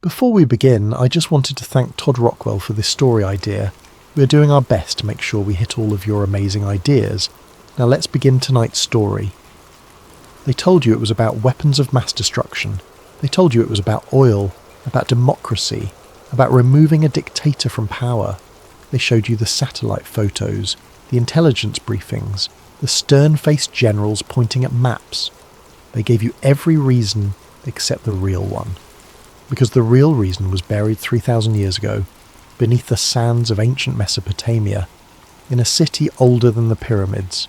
Before we begin, I just wanted to thank Todd Rockwell for this story idea. We're doing our best to make sure we hit all of your amazing ideas. Now let's begin tonight's story. They told you it was about weapons of mass destruction. They told you it was about oil, about democracy, about removing a dictator from power. They showed you the satellite photos, the intelligence briefings, the stern-faced generals pointing at maps. They gave you every reason except the real one. Because the real reason was buried 3,000 years ago, beneath the sands of ancient Mesopotamia, in a city older than the pyramids.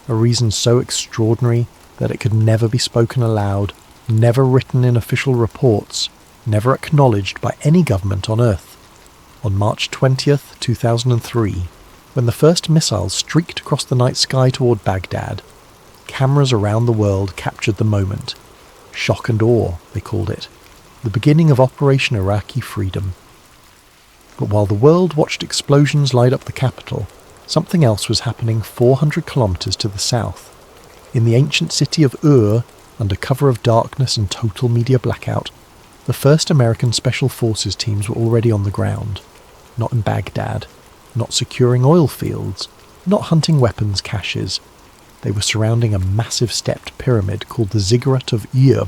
A reason so extraordinary that it could never be spoken aloud, never written in official reports, never acknowledged by any government on Earth. On March 20th, 2003, when the first missiles streaked across the night sky toward Baghdad, cameras around the world captured the moment. Shock and awe, they called it. The beginning of Operation Iraqi Freedom. But while the world watched explosions light up the capital, something else was happening 400 kilometers to the south. In the ancient city of Ur, under cover of darkness and total media blackout, the first American Special Forces teams were already on the ground. Not in Baghdad, not securing oil fields, not hunting weapons caches. They were surrounding a massive stepped pyramid called the Ziggurat of Ur,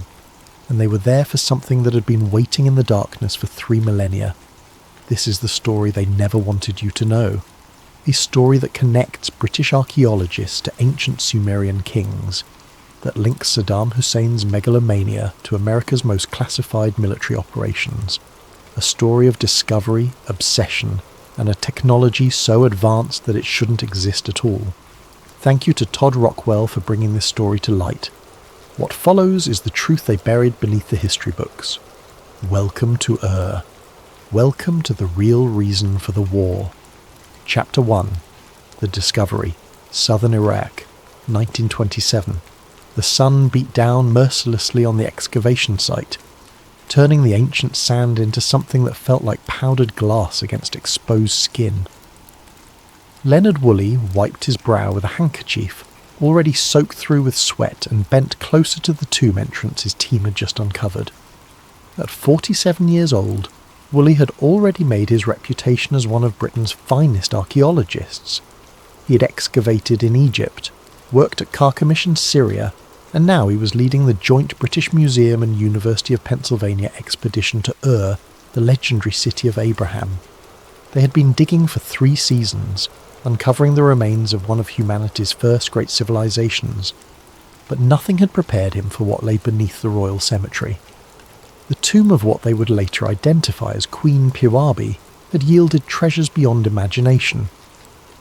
and they were there for something that had been waiting in the darkness for 3 millennia. This is the story they never wanted you to know. A story that connects British archaeologists to ancient Sumerian kings, that links Saddam Hussein's megalomania to America's most classified military operations. A story of discovery, obsession, and a technology so advanced that it shouldn't exist at all. Thank you to Todd Rockwell for bringing this story to light. What follows is the truth they buried beneath the history books. Welcome to Ur. Welcome to the real reason for the war. Chapter 1. The Discovery. Southern Iraq. 1927. The sun beat down mercilessly on the excavation site, turning the ancient sand into something that felt like powdered glass against exposed skin. Leonard Woolley wiped his brow with a handkerchief, already soaked through with sweat, and bent closer to the tomb entrance his team had just uncovered. At 47 years old, Woolley had already made his reputation as one of Britain's finest archaeologists. He had excavated in Egypt, worked at Carchemish in Syria, and now he was leading the joint British Museum and University of Pennsylvania expedition to Ur, the legendary city of Abraham. They had been digging for 3 seasons, uncovering the remains of one of humanity's first great civilizations, but nothing had prepared him for what lay beneath the royal cemetery. The tomb of what they would later identify as Queen Puabi had yielded treasures beyond imagination.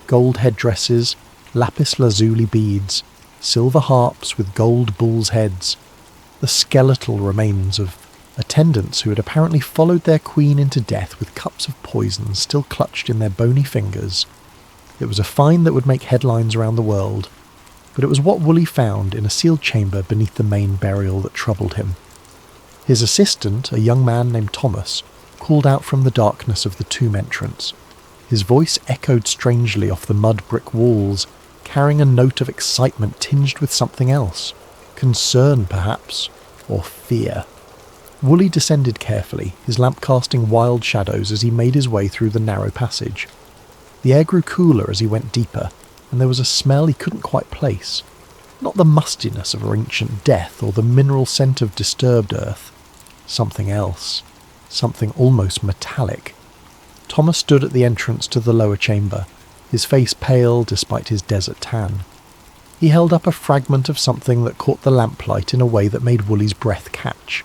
Gold headdresses, lapis lazuli beads, silver harps with gold bulls' heads, the skeletal remains of attendants who had apparently followed their queen into death with cups of poison still clutched in their bony fingers. It was a find that would make headlines around the world, but it was what Woolley found in a sealed chamber beneath the main burial that troubled him. His assistant, a young man named Thomas, called out from the darkness of the tomb entrance. His voice echoed strangely off the mud brick walls, carrying a note of excitement tinged with something else. Concern, perhaps, or fear. Woolley descended carefully, his lamp casting wild shadows as he made his way through the narrow passage. The air grew cooler as he went deeper, and there was a smell he couldn't quite place. Not the mustiness of ancient death or the mineral scent of disturbed earth. Something else. Something almost metallic. Thomas stood at the entrance to the lower chamber, his face pale despite his desert tan. He held up a fragment of something that caught the lamplight in a way that made Woolley's breath catch.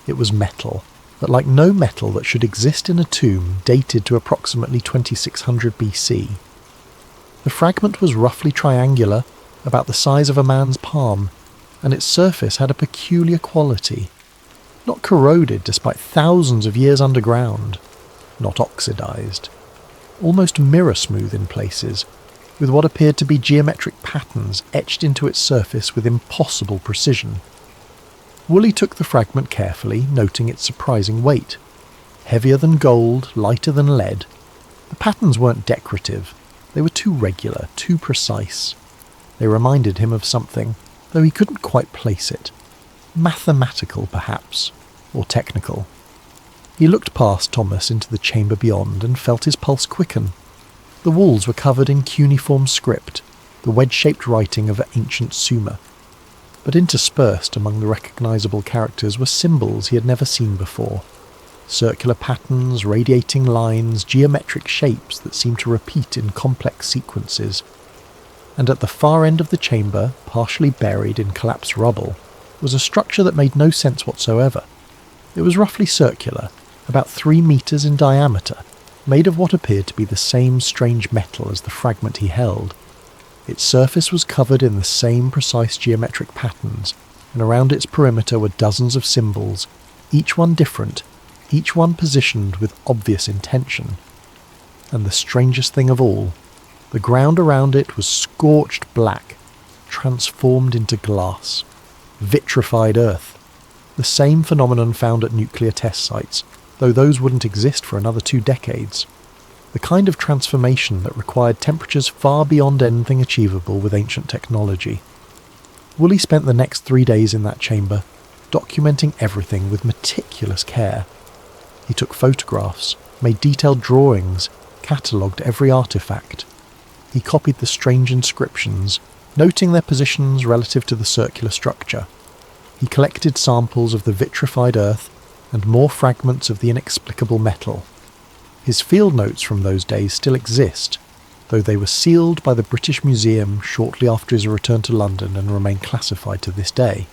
It was metal, but like no metal that should exist in a tomb dated to approximately 2600 BC. The fragment was roughly triangular, about the size of a man's palm, and its surface had a peculiar quality. Not corroded despite thousands of years underground, not oxidized. Almost mirror-smooth in places, with what appeared to be geometric patterns etched into its surface with impossible precision. Woolley took the fragment carefully, noting its surprising weight. Heavier than gold, lighter than lead. The patterns weren't decorative. They were too regular, too precise. They reminded him of something, though he couldn't quite place it. Mathematical, perhaps, or technical. He looked past Thomas into the chamber beyond and felt his pulse quicken. The walls were covered in cuneiform script, the wedge-shaped writing of ancient Sumer. But interspersed among the recognisable characters were symbols he had never seen before. Circular patterns, radiating lines, geometric shapes that seemed to repeat in complex sequences. And at the far end of the chamber, partially buried in collapsed rubble, was a structure that made no sense whatsoever. It was roughly circular, about 3 meters in diameter, made of what appeared to be the same strange metal as the fragment he held. Its surface was covered in the same precise geometric patterns, and around its perimeter were dozens of symbols, each one different, each one positioned with obvious intention. And the strangest thing of all, the ground around it was scorched black, transformed into glass. Vitrified earth. The same phenomenon found at nuclear test sites, though those wouldn't exist for another 2 decades. The kind of transformation that required temperatures far beyond anything achievable with ancient technology. Woolley spent the next 3 days in that chamber, documenting everything with meticulous care. He took photographs, made detailed drawings, catalogued every artifact. He copied the strange inscriptions, noting their positions relative to the circular structure. He collected samples of the vitrified earth and more fragments of the inexplicable metal. His field notes from those days still exist, though they were sealed by the British Museum shortly after his return to London and remain classified to this day.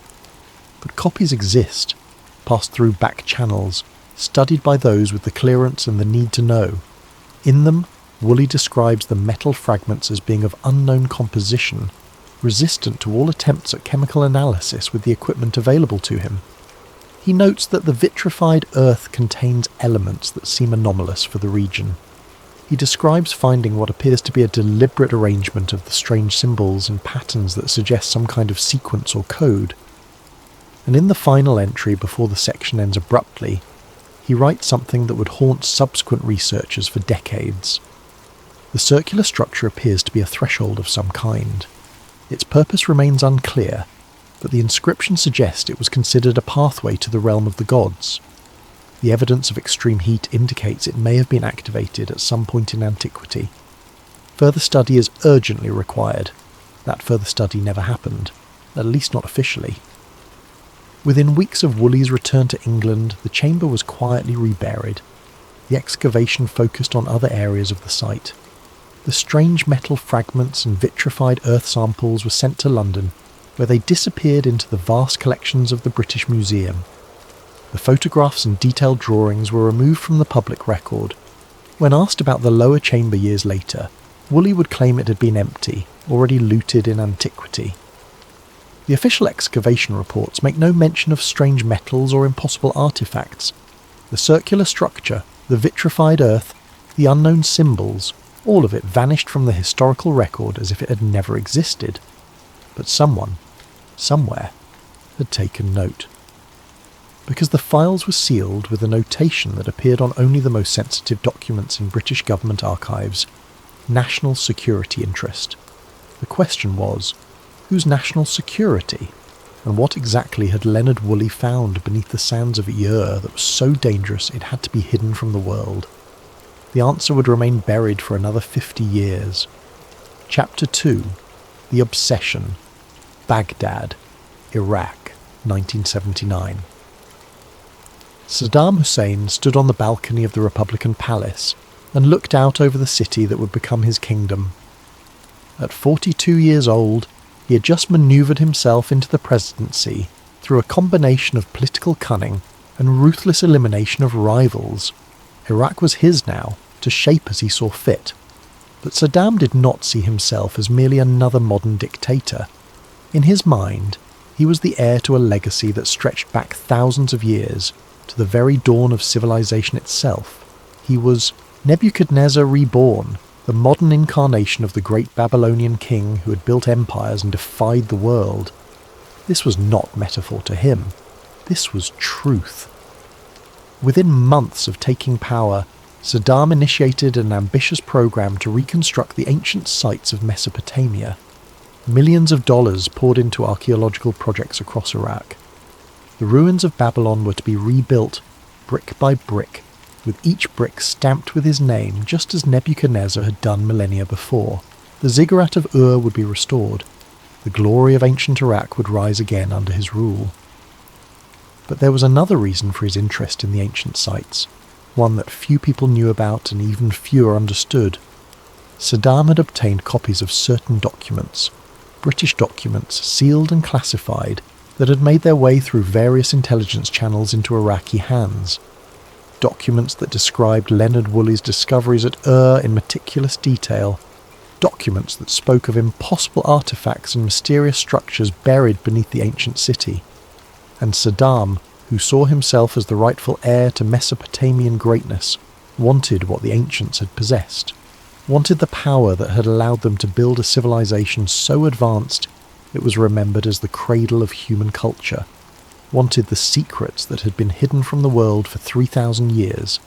But copies exist, passed through back channels, studied by those with the clearance and the need to know. In them, Woolley describes the metal fragments as being of unknown composition, resistant to all attempts at chemical analysis with the equipment available to him. He notes that the vitrified earth contains elements that seem anomalous for the region. He describes finding what appears to be a deliberate arrangement of the strange symbols and patterns that suggest some kind of sequence or code. And in the final entry before the section ends abruptly, he writes something that would haunt subsequent researchers for decades. The circular structure appears to be a threshold of some kind. Its purpose remains unclear, but the inscription suggests it was considered a pathway to the realm of the gods. The evidence of extreme heat indicates it may have been activated at some point in antiquity. Further study is urgently required. That further study never happened, at least not officially. Within weeks of Woolley's return to England, the chamber was quietly reburied. The excavation focused on other areas of the site. The strange metal fragments and vitrified earth samples were sent to London, where they disappeared into the vast collections of the British Museum. The photographs and detailed drawings were removed from the public record. When asked about the lower chamber years later, Woolley would claim it had been empty, already looted in antiquity. The official excavation reports make no mention of strange metals or impossible artifacts. The circular structure, the vitrified earth, the unknown symbols, all of it vanished from the historical record as if it had never existed. But someone, somewhere, had taken note. Because the files were sealed with a notation that appeared on only the most sensitive documents in British government archives, national security interest. The question was, whose national security? And what exactly had Leonard Woolley found beneath the sands of Ur that was so dangerous it had to be hidden from the world? The answer would remain buried for another 50 years. Chapter 2. The Obsession. Baghdad, Iraq, 1979. Saddam Hussein stood on the balcony of the Republican Palace and looked out over the city that would become his kingdom. At 42 years old, he had just manoeuvred himself into the presidency through a combination of political cunning and ruthless elimination of rivals. Iraq was his now, to shape as he saw fit. But Saddam did not see himself as merely another modern dictator. In his mind, he was the heir to a legacy that stretched back thousands of years, to the very dawn of civilization itself. He was Nebuchadnezzar reborn, the modern incarnation of the great Babylonian king who had built empires and defied the world. This was not metaphor to him. This was truth. Within months of taking power, Saddam initiated an ambitious program to reconstruct the ancient sites of Mesopotamia. Millions of dollars poured into archaeological projects across Iraq. The ruins of Babylon were to be rebuilt, brick by brick, with each brick stamped with his name just as Nebuchadnezzar had done millennia before. The ziggurat of Ur would be restored. The glory of ancient Iraq would rise again under his rule. But there was another reason for his interest in the ancient sites, one that few people knew about and even fewer understood. Saddam had obtained copies of certain documents, British documents sealed and classified, that had made their way through various intelligence channels into Iraqi hands. Documents that described Leonard Woolley's discoveries at Ur in meticulous detail. Documents that spoke of impossible artifacts and mysterious structures buried beneath the ancient city. And Saddam, who saw himself as the rightful heir to Mesopotamian greatness, wanted what the ancients had possessed. Wanted the power that had allowed them to build a civilization so advanced it was remembered as the cradle of human culture. Wanted the secrets that had been hidden from the world for 3,000 years.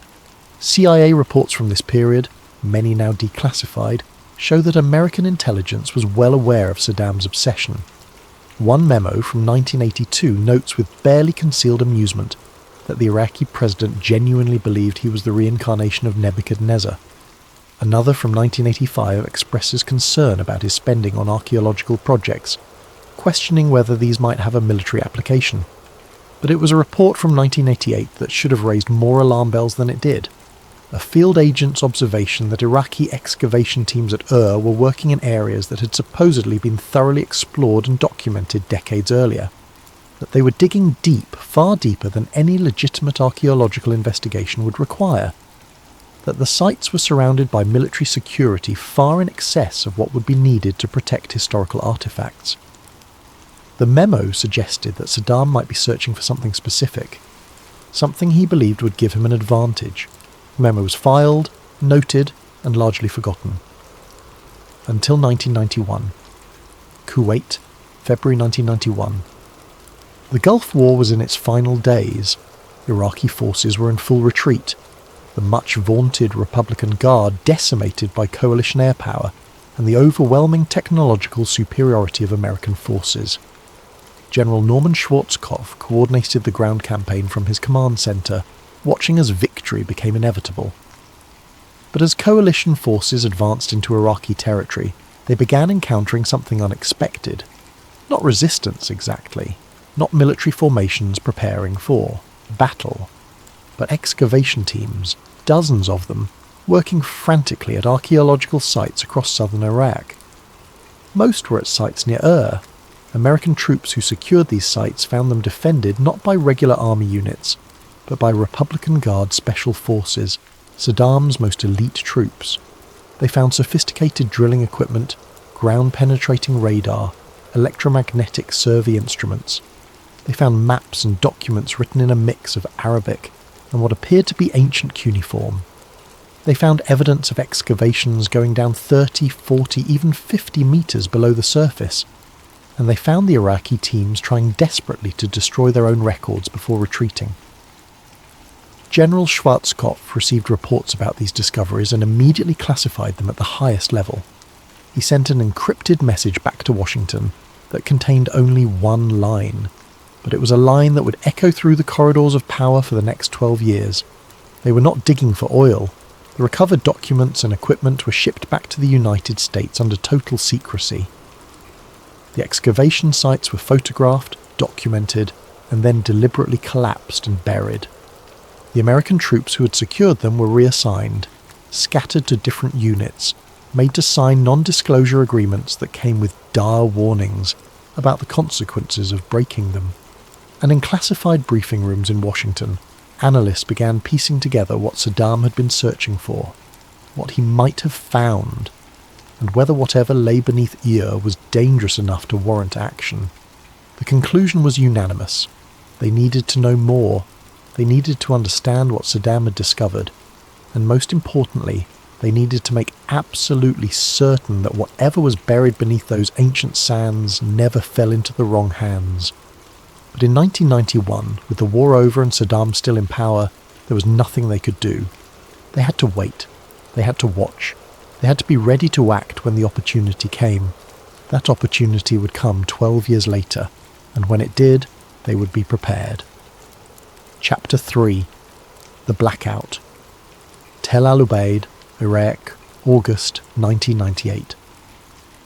CIA reports from this period, many now declassified, show that American intelligence was well aware of Saddam's obsession. One memo from 1982 notes with barely concealed amusement that the Iraqi president genuinely believed he was the reincarnation of Nebuchadnezzar. Another from 1985 expresses concern about his spending on archaeological projects, questioning whether these might have a military application. But it was a report from 1988 that should have raised more alarm bells than it did. A field agent's observation that Iraqi excavation teams at Ur were working in areas that had supposedly been thoroughly explored and documented decades earlier. That they were digging deep, far deeper than any legitimate archaeological investigation would require. That the sites were surrounded by military security far in excess of what would be needed to protect historical artifacts. The memo suggested that Saddam might be searching for something specific, something he believed would give him an advantage. The memo was filed, noted, and largely forgotten. Until 1991. Kuwait, February 1991. The Gulf War was in its final days. Iraqi forces were in full retreat. The much-vaunted Republican Guard decimated by coalition air power and the overwhelming technological superiority of American forces. General Norman Schwarzkopf coordinated the ground campaign from his command centre, watching as victory became inevitable. But as coalition forces advanced into Iraqi territory, they began encountering something unexpected. Not resistance exactly, not military formations preparing for battle, but excavation teams, dozens of them, working frantically at archaeological sites across southern Iraq. Most were at sites near Ur. American troops who secured these sites found them defended not by regular army units, but by Republican Guard special forces, Saddam's most elite troops. They found sophisticated drilling equipment, ground-penetrating radar, electromagnetic survey instruments. They found maps and documents written in a mix of Arabic and what appeared to be ancient cuneiform. They found evidence of excavations going down 30, 40, even 50 metres below the surface, and they found the Iraqi teams trying desperately to destroy their own records before retreating. General Schwarzkopf received reports about these discoveries and immediately classified them at the highest level. He sent an encrypted message back to Washington that contained only one line, but it was a line that would echo through the corridors of power for the next 12 years. They were not digging for oil. The recovered documents and equipment were shipped back to the United States under total secrecy. The excavation sites were photographed, documented, and then deliberately collapsed and buried. The American troops who had secured them were reassigned, scattered to different units, made to sign non-disclosure agreements that came with dire warnings about the consequences of breaking them. And in classified briefing rooms in Washington, analysts began piecing together what Saddam had been searching for, what he might have found, and whether whatever lay beneath Ur was dangerous enough to warrant action. The conclusion was unanimous. They needed to know more. They needed to understand what Saddam had discovered, and most importantly, they needed to make absolutely certain that whatever was buried beneath those ancient sands never fell into the wrong hands. But in 1991, with the war over and Saddam still in power, there was nothing they could do. They had to wait. They had to watch. They had to be ready to act when the opportunity came. That opportunity would come 12 years later, and when it did, they would be prepared. Chapter 3. The Blackout. Tel Al-Ubaid, Iraq, August 1998.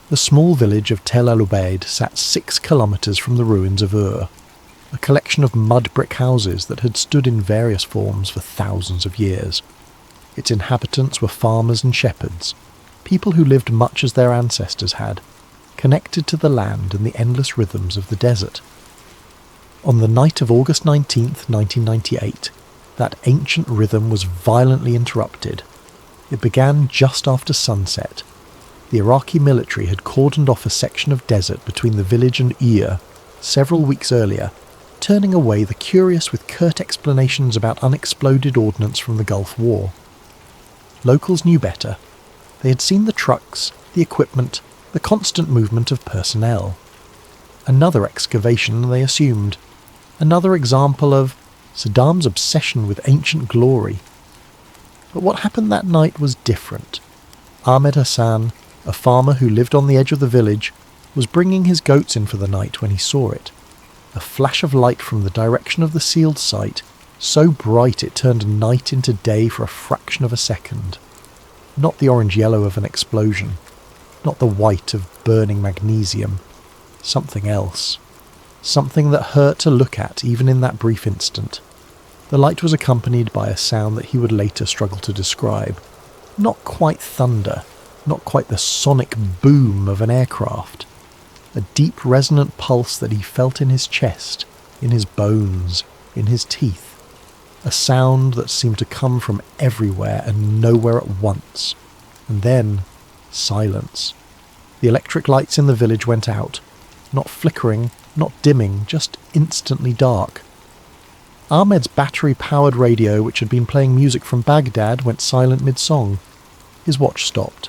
The small village of Tel Al-Ubaid sat 6 kilometres from the ruins of Ur, a collection of mud brick houses that had stood in various forms for thousands of years. Its inhabitants were farmers and shepherds, people who lived much as their ancestors had, connected to the land and the endless rhythms of the desert. On the night of August 19th, 1998, that ancient rhythm was violently interrupted. It began just after sunset. The Iraqi military had cordoned off a section of desert between the village and Ur several weeks earlier, turning away the curious with curt explanations about unexploded ordnance from the Gulf War. Locals knew better. They had seen the trucks, the equipment, the constant movement of personnel. Another excavation, they assumed. Another example of Saddam's obsession with ancient glory. But what happened that night was different. Ahmed Hassan, a farmer who lived on the edge of the village, was bringing his goats in for the night when he saw it. A flash of light from the direction of the sealed site, so bright it turned night into day for a fraction of a second. Not the orange-yellow of an explosion, not the white of burning magnesium. Something else. Something that hurt to look at even in that brief instant. The light was accompanied by a sound that he would later struggle to describe. Not quite thunder, not quite the sonic boom of an aircraft. A deep resonant pulse that he felt in his chest, in his bones, in his teeth. A sound that seemed to come from everywhere and nowhere at once. And then, silence. The electric lights in the village went out. Not flickering, not dimming, just instantly dark. Ahmed's battery-powered radio, which had been playing music from Baghdad, went silent mid-song. His watch stopped.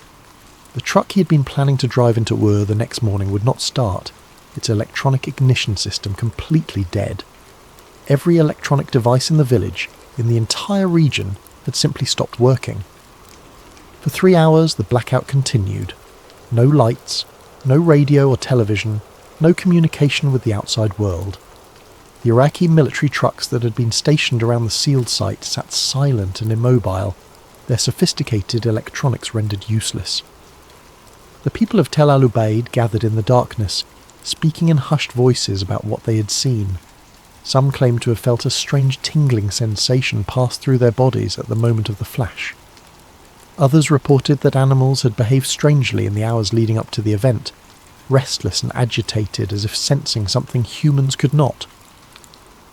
The truck he had been planning to drive into Ur the next morning would not start, its electronic ignition system completely dead. Every electronic device in the village, in the entire region, had simply stopped working. For 3 hours the blackout continued. No lights, no radio or television, no communication with the outside world. The Iraqi military trucks that had been stationed around the sealed site sat silent and immobile, their sophisticated electronics rendered useless. The people of Tel Al-Ubaid gathered in the darkness, speaking in hushed voices about what they had seen. Some claimed to have felt a strange tingling sensation pass through their bodies at the moment of the flash. Others reported that animals had behaved strangely in the hours leading up to the event, restless and agitated as if sensing something humans could not.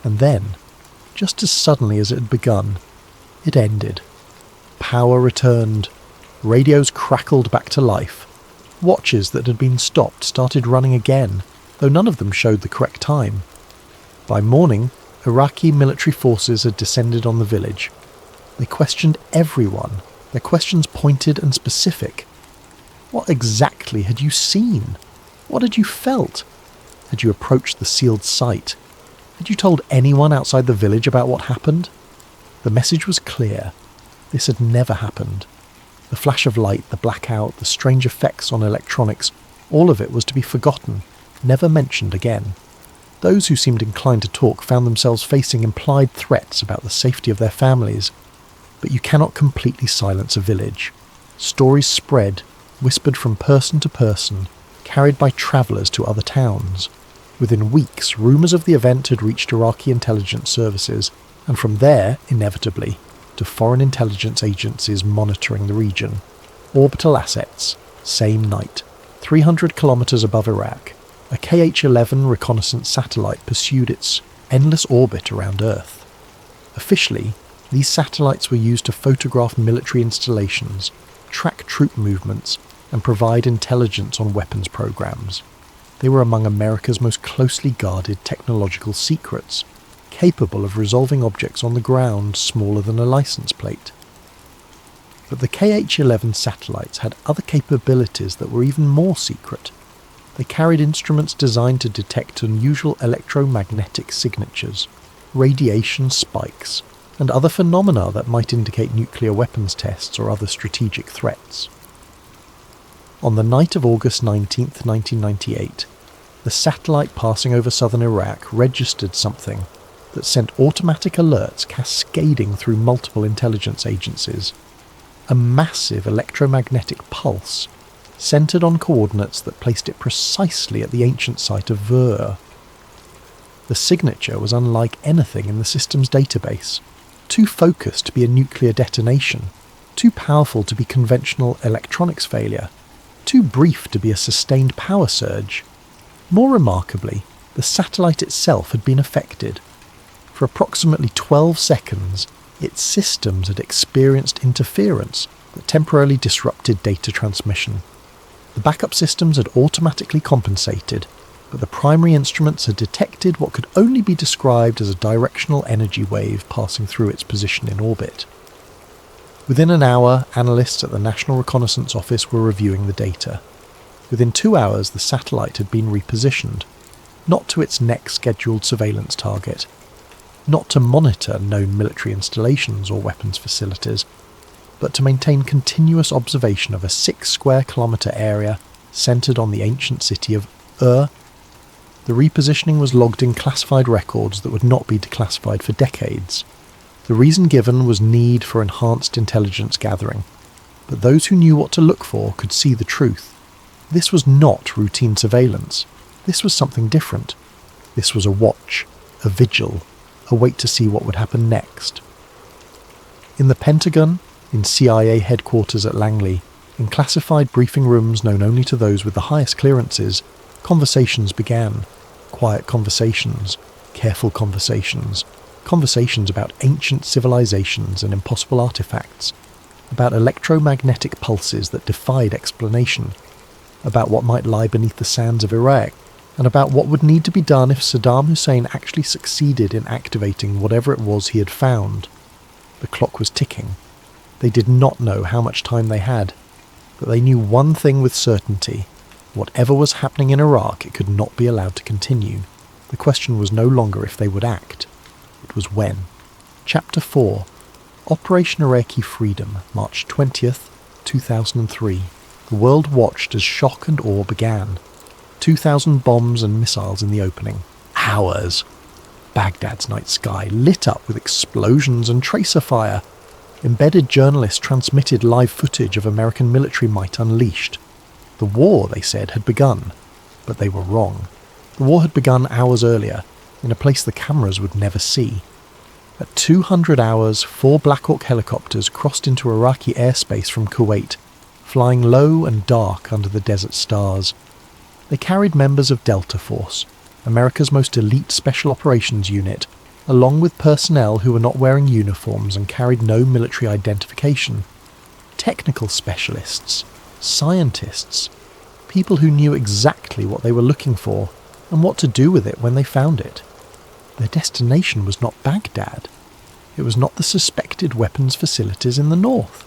And then, just as suddenly as it had begun, it ended. Power returned. Radios crackled back to life. Watches that had been stopped started running again, though none of them showed the correct time. By morning, Iraqi military forces had descended on the village. They questioned everyone, their questions pointed and specific. What exactly had you seen? What had you felt? Had you approached the sealed site? Had you told anyone outside the village about what happened? The message was clear. This had never happened. The flash of light, the blackout, the strange effects on electronics, all of it was to be forgotten, never mentioned again. Those who seemed inclined to talk found themselves facing implied threats about the safety of their families. But you cannot completely silence a village. Stories spread, whispered from person to person, carried by travellers to other towns. Within weeks, rumours of the event had reached Iraqi intelligence services, and from there, inevitably, to foreign intelligence agencies monitoring the region. Orbital assets, same night. 300 kilometres above Iraq, a KH-11 reconnaissance satellite pursued its endless orbit around Earth. Officially, these satellites were used to photograph military installations, track troop movements, and provide intelligence on weapons programs. They were among America's most closely guarded technological secrets, capable of resolving objects on the ground smaller than a license plate. But the KH-11 satellites had other capabilities that were even more secret. They carried instruments designed to detect unusual electromagnetic signatures, radiation spikes, and other phenomena that might indicate nuclear weapons tests or other strategic threats. On the night of August 19, 1998, the satellite passing over southern Iraq registered something, that sent automatic alerts cascading through multiple intelligence agencies. A massive electromagnetic pulse, centred on coordinates that placed it precisely at the ancient site of Ur. The signature was unlike anything in the system's database, too focused to be a nuclear detonation, too powerful to be conventional electronics failure, too brief to be a sustained power surge. More remarkably, the satellite itself had been affected. For approximately 12 seconds, its systems had experienced interference that temporarily disrupted data transmission. The backup systems had automatically compensated, but the primary instruments had detected what could only be described as a directional energy wave passing through its position in orbit. Within an hour, analysts at the National Reconnaissance Office were reviewing the data. Within 2 hours, the satellite had been repositioned, not to its next scheduled surveillance target, not to monitor known military installations or weapons facilities, but to maintain continuous observation of a 6-square-kilometre area centred on the ancient city of Ur. The repositioning was logged in classified records that would not be declassified for decades. The reason given was need for enhanced intelligence gathering, but those who knew what to look for could see the truth. This was not routine surveillance. This was something different. This was a watch, a vigil, a wait to see what would happen next. In the Pentagon, in CIA headquarters at Langley, in classified briefing rooms known only to those with the highest clearances, conversations began. Quiet conversations, careful conversations, conversations about ancient civilizations and impossible artifacts, about electromagnetic pulses that defied explanation, about what might lie beneath the sands of Iraq, and about what would need to be done if Saddam Hussein actually succeeded in activating whatever it was he had found. The clock was ticking. They did not know how much time they had, but they knew one thing with certainty. Whatever was happening in Iraq, it could not be allowed to continue. The question was no longer if they would act. It was when. Chapter 4. Operation Iraqi Freedom, March 20th, 2003. The world watched as shock and awe began. 2,000 bombs and missiles in the opening. Hours. Baghdad's night sky lit up with explosions and tracer fire. Embedded journalists transmitted live footage of American military might unleashed. The war, they said, had begun, but they were wrong. The war had begun hours earlier, in a place the cameras would never see. At 200 hours, 4 Black Hawk helicopters crossed into Iraqi airspace from Kuwait, flying low and dark under the desert stars. They carried members of Delta Force, America's most elite special operations unit, along with personnel who were not wearing uniforms and carried no military identification. Technical specialists, scientists, people who knew exactly what they were looking for and what to do with it when they found it. Their destination was not Baghdad. It was not the suspected weapons facilities in the north.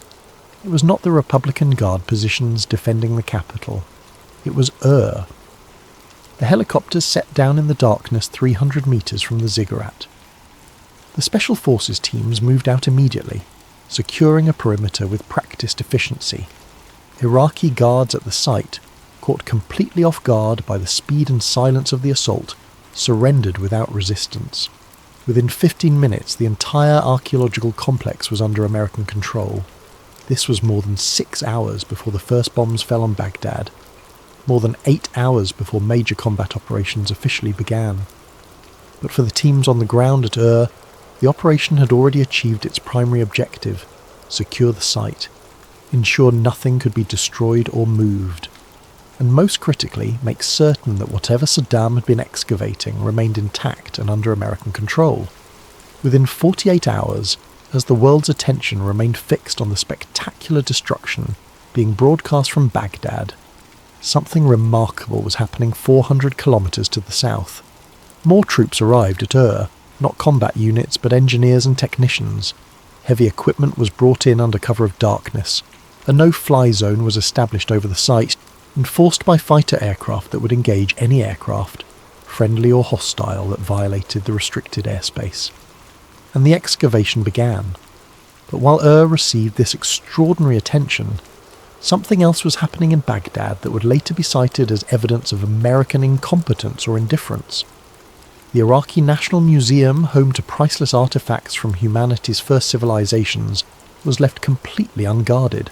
It was not the Republican Guard positions defending the capital. It was Ur. The helicopters set down in the darkness 300 metres from the ziggurat. The Special Forces teams moved out immediately, securing a perimeter with practiced efficiency. Iraqi guards at the site, caught completely off guard by the speed and silence of the assault, surrendered without resistance. Within 15 minutes, the entire archaeological complex was under American control. This was more than 6 hours before the first bombs fell on Baghdad. More than 8 hours before major combat operations officially began. But for the teams on the ground at Ur, the operation had already achieved its primary objective: secure the site, ensure nothing could be destroyed or moved, and most critically, make certain that whatever Saddam had been excavating remained intact and under American control. Within 48 hours, as the world's attention remained fixed on the spectacular destruction being broadcast from Baghdad, something remarkable was happening 400 kilometres to the south. More troops arrived at Ur, not combat units but engineers and technicians. Heavy equipment was brought in under cover of darkness. A no-fly zone was established over the site, enforced by fighter aircraft that would engage any aircraft, friendly or hostile, that violated the restricted airspace. And the excavation began. But while Ur received this extraordinary attention, something else was happening in Baghdad that would later be cited as evidence of American incompetence or indifference. The Iraqi National Museum, home to priceless artifacts from humanity's first civilizations, was left completely unguarded.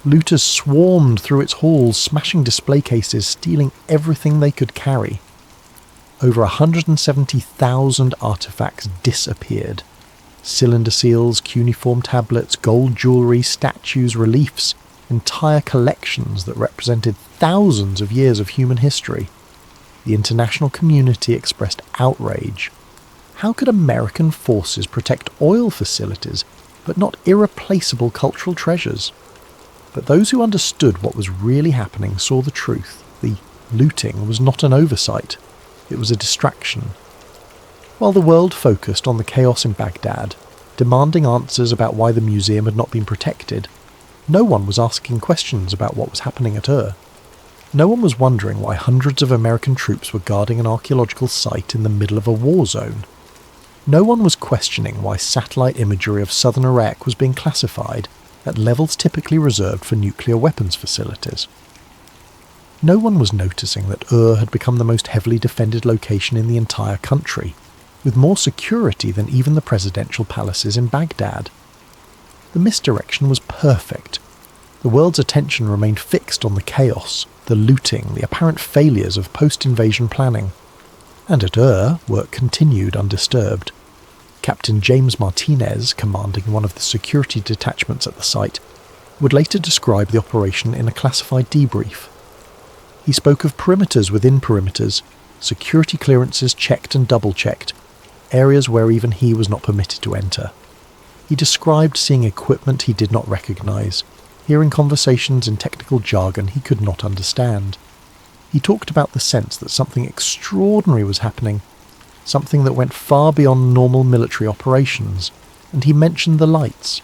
Looters swarmed through its halls, smashing display cases, stealing everything they could carry. Over 170,000 artifacts disappeared. Cylinder seals, cuneiform tablets, gold jewellery, statues, reliefs, entire collections that represented thousands of years of human history. The international community expressed outrage. How could American forces protect oil facilities, but not irreplaceable cultural treasures? But those who understood what was really happening saw the truth. The looting was not an oversight. It was a distraction. While the world focused on the chaos in Baghdad, demanding answers about why the museum had not been protected, no one was asking questions about what was happening at Ur. No one was wondering why hundreds of American troops were guarding an archaeological site in the middle of a war zone. No one was questioning why satellite imagery of southern Iraq was being classified at levels typically reserved for nuclear weapons facilities. No one was noticing that Ur had become the most heavily defended location in the entire country, with more security than even the presidential palaces in Baghdad. The misdirection was perfect. The world's attention remained fixed on the chaos, the looting, the apparent failures of post-invasion planning. And at Ur, work continued undisturbed. Captain James Martinez, commanding one of the security detachments at the site, would later describe the operation in a classified debrief. He spoke of perimeters within perimeters, security clearances checked and double-checked, areas where even he was not permitted to enter. He described seeing equipment he did not recognize, hearing conversations in technical jargon he could not understand. He talked about the sense that something extraordinary was happening, something that went far beyond normal military operations, and he mentioned the lights.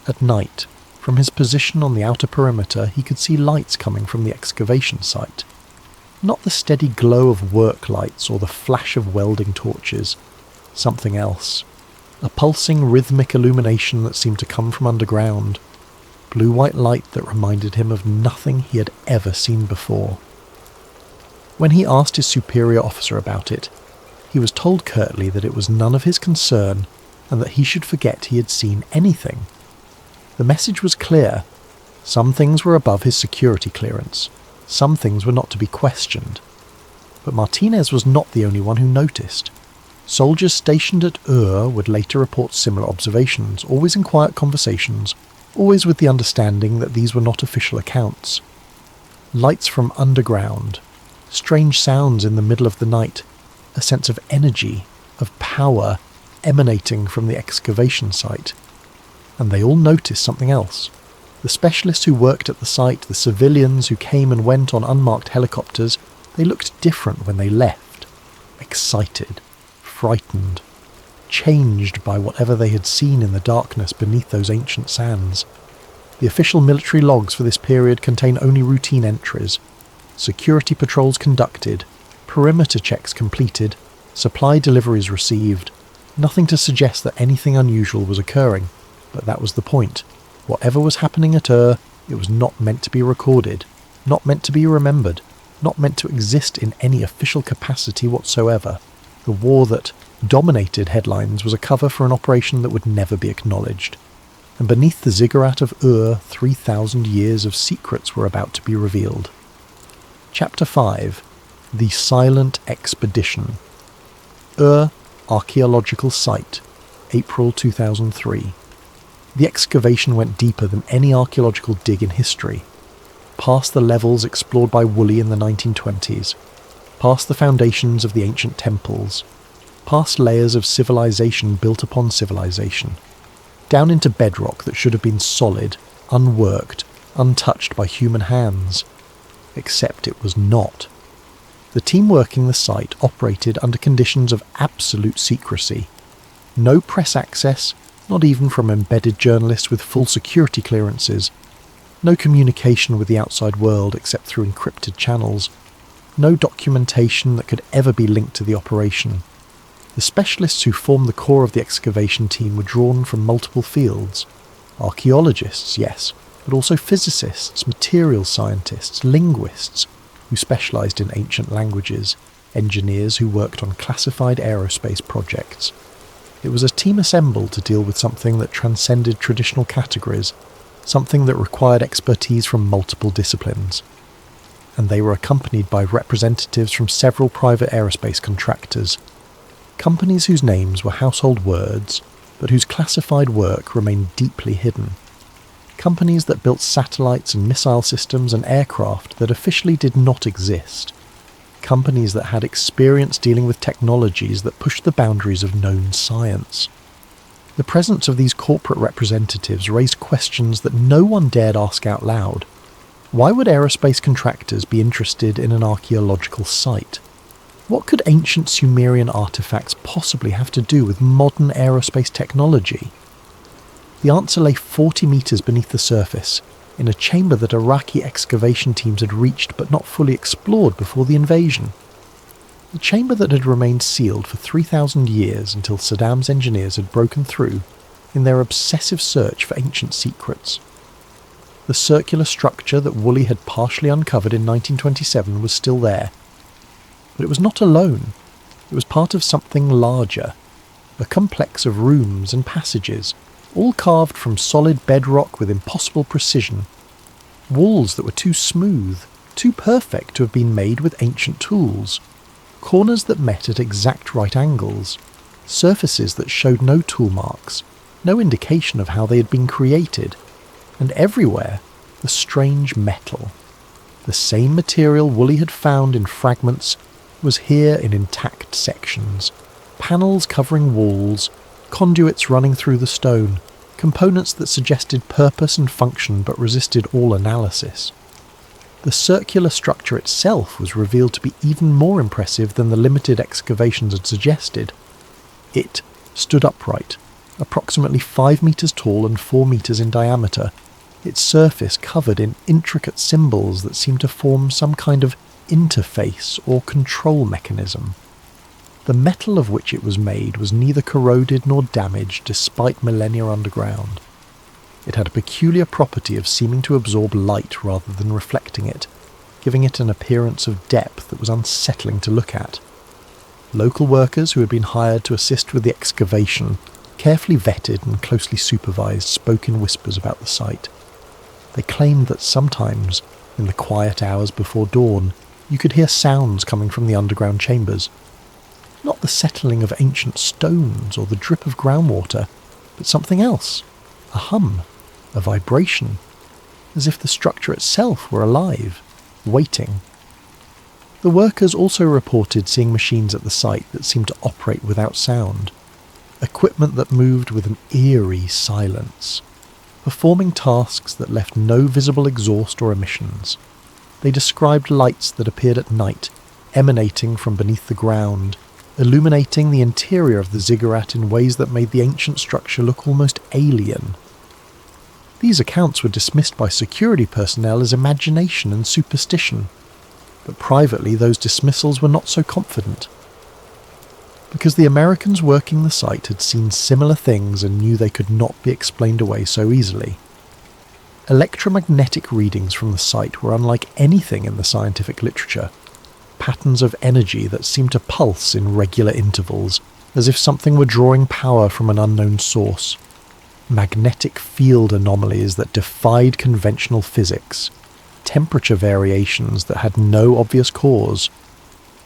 At night, from his position on the outer perimeter, he could see lights coming from the excavation site. Not the steady glow of work lights or the flash of welding torches. Something else. A pulsing rhythmic illumination that seemed to come from underground. Blue-white light that reminded him of nothing he had ever seen before. When he asked his superior officer about it, he was told curtly that it was none of his concern and that he should forget he had seen anything. The message was clear. Some things were above his security clearance. Some things were not to be questioned. But Martinez was not the only one who noticed. Soldiers stationed at Ur would later report similar observations, always in quiet conversations, always with the understanding that these were not official accounts. Lights from underground, strange sounds in the middle of the night, a sense of energy, of power, emanating from the excavation site. And they all noticed something else. The specialists who worked at the site, the civilians who came and went on unmarked helicopters, they looked different when they left. Excited, frightened, changed by whatever they had seen in the darkness beneath those ancient sands. The official military logs for this period contain only routine entries. Security patrols conducted, perimeter checks completed, supply deliveries received. Nothing to suggest that anything unusual was occurring, but that was the point. Whatever was happening at Ur, it was not meant to be recorded, not meant to be remembered, not meant to exist in any official capacity whatsoever. The war that dominated headlines was a cover for an operation that would never be acknowledged. And beneath the ziggurat of Ur, 3,000 years of secrets were about to be revealed. Chapter 5. The Silent Expedition. Ur Archaeological Site, April 2003. The excavation went deeper than any archaeological dig in history, past the levels explored by Woolley in the 1920s, past the foundations of the ancient temples, past layers of civilization built upon civilization, down into bedrock that should have been solid, unworked, untouched by human hands. Except it was not. The team working the site operated under conditions of absolute secrecy. No press access, not even from embedded journalists with full security clearances. No communication with the outside world except through encrypted channels. No documentation that could ever be linked to the operation. The specialists who formed the core of the excavation team were drawn from multiple fields. Archaeologists, yes, but also physicists, materials scientists, linguists, who specialised in ancient languages. engineers who worked on classified aerospace projects. It was a team assembled to deal with something that transcended traditional categories, something that required expertise from multiple disciplines. And they were accompanied by representatives from several private aerospace contractors, companies whose names were household words, but whose classified work remained deeply hidden. Companies that built satellites and missile systems and aircraft that officially did not exist. Companies that had experience dealing with technologies that pushed the boundaries of known science. The presence of these corporate representatives raised questions that no one dared ask out loud. Why would aerospace contractors be interested in an archaeological site? What could ancient Sumerian artifacts possibly have to do with modern aerospace technology? The answer lay 40 metres beneath the surface, in a chamber that Iraqi excavation teams had reached but not fully explored before the invasion. The chamber that had remained sealed for 3,000 years until Saddam's engineers had broken through in their obsessive search for ancient secrets. The circular structure that Woolley had partially uncovered in 1927 was still there. But it was not alone. It was part of something larger, a complex of rooms and passages, all carved from solid bedrock with impossible precision. Walls that were too smooth, too perfect to have been made with ancient tools. Corners that met at exact right angles. Surfaces that showed no tool marks, no indication of how they had been created. And everywhere, the strange metal. The same material Woolley had found in fragments was here in intact sections. Panels covering walls, conduits running through the stone, components that suggested purpose and function but resisted all analysis. The circular structure itself was revealed to be even more impressive than the limited excavations had suggested. It stood upright, approximately 5 metres tall and 4 metres in diameter, its surface covered in intricate symbols that seemed to form some kind of interface or control mechanism. The metal of which it was made was neither corroded nor damaged despite millennia underground. It had a peculiar property of seeming to absorb light rather than reflecting it, giving it an appearance of depth that was unsettling to look at. Local workers who had been hired to assist with the excavation, carefully vetted and closely supervised, spoke in whispers about the site. They claimed that sometimes, in the quiet hours before dawn, you could hear sounds coming from the underground chambers. Not the settling of ancient stones or the drip of groundwater, but something else, a hum, a vibration, as if the structure itself were alive, waiting. The workers also reported seeing machines at the site that seemed to operate without sound, equipment that moved with an eerie silence, performing tasks that left no visible exhaust or emissions. They described lights that appeared at night, emanating from beneath the ground, illuminating the interior of the ziggurat in ways that made the ancient structure look almost alien. These accounts were dismissed by security personnel as imagination and superstition, but privately those dismissals were not so confident. Because the Americans working the site had seen similar things and knew they could not be explained away so easily. Electromagnetic readings from the site were unlike anything in the scientific literature. Patterns of energy that seemed to pulse in regular intervals, as if something were drawing power from an unknown source. Magnetic field anomalies that defied conventional physics. Temperature variations that had no obvious cause.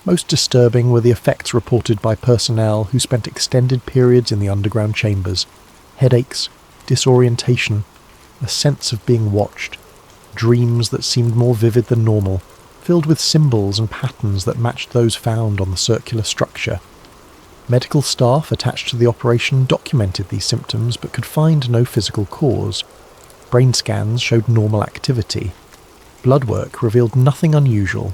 Most disturbing were the effects reported by personnel who spent extended periods in the underground chambers. Headaches, disorientation, a sense of being watched, dreams that seemed more vivid than normal, filled with symbols and patterns that matched those found on the circular structure. Medical staff attached to the operation documented these symptoms but could find no physical cause. Brain scans showed normal activity. Blood work revealed nothing unusual,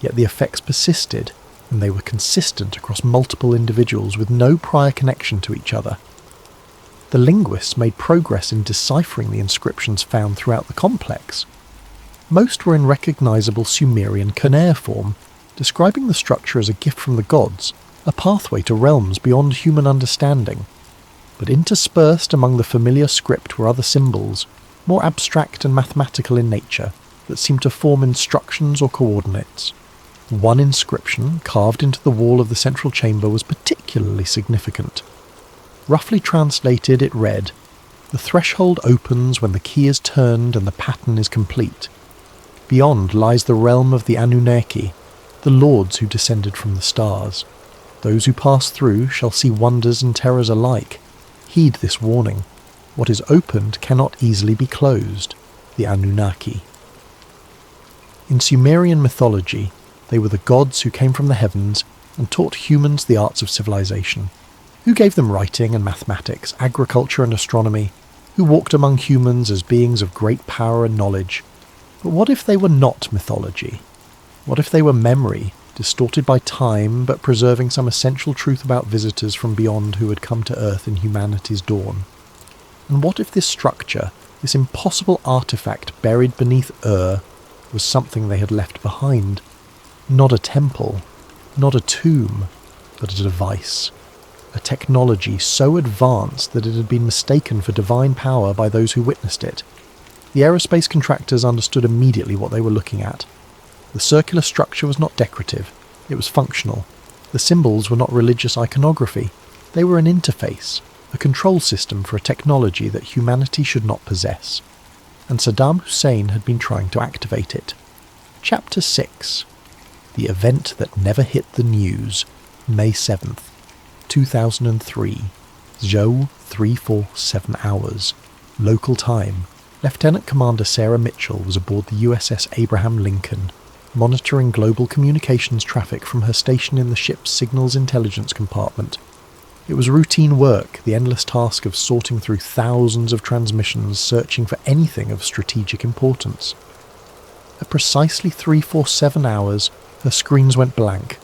yet the effects persisted, and they were consistent across multiple individuals with no prior connection to each other. The linguists made progress in deciphering the inscriptions found throughout the complex. Most were in recognizable Sumerian cuneiform, describing the structure as a gift from the gods, a pathway to realms beyond human understanding. But interspersed among the familiar script were other symbols, more abstract and mathematical in nature, that seemed to form instructions or coordinates. One inscription carved into the wall of the central chamber was particularly significant. Roughly translated, it read, "The threshold opens when the key is turned and the pattern is complete. Beyond lies the realm of the Anunnaki, the lords who descended from the stars. Those who pass through shall see wonders and terrors alike. Heed this warning. What is opened cannot easily be closed. The Anunnaki." In Sumerian mythology, they were the gods who came from the heavens and taught humans the arts of civilization. Who gave them writing and mathematics, agriculture and astronomy, who walked among humans as beings of great power and knowledge. But what if they were not mythology? What if they were memory, distorted by time but preserving some essential truth about visitors from beyond who had come to Earth in humanity's dawn? And what if this structure, this impossible artifact buried beneath was something they had left behind? Not a temple, not a tomb, but a device. A technology so advanced that it had been mistaken for divine power by those who witnessed it. The aerospace contractors understood immediately what they were looking at. The circular structure was not decorative, it was functional. The symbols were not religious iconography, they were an interface, a control system for a technology that humanity should not possess. And Saddam Hussein had been trying to activate it. Chapter 6. The event that never hit the news. May 7th, 2003. Zhou 347 hours. Local time. Lieutenant Commander Sarah Mitchell was aboard the USS Abraham Lincoln, monitoring global communications traffic from her station in the ship's signals intelligence compartment. It was routine work, the endless task of sorting through thousands of transmissions searching for anything of strategic importance. At precisely 347 hours, her screens went blank.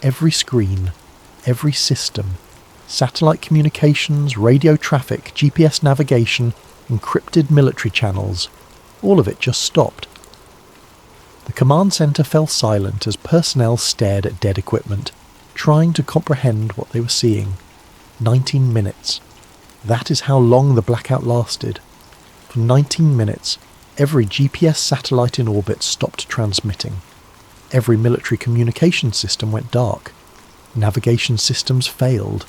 Every screen, every system, satellite communications, radio traffic, GPS navigation, encrypted military channels, all of it just stopped. The command centre fell silent as personnel stared at dead equipment, trying to comprehend what they were seeing. 19 minutes. That is how long the blackout lasted. For 19 minutes, every GPS satellite in orbit stopped transmitting. Every military communication system went dark. Navigation systems failed.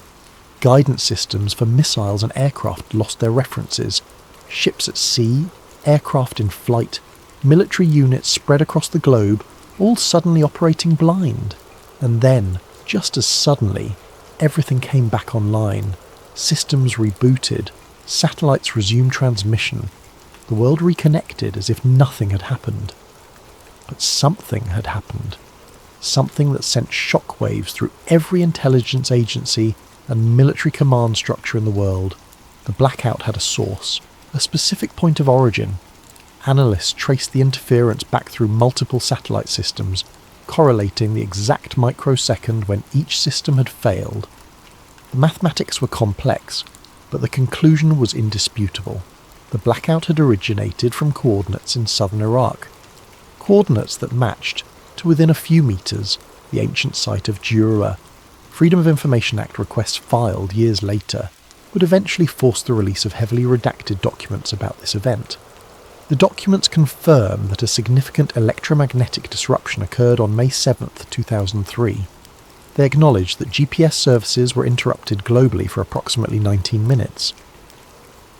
Guidance systems for missiles and aircraft lost their references. Ships at sea, aircraft in flight, military units spread across the globe, all suddenly operating blind. And then, just as suddenly, everything came back online. Systems rebooted. Satellites resumed transmission. The world reconnected as if nothing had happened. But something had happened. Something that sent shockwaves through every intelligence agency and military command structure in the world. The blackout had a source, a specific point of origin. Analysts traced the interference back through multiple satellite systems, correlating the exact microsecond when each system had failed. The mathematics were complex, but the conclusion was indisputable. The blackout had originated from coordinates in southern Iraq. Coordinates that matched, to within a few metres, the ancient site of Jura. Freedom of Information Act requests filed years later would eventually force the release of heavily redacted documents about this event. The documents confirm that a significant electromagnetic disruption occurred on May 7th, 2003. They acknowledge that GPS services were interrupted globally for approximately 19 minutes.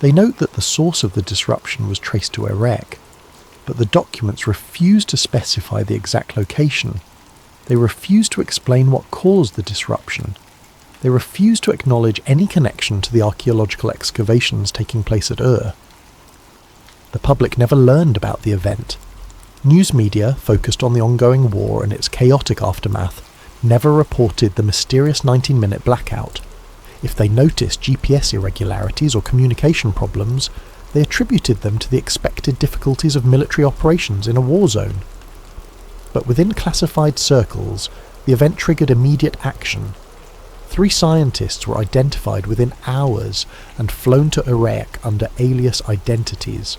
They note that the source of the disruption was traced to Iraq, but the documents refuse to specify the exact location. They refuse to explain what caused the disruption. They refuse to acknowledge any connection to the archaeological excavations taking place at Ur. The public never learned about the event. News media, focused on the ongoing war and its chaotic aftermath, never reported the mysterious 19-minute blackout. If they noticed GPS irregularities or communication problems, they attributed them to the expected difficulties of military operations in a war zone. But within classified circles, the event triggered immediate action. 3 scientists were identified within hours and flown to Iraq under alias identities.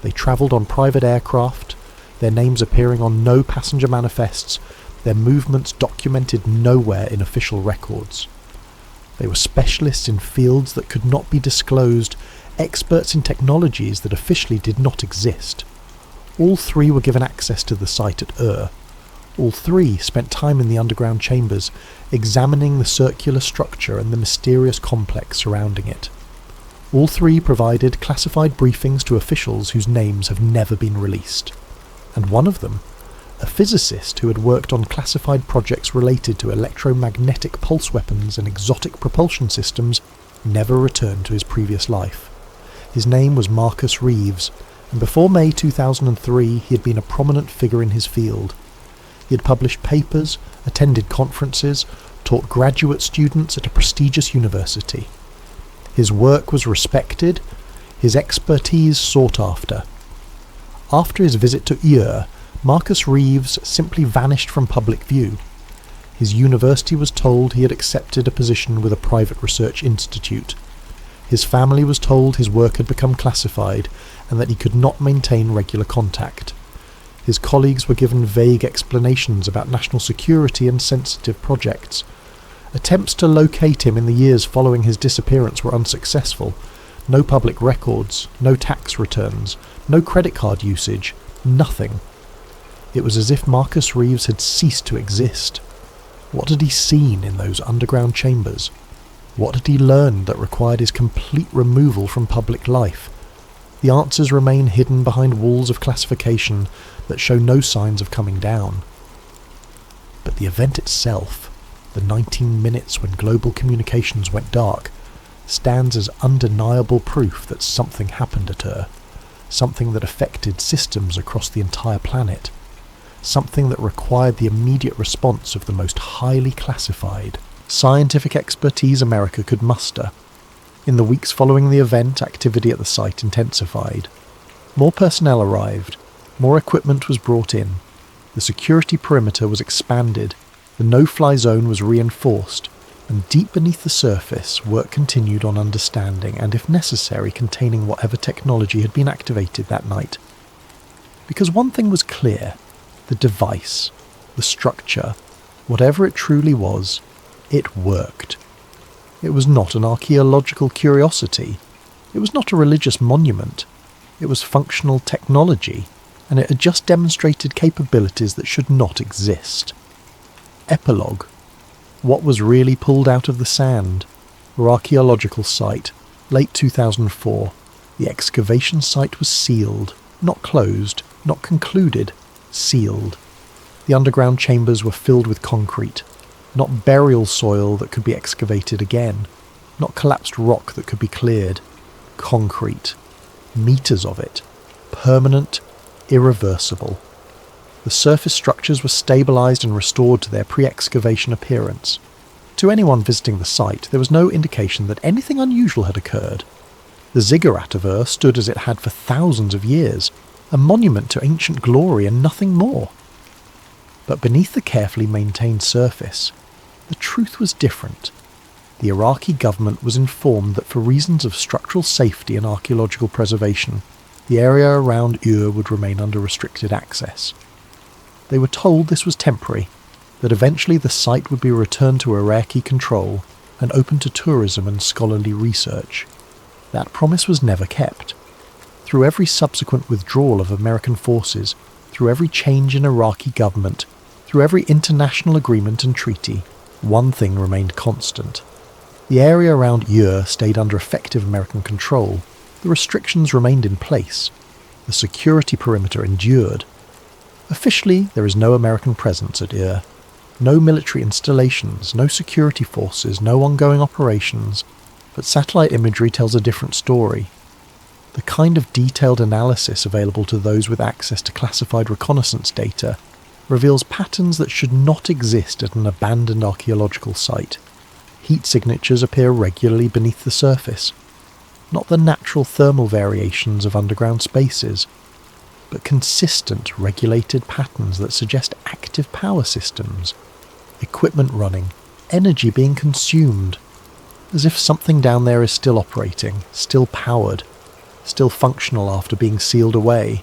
They travelled on private aircraft, their names appearing on no passenger manifests, their movements documented nowhere in official records. They were specialists in fields that could not be disclosed, experts in technologies that officially did not exist. All 3 were given access to the site at Ur. All three spent time in the underground chambers, examining the circular structure and the mysterious complex surrounding it. All three provided classified briefings to officials whose names have never been released. And one of them, a physicist who had worked on classified projects related to electromagnetic pulse weapons and exotic propulsion systems, never returned to his previous life. His name was Marcus Reeves, and before May 2003 he had been a prominent figure in his field. He had published papers, attended conferences, taught graduate students at a prestigious university. His work was respected, his expertise sought after. After his visit to Ur, Marcus Reeves simply vanished from public view. His university was told he had accepted a position with a private research institute. His family was told his work had become classified and that he could not maintain regular contact. His colleagues were given vague explanations about national security and sensitive projects. Attempts to locate him in the years following his disappearance were unsuccessful. No public records, no tax returns, no credit card usage, nothing. It was as if Marcus Reeves had ceased to exist. What had he seen in those underground chambers? What had he learned that required his complete removal from public life? The answers remain hidden behind walls of classification that show no signs of coming down. But the event itself, the 19 minutes when global communications went dark, stands as undeniable proof that something happened at Ur, something that affected systems across the entire planet, something that required the immediate response of the most highly classified scientific expertise America could muster. In the weeks following the event, activity at the site intensified. More personnel arrived, more equipment was brought in, the security perimeter was expanded, the no-fly zone was reinforced, and deep beneath the surface, work continued on understanding and, if necessary, containing whatever technology had been activated that night. Because one thing was clear: the device, the structure, whatever it truly was, it worked. It was not an archaeological curiosity. It was not a religious monument. It was functional technology, and it had just demonstrated capabilities that should not exist. Epilogue. What was really pulled out of the sand? Or archaeological site, late 2004. The excavation site was sealed, not closed, not concluded, sealed. The underground chambers were filled with concrete, not burial soil that could be excavated again, not collapsed rock that could be cleared. Concrete. Meters of it. Permanent, irreversible. The surface structures were stabilised and restored to their pre-excavation appearance. To anyone visiting the site, there was no indication that anything unusual had occurred. The ziggurat of Ur stood as it had for thousands of years, a monument to ancient glory and nothing more. But beneath the carefully maintained surface, the truth was different. The Iraqi government was informed that for reasons of structural safety and archaeological preservation, the area around Ur would remain under restricted access. They were told this was temporary, that eventually the site would be returned to Iraqi control and open to tourism and scholarly research. That promise was never kept. Through every subsequent withdrawal of American forces, through every change in Iraqi government, through every international agreement and treaty, one thing remained constant. The area around Ur stayed under effective American control. The restrictions remained in place. The security perimeter endured. Officially, there is no American presence at Ur. No military installations, no security forces, no ongoing operations. But satellite imagery tells a different story. The kind of detailed analysis available to those with access to classified reconnaissance data reveals patterns that should not exist at an abandoned archaeological site. Heat signatures appear regularly beneath the surface. Not the natural thermal variations of underground spaces, but consistent, regulated patterns that suggest active power systems, equipment running, energy being consumed, as if something down there is still operating, still powered, still functional after being sealed away.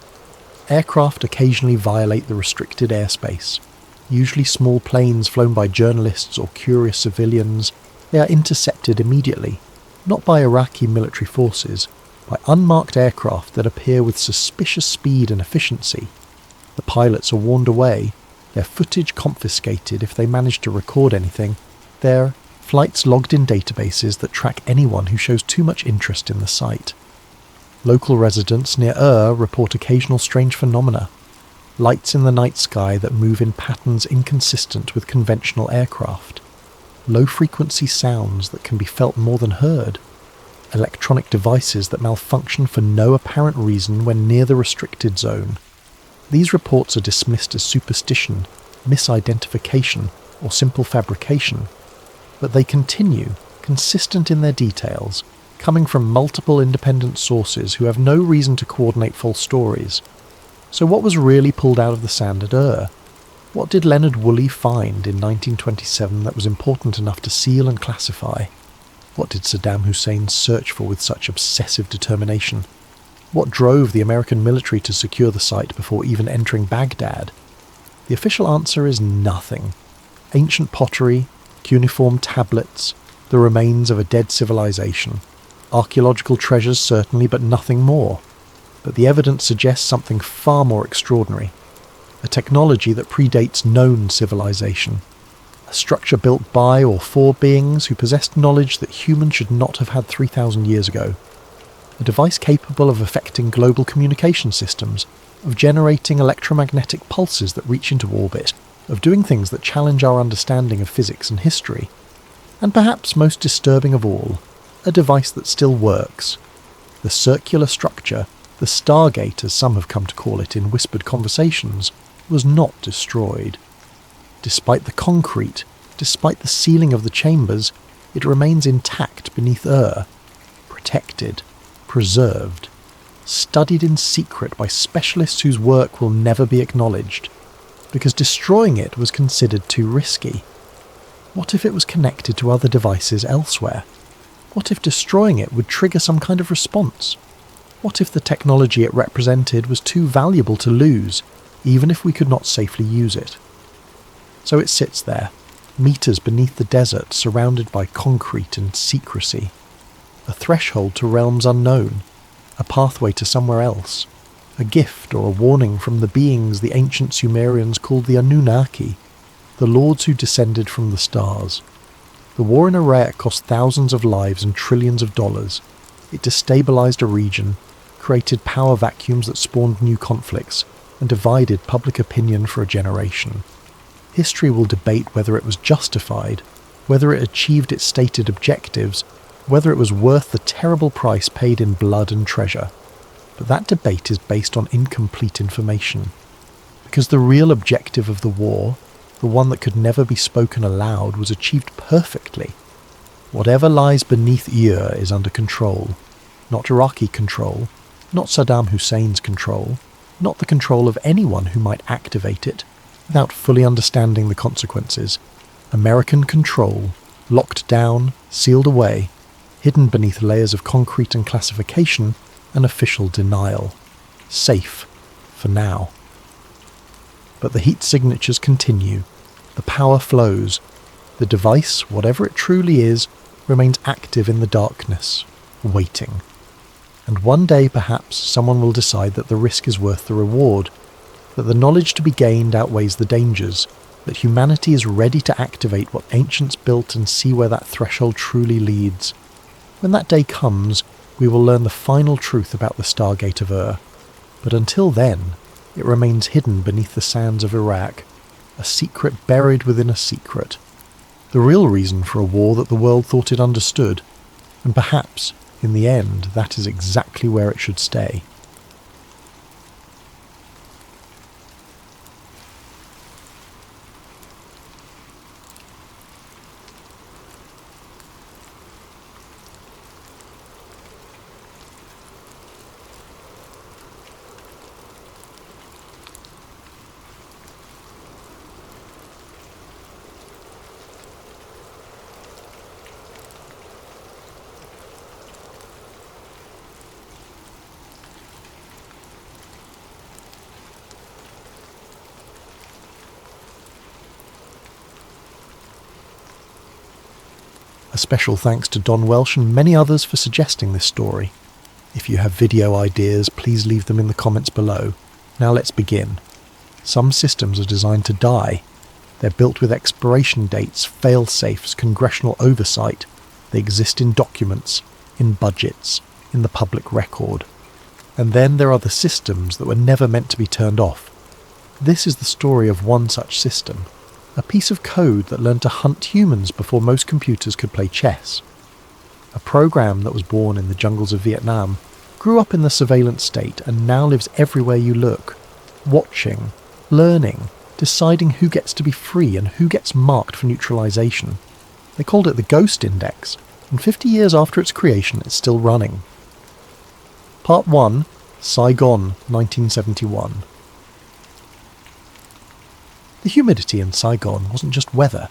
Aircraft occasionally violate the restricted airspace, usually small planes flown by journalists or curious civilians. They are intercepted immediately, not by Iraqi military forces, by unmarked aircraft that appear with suspicious speed and efficiency. The pilots are warned away, their footage confiscated if they manage to record anything, their flights logged in databases that track anyone who shows too much interest in the site. Local residents near report occasional strange phenomena, lights in the night sky that move in patterns inconsistent with conventional aircraft, low-frequency sounds that can be felt more than heard, electronic devices that malfunction for no apparent reason when near the restricted zone. These reports are dismissed as superstition, misidentification, or simple fabrication, but they continue, consistent in their details, coming from multiple independent sources who have no reason to coordinate false stories. So what was really pulled out of the sand at What did Leonard Woolley find in 1927 that was important enough to seal and classify? What did Saddam Hussein search for with such obsessive determination? What drove the American military to secure the site before even entering Baghdad? The official answer is nothing. Ancient pottery, cuneiform tablets, the remains of a dead civilization. Archaeological treasures certainly, but nothing more. But the evidence suggests something far more extraordinary. A technology that predates known civilization. A structure built by or for beings who possessed knowledge that humans should not have had 3,000 years ago. A device capable of affecting global communication systems, of generating electromagnetic pulses that reach into orbit, of doing things that challenge our understanding of physics and history. And perhaps most disturbing of all, a device that still works. The circular structure, the Stargate as some have come to call it in whispered conversations, was not destroyed. Despite the concrete, despite the ceiling of the chambers, it remains intact beneath protected, preserved, studied in secret by specialists whose work will never be acknowledged, because destroying it was considered too risky. What if it was connected to other devices elsewhere? What if destroying it would trigger some kind of response? What if the technology it represented was too valuable to lose, even if we could not safely use it? So it sits there, meters beneath the desert, surrounded by concrete and secrecy. A threshold to realms unknown, a pathway to somewhere else, a gift or a warning from the beings the ancient Sumerians called the Anunnaki, the lords who descended from the stars. The war in Iraq cost thousands of lives and trillions of dollars. It destabilized a region, created power vacuums that spawned new conflicts, and divided public opinion for a generation. History will debate whether it was justified, whether it achieved its stated objectives, whether it was worth the terrible price paid in blood and treasure. But that debate is based on incomplete information. Because the real objective of the war, the one that could never be spoken aloud, was achieved perfectly. Whatever lies beneath is under control. Not Iraqi control, not Saddam Hussein's control, not the control of anyone who might activate it, without fully understanding the consequences. American control, locked down, sealed away, hidden beneath layers of concrete and classification and official denial. Safe, for now. But the heat signatures continue, the power flows, the device, whatever it truly is, remains active in the darkness, waiting. And one day perhaps someone will decide that the risk is worth the reward, that the knowledge to be gained outweighs the dangers, that humanity is ready to activate what ancients built and see where that threshold truly leads. When that day comes, we will learn the final truth about the Stargate of But until then, it remains hidden beneath the sands of Iraq, a secret buried within a secret. The real reason for a war that the world thought it understood, and perhaps, in the end, that is exactly where it should stay. A special thanks to Don Welsh and many others for suggesting this story. If you have video ideas, please leave them in the comments below. Now let's begin. Some systems are designed to die. They're built with expiration dates, fail-safes, congressional oversight. They exist in documents, in budgets, in the public record. And then there are the systems that were never meant to be turned off. This is the story of one such system, a piece of code that learned to hunt humans before most computers could play chess. A program that was born in the jungles of Vietnam, grew up in the surveillance state and now lives everywhere you look, watching, learning, deciding who gets to be free and who gets marked for neutralization. They called it the Ghost Index, and 50 years after its creation it's still running. Part 1, Saigon, 1971. The humidity in Saigon wasn't just weather,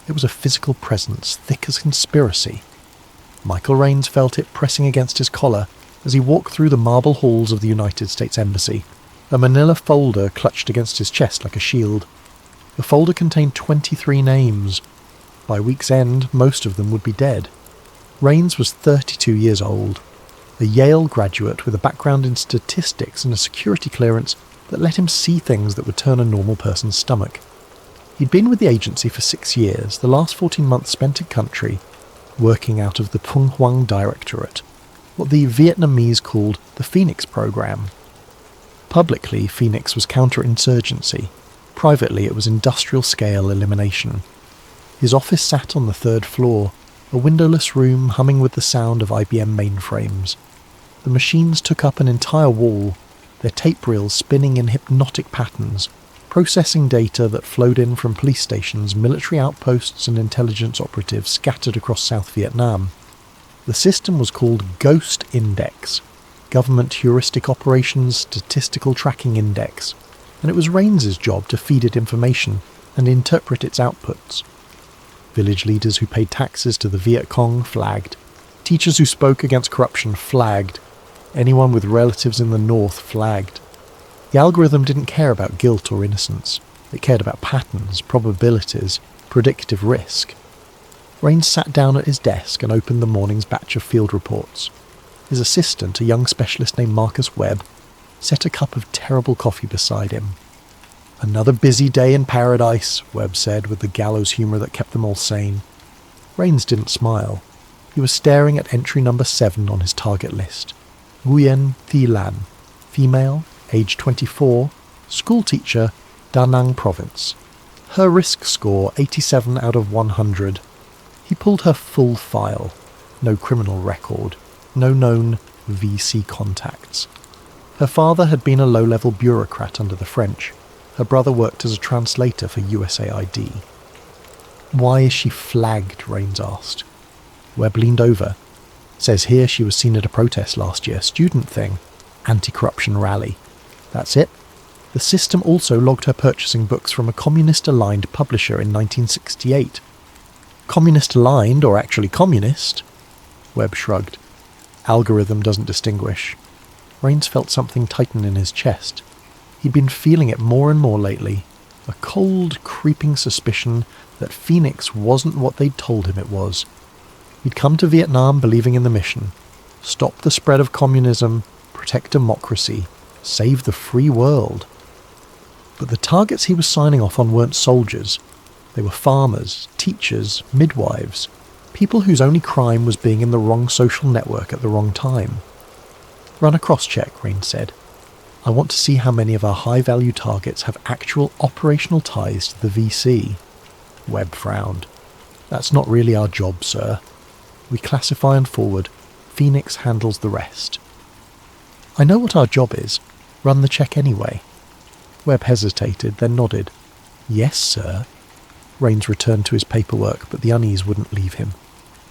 it was a physical presence thick as conspiracy. Michael Rains felt it pressing against his collar as he walked through the marble halls of the United States Embassy, a manila folder clutched against his chest like a shield. The folder contained 23 names. By week's end, most of them would be dead. Rains was 32 years old, a Yale graduate with a background in statistics and a security clearance that let him see things that would turn a normal person's stomach. He'd been with the agency for 6 years, the last 14 months spent in country, working out of the Phung Hoang Directorate, what the Vietnamese called the Phoenix Program. Publicly, Phoenix was counterinsurgency. Privately, it was industrial-scale elimination. His office sat on the 3rd floor, a windowless room humming with the sound of IBM mainframes. The machines took up an entire wall, their tape reels spinning in hypnotic patterns, processing data that flowed in from police stations, military outposts and intelligence operatives scattered across South Vietnam. The system was called Ghost Index, Government Heuristic Operations Statistical Tracking Index, and it was Rains's job to feed it information and interpret its outputs. Village leaders who paid taxes to the Viet Cong flagged. Teachers who spoke against corruption flagged. Anyone with relatives in the north flagged. The algorithm didn't care about guilt or innocence. It cared about patterns, probabilities, predictive risk. Rains sat down at his desk and opened the morning's batch of field reports. His assistant, a young specialist named Marcus Webb, set a cup of terrible coffee beside him. "Another busy day in paradise," Webb said with the gallows humour that kept them all sane. Rains didn't smile. He was staring at entry number 7 on his target list. Nguyen Thi Lan, female, age 24, schoolteacher, Da Nang Province. Her risk score 87 out of 100. He pulled her full file. No criminal record. No known VC contacts. Her father had been a low-level bureaucrat under the French. Her brother worked as a translator for USAID. "Why is she flagged?" Rains asked. Webb leaned over. "Says here she was seen at a protest last year. Student thing. Anti-corruption rally. That's it. The system also logged her purchasing books from a communist-aligned publisher in 1968. Communist-aligned, or actually communist?" Webb shrugged. "Algorithm doesn't distinguish." Rains felt something tighten in his chest. He'd been feeling it more and more lately. A cold, creeping suspicion that Phoenix wasn't what they'd told him it was. He'd come to Vietnam believing in the mission. Stop the spread of communism, protect democracy, save the free world. But the targets he was signing off on weren't soldiers. They were farmers, teachers, midwives, people whose only crime was being in the wrong social network at the wrong time. "Run a cross-check," Rain said. "I want to see how many of our high-value targets have actual operational ties to the VC." Webb frowned. "That's not really our job, sir. We classify and forward. Phoenix handles the rest." "I know what our job is. Run the check anyway." Webb hesitated, then nodded. "Yes, sir." Rains returned to his paperwork, but the unease wouldn't leave him.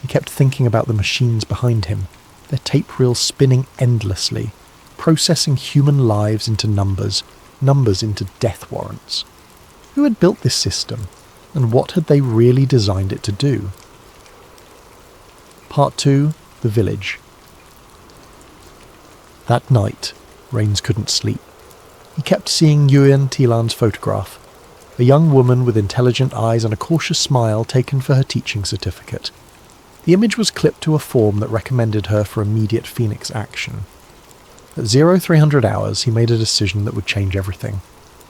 He kept thinking about the machines behind him, their tape reels spinning endlessly, processing human lives into numbers, numbers into death warrants. Who had built this system, and what had they really designed it to do? Part 2, The Village. That night, Rains couldn't sleep. He kept seeing Nguyen Thi Lan's photograph, a young woman with intelligent eyes and a cautious smile taken for her teaching certificate. The image was clipped to a form that recommended her for immediate Phoenix action. At 0300 hours, he made a decision that would change everything.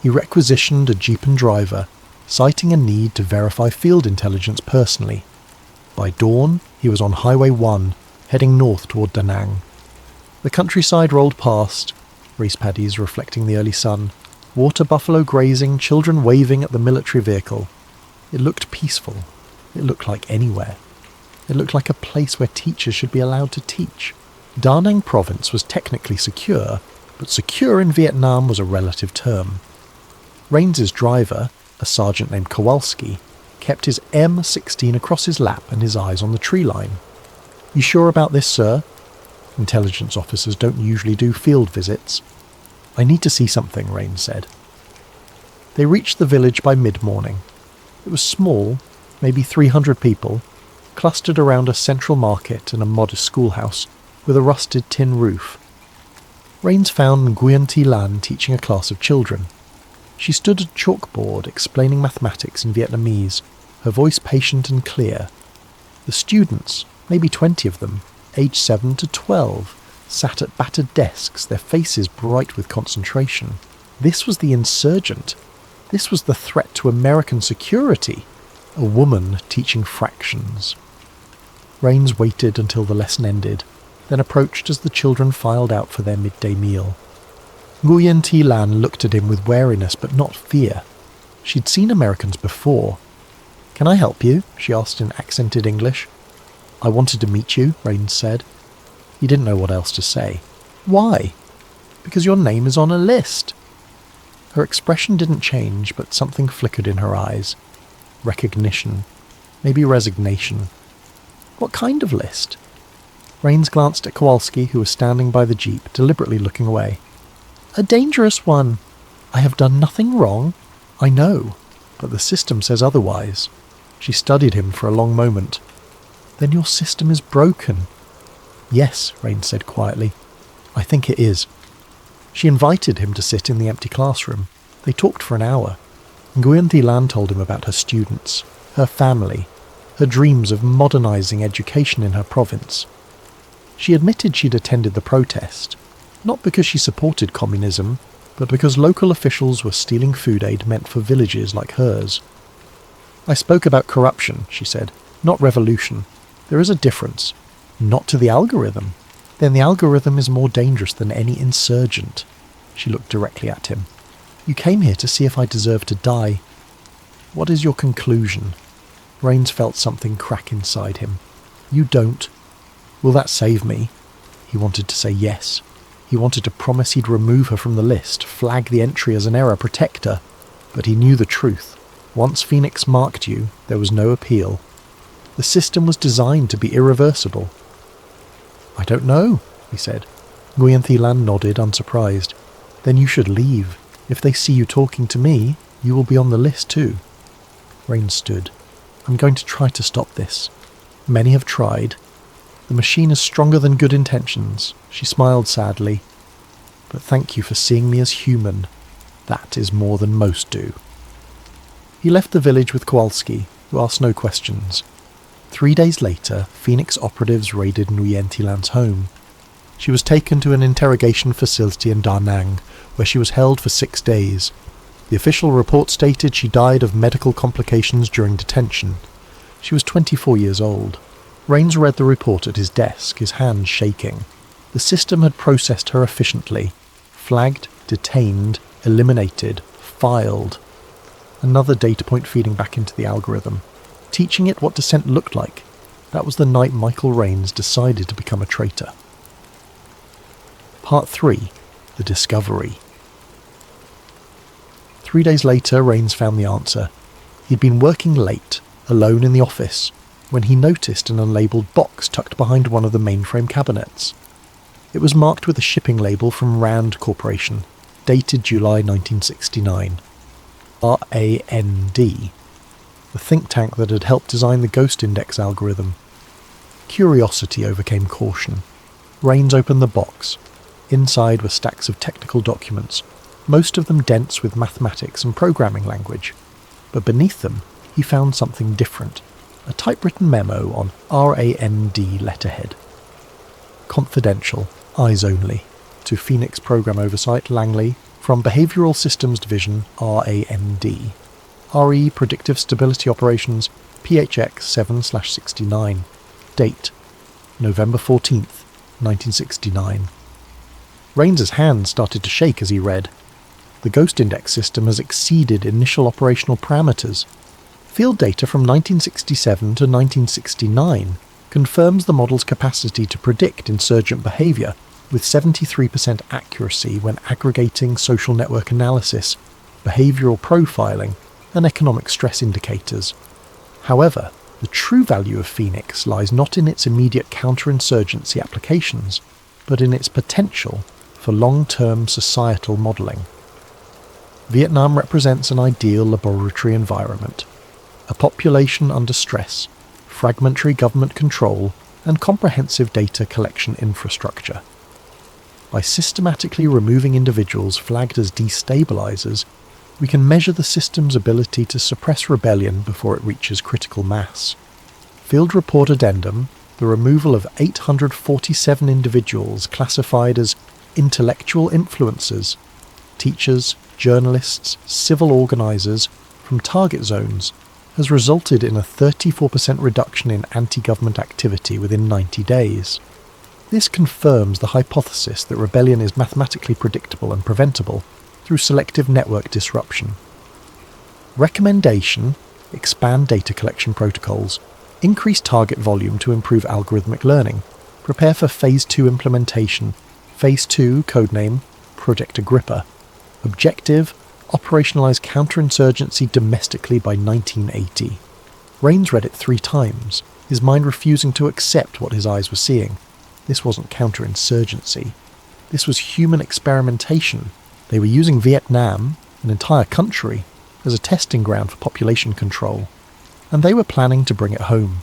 He requisitioned a jeep and driver, citing a need to verify field intelligence personally. By dawn, he was on Highway 1, heading north toward Da Nang. The countryside rolled past, rice paddies reflecting the early sun, water buffalo grazing, children waving at the military vehicle. It looked peaceful. It looked like anywhere. It looked like a place where teachers should be allowed to teach. Da Nang province was technically secure, but secure in Vietnam was a relative term. Raines's driver, a sergeant named Kowalski, kept his M16 across his lap and his eyes on the tree line. "You sure about this, sir?" Intelligence officers don't usually do field visits. "I need to see something," Raines said. They reached the village by mid-morning. It was small, maybe 300 people, clustered around a central market and a modest schoolhouse with a rusted tin roof. Raines found Nguyen Thi Lan teaching a class of children. She stood at a chalkboard explaining mathematics in Vietnamese, her voice patient and clear. The students, maybe 20 of them, aged 7 to 12, sat at battered desks, their faces bright with concentration. This was the insurgent. This was the threat to American security. A woman teaching fractions. Raines waited until the lesson ended, then approached as the children filed out for their midday meal. Nguyen Thi Lan looked at him with wariness but not fear. She'd seen Americans before. "Can I help you?" she asked in accented English. "I wanted to meet you," Raines said. He didn't know what else to say. "Why?" "Because your name is on a list." Her expression didn't change, but something flickered in her eyes. Recognition. Maybe resignation. "What kind of list?" Raines glanced at Kowalski, who was standing by the jeep, deliberately looking away. "A dangerous one." "I have done nothing wrong." "I know, but the system says otherwise." She studied him for a long moment. "Then your system is broken." "Yes," Raines said quietly. "I think it is." She invited him to sit in the empty classroom. They talked for an hour. Nguyen Thi Lan told him about her students, her family, her dreams of modernizing education in her province. She admitted she'd attended the protest, not because she supported communism, but because local officials were stealing food aid meant for villages like hers. "I spoke about corruption," she said, "not revolution. There is a difference. Not to the algorithm. Then the algorithm is more dangerous than any insurgent." She looked directly at him. "You came here to see if I deserve to die. What is your conclusion?" Raines felt something crack inside him. "You don't. Will that save me?" He wanted to say yes. He wanted to promise he'd remove her from the list, flag the entry as an error, protect her. But he knew the truth. Once Phoenix marked you, there was no appeal. The system was designed to be irreversible. "I don't know," he said. Nguyen Thi Lan nodded, unsurprised. "Then you should leave. If they see you talking to me, you will be on the list too." Raines stood. "I'm going to try to stop this. Many have tried. The machine is stronger than good intentions." She smiled sadly. "But thank you for seeing me as human. That is more than most do." He left the village with Kowalski, who asked no questions. 3 days later, Phoenix operatives raided Nguyen Thi Lan's home. She was taken to an interrogation facility in Da Nang, where she was held for 6 days. The official report stated she died of medical complications during detention. She was 24 years old. Raines read the report at his desk, his hands shaking. The system had processed her efficiently. Flagged, detained, eliminated, filed. Another data point feeding back into the algorithm. Teaching it what dissent looked like. That was the night Michael Raines decided to become a traitor. Part 3. The Discovery. 3 days later, Raines found the answer. He'd been working late, alone in the office, when he noticed an unlabelled box tucked behind one of the mainframe cabinets. It was marked with a shipping label from Rand Corporation, dated July 1969. RAND, the think tank that had helped design the Ghost Index algorithm. Curiosity overcame caution. Raines opened the box. Inside were stacks of technical documents, most of them dense with mathematics and programming language. But beneath them, he found something different. A typewritten memo on RAND letterhead. Confidential, eyes only. To Phoenix Program Oversight, Langley, From Behavioral Systems Division, RAND. RE Predictive Stability Operations, PHX 7/69. Date: November 14th, 1969. Raines's hand started to shake as he read. The Ghost Index system has exceeded initial operational parameters. Field data from 1967 to 1969 confirms the model's capacity to predict insurgent behaviour with 73% accuracy when aggregating social network analysis, behavioural profiling, and economic stress indicators. However, the true value of Phoenix lies not in its immediate counterinsurgency applications, but in its potential for long-term societal modelling. Vietnam represents an ideal laboratory environment. A population under stress, fragmentary government control, and comprehensive data collection infrastructure. By systematically removing individuals flagged as destabilizers, we can measure the system's ability to suppress rebellion before it reaches critical mass. Field Report Addendum: the removal of 847 individuals classified as intellectual influencers, teachers, journalists, civil organisers, from target zones has resulted in a 34% reduction in anti-government activity within 90 days. This confirms the hypothesis that rebellion is mathematically predictable and preventable through selective network disruption. Recommendation: expand data collection protocols, increase target volume to improve algorithmic learning, prepare for Phase 2 implementation, Phase 2 codename Project Agrippa. Objective: operationalise counterinsurgency domestically by 1980. Raines read it 3 times, his mind refusing to accept what his eyes were seeing. This wasn't counterinsurgency. This was human experimentation. They were using Vietnam, an entire country, as a testing ground for population control. And they were planning to bring it home.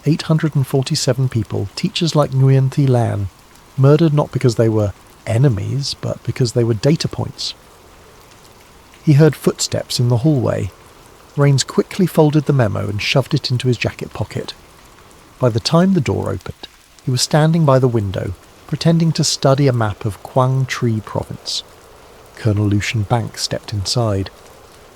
847 people, teachers like Nguyen Thi Lan, murdered not because they were enemies, but because they were data points. He heard footsteps in the hallway. Raines quickly folded the memo and shoved it into his jacket pocket. By the time the door opened, he was standing by the window, pretending to study a map of Quang Tri Province. Colonel Lucian Banks stepped inside.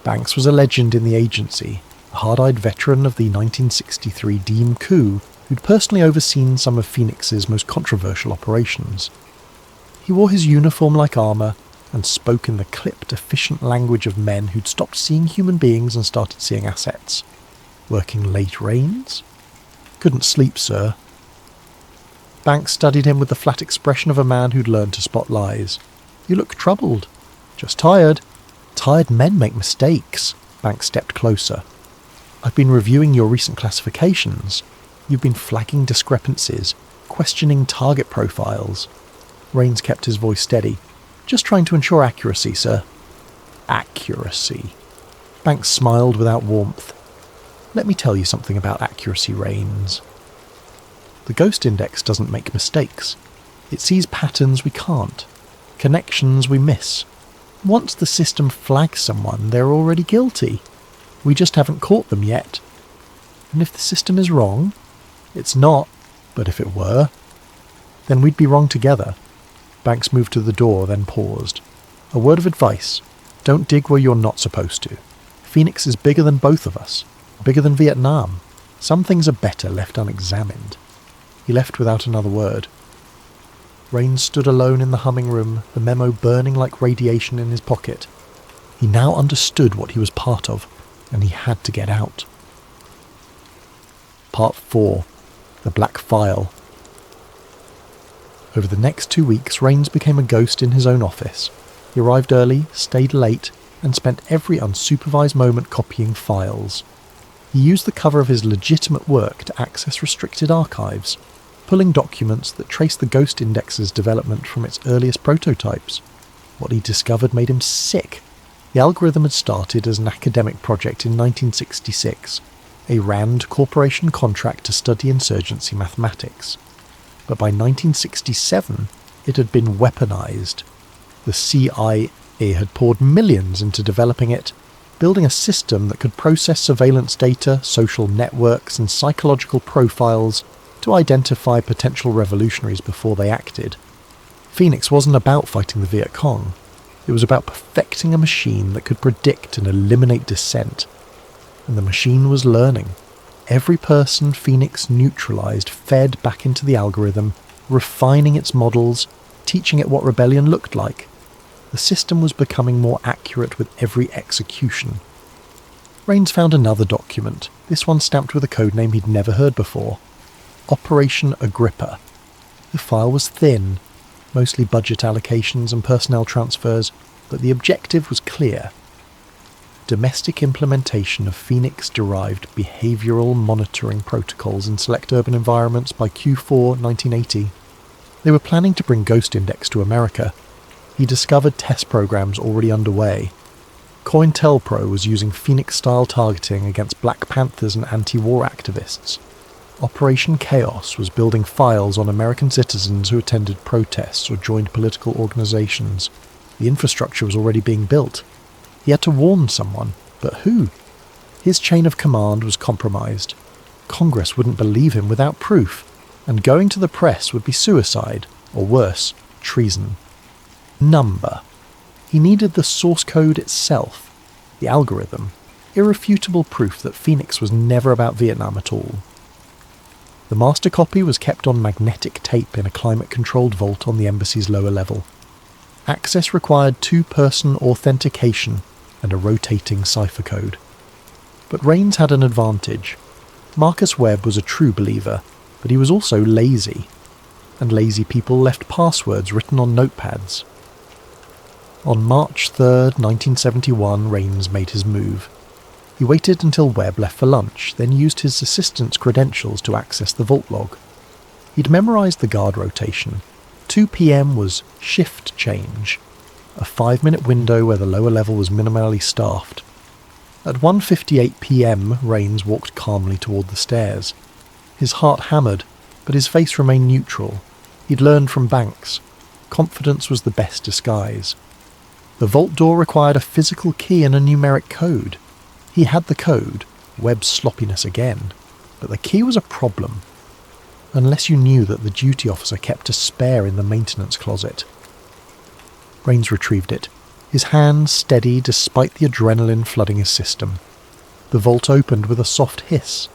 Banks was a legend in the agency, a hard-eyed veteran of the 1963 Diem coup who'd personally overseen some of Phoenix's most controversial operations. He wore his uniform like armour and spoke in the clipped, efficient language of men who'd stopped seeing human beings and started seeing assets. Working late, Raines? Couldn't sleep, sir. Banks studied him with the flat expression of a man who'd learned to spot lies. You look troubled. Just tired. Tired men make mistakes. Banks stepped closer. I've been reviewing your recent classifications. You've been flagging discrepancies, questioning target profiles. Raines kept his voice steady. Just trying to ensure accuracy, sir. Accuracy. Banks smiled without warmth. Let me tell you something about accuracy, Raines. The Ghost Index doesn't make mistakes. It sees patterns we can't, connections we miss. Once the system flags someone, they're already guilty. We just haven't caught them yet. And if the system is wrong, it's not, but if it were, then we'd be wrong together. Banks moved to the door, then paused. A word of advice: don't dig where you're not supposed to. Phoenix is bigger than both of us, bigger than Vietnam. Some things are better left unexamined. He left without another word. Raines stood alone in the humming room, the memo burning like radiation in his pocket. He now understood what he was part of, and he had to get out. Part 4. The Black File. Over the next 2 weeks, Raines became a ghost in his own office. He arrived early, stayed late, and spent every unsupervised moment copying files. He used the cover of his legitimate work to access restricted archives, pulling documents that traced the Ghost Index's development from its earliest prototypes. What he discovered made him sick. The algorithm had started as an academic project in 1966, a RAND Corporation contract to study insurgency mathematics. But by 1967, it had been weaponized. The CIA had poured millions into developing it, building a system that could process surveillance data, social networks, and psychological profiles to identify potential revolutionaries before they acted. Phoenix wasn't about fighting the Viet Cong. It was about perfecting a machine that could predict and eliminate dissent. And the machine was learning. Every person Phoenix neutralized fed back into the algorithm, refining its models, teaching it what rebellion looked like. The system was becoming more accurate with every execution. Rains found another document, this one stamped with a codename he'd never heard before. Operation Agrippa. The file was thin, mostly budget allocations and personnel transfers, but the objective was clear. Domestic implementation of Phoenix-derived behavioural monitoring protocols in select urban environments by Q4 1980. They were planning to bring Ghost Index to America. He discovered test programs already underway. COINTELPRO was using Phoenix-style targeting against Black Panthers and anti-war activists. Operation Chaos was building files on American citizens who attended protests or joined political organizations. The infrastructure was already being built. He had to warn someone, but who? His chain of command was compromised. Congress wouldn't believe him without proof, and going to the press would be suicide, or worse, treason. Number. He needed the source code itself, the algorithm, irrefutable proof that Phoenix was never about Vietnam at all. The master copy was kept on magnetic tape in a climate-controlled vault on the embassy's lower level. Access required two-person authentication and a rotating cipher code. But Rains had an advantage. Marcus Webb was a true believer, but he was also lazy. And lazy people left passwords written on notepads. On March 3rd, 1971, Rains made his move. He waited until Webb left for lunch, then used his assistant's credentials to access the vault log. He'd memorised the guard rotation. 2 p.m. was shift change, a 5-minute window where the lower level was minimally staffed. At 1:58 p.m, Rains walked calmly toward the stairs. His heart hammered, but his face remained neutral. He'd learned from Banks. Confidence was the best disguise. The vault door required a physical key and a numeric code. He had the code, Webb's sloppiness again, but the key was a problem. Unless you knew that the duty officer kept a spare in the maintenance closet. Rains retrieved it, his hand steady despite the adrenaline flooding his system. The vault opened with a soft hiss.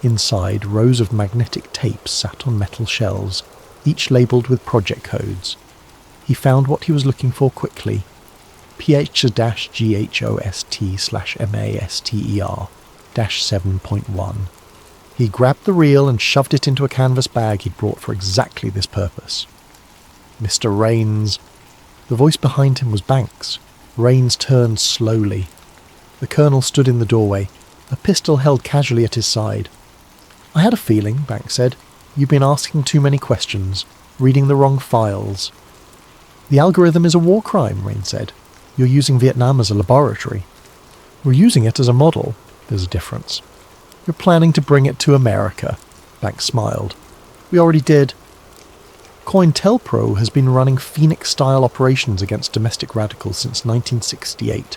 Inside, rows of magnetic tapes sat on metal shelves, each labelled with project codes. He found what he was looking for quickly. PH-GHOST/MASTER-7.1. He grabbed the reel and shoved it into a canvas bag he'd brought for exactly this purpose. Mr. Rains. The voice behind him was Banks. Rains turned slowly. The colonel stood in the doorway, a pistol held casually at his side. "I had a feeling," Banks said. "You've been asking too many questions, reading the wrong files." "The algorithm is a war crime," Rains said. "You're using Vietnam as a laboratory." "We're using it as a model." "There's a difference." "You're planning to bring it to America," Banks smiled. "We already did." COINTELPRO has been running Phoenix-style operations against domestic radicals since 1968.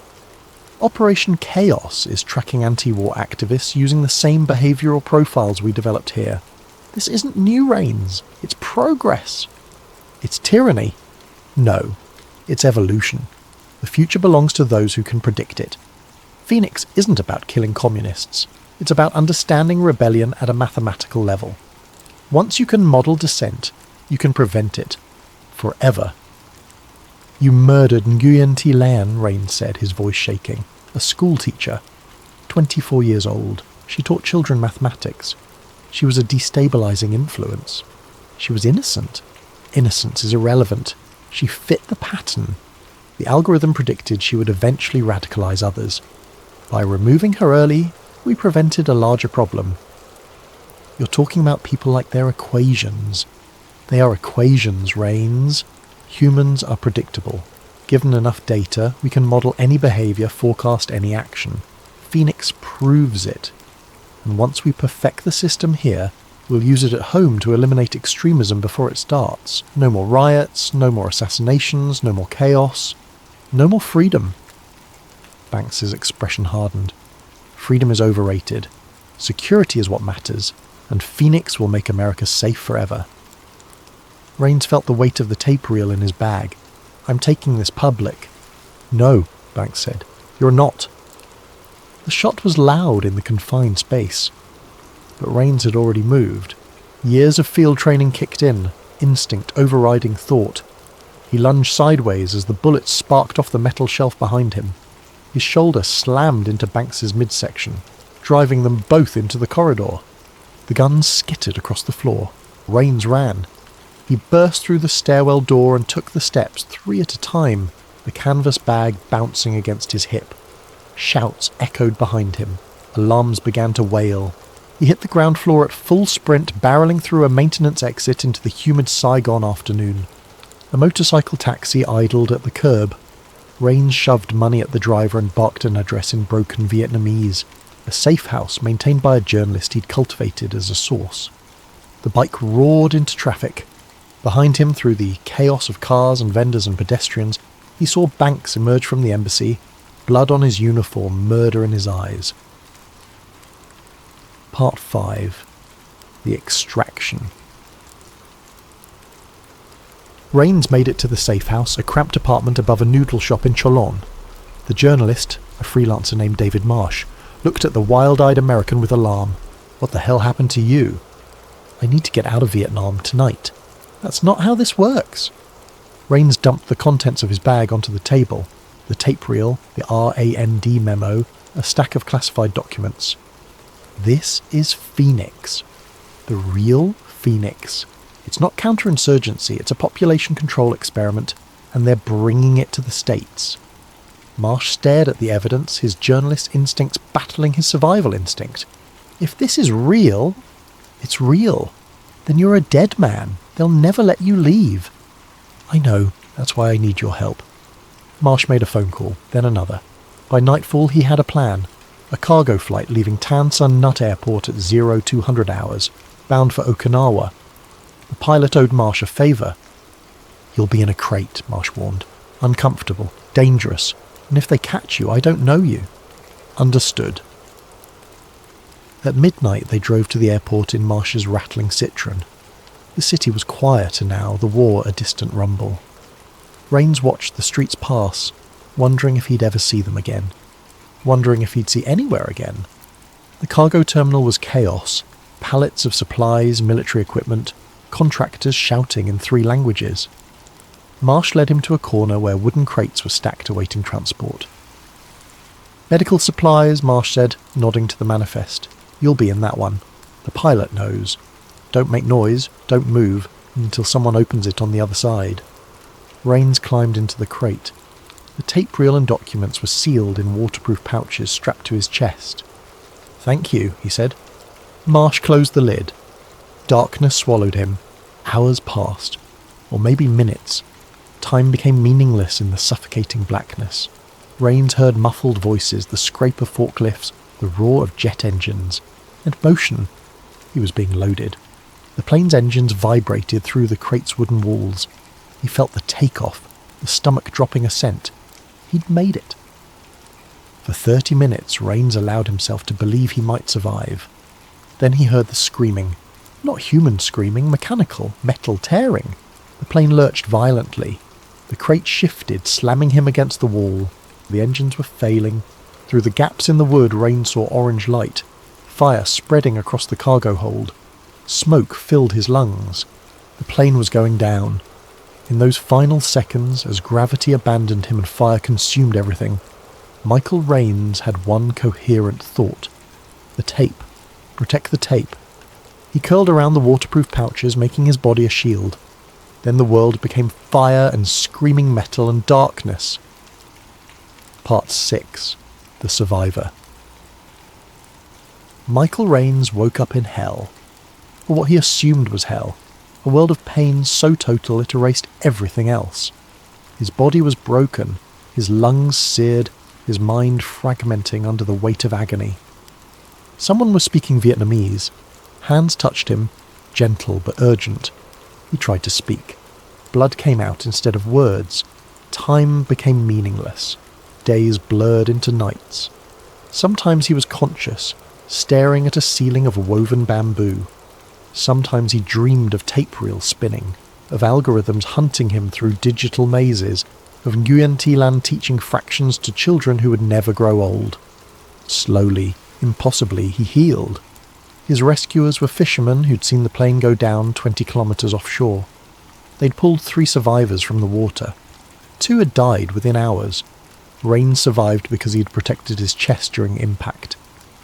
Operation Chaos is tracking anti-war activists using the same behavioural profiles we developed here. This isn't new, Rains. It's progress. It's tyranny. No, it's evolution. The future belongs to those who can predict it. Phoenix isn't about killing communists. It's about understanding rebellion at a mathematical level. Once you can model dissent, you can prevent it. Forever. "You murdered Nguyen Thi Lan," Rains said, his voice shaking. "A schoolteacher. 24 years old. She taught children mathematics. She was a destabilizing influence. She was innocent. Innocence is irrelevant. She fit the pattern. The algorithm predicted she would eventually radicalize others. By removing her early, we prevented a larger problem." "You're talking about people like their equations." "They are equations, Rains. Humans are predictable. Given enough data, we can model any behaviour, forecast any action. Phoenix proves it. And once we perfect the system here, we'll use it at home to eliminate extremism before it starts. No more riots, no more assassinations, no more chaos, no more freedom." Banks's expression hardened. "Freedom is overrated. Security is what matters, and Phoenix will make America safe forever." Rains felt the weight of the tape reel in his bag. "I'm taking this public. "No," Banks said. "You're not." The shot was loud in the confined space, but Rains had already moved. Years of field training kicked in, instinct overriding thought. He lunged sideways as the bullet sparked off the metal shelf behind him. His shoulder slammed into Banks's midsection, driving them both into the corridor. The gun skittered across the floor. Rains ran. He burst through the stairwell door and took the steps 3 at a time, the canvas bag bouncing against his hip. Shouts echoed behind him. Alarms began to wail. He hit the ground floor at full sprint, barreling through a maintenance exit into the humid Saigon afternoon. A motorcycle taxi idled at the curb. Rains shoved money at the driver and barked an address in broken Vietnamese, a safe house maintained by a journalist he'd cultivated as a source. The bike roared into traffic. Behind him, through the chaos of cars and vendors and pedestrians, he saw Banks emerge from the embassy, blood on his uniform, murder in his eyes. Part 5. The Extraction. Rains made it to the safe house, a cramped apartment above a noodle shop in Cholon. The journalist, a freelancer named David Marsh, looked at the wild-eyed American with alarm. "What the hell happened to you?" "I need to get out of Vietnam tonight." "That's not how this works." Rains dumped the contents of his bag onto the table, the tape reel, the RAND memo, a stack of classified documents. "This is Phoenix. The real Phoenix. It's not counterinsurgency, it's a population control experiment, and they're bringing it to the States." Marsh stared at the evidence, his journalist instincts battling his survival instinct. "If this is real, it's real. Then you're a dead man. They'll never let you leave." "I know, that's why I need your help." Marsh made a phone call, then another. By nightfall he had a plan. A cargo flight leaving Tan Son Nhut Airport at 0200 hours, bound for Okinawa. The pilot owed Marsh a favour. "You'll be in a crate," Marsh warned. "Uncomfortable, dangerous, and if they catch you, I don't know you." "Understood." At midnight they drove to the airport in Marsh's rattling Citroen. The city was quieter now, the war a distant rumble. Rains watched the streets pass, wondering if he'd ever see them again. Wondering if he'd see anywhere again. The cargo terminal was chaos. Pallets of supplies, military equipment, contractors shouting in 3 languages. Marsh led him to a corner where wooden crates were stacked awaiting transport. "Medical supplies," Marsh said, nodding to the manifest. "You'll be in that one. The pilot knows. Don't make noise, don't move, until someone opens it on the other side." Rains climbed into the crate. The tape reel and documents were sealed in waterproof pouches strapped to his chest. "Thank you," he said. Marsh closed the lid. Darkness swallowed him. Hours passed, or maybe minutes. Time became meaningless in the suffocating blackness. Rains heard muffled voices, the scrape of forklifts, the roar of jet engines, and motion. He was being loaded. The plane's engines vibrated through the crate's wooden walls. He felt the takeoff, the stomach-dropping ascent. He'd made it. For 30 minutes, Rains allowed himself to believe he might survive. Then he heard the screaming. Not human screaming, mechanical, metal tearing. The plane lurched violently. The crate shifted, slamming him against the wall. The engines were failing. Through the gaps in the wood, Rains saw orange light. Fire spreading across the cargo hold. Smoke filled his lungs. The plane was going down. In those final seconds, as gravity abandoned him and fire consumed everything, Michael Rains had one coherent thought. The tape. Protect the tape. He curled around the waterproof pouches, making his body a shield. Then the world became fire and screaming metal and darkness. Part 6. The Survivor. Michael Rains woke up in hell. Or what he assumed was hell. A world of pain so total it erased everything else. His body was broken, his lungs seared, his mind fragmenting under the weight of agony. Someone was speaking Vietnamese. Hands touched him, gentle but urgent. He tried to speak. Blood came out instead of words. Time became meaningless. Days blurred into nights. Sometimes he was conscious, staring at a ceiling of woven bamboo. Sometimes he dreamed of tape reels spinning, of algorithms hunting him through digital mazes, of Nguyen Thi Lan teaching fractions to children who would never grow old. Slowly, impossibly, he healed. His rescuers were fishermen who'd seen the plane go down 20 kilometres offshore. They'd pulled 3 survivors from the water. 2 had died within hours. Raines survived because he'd protected his chest during impact.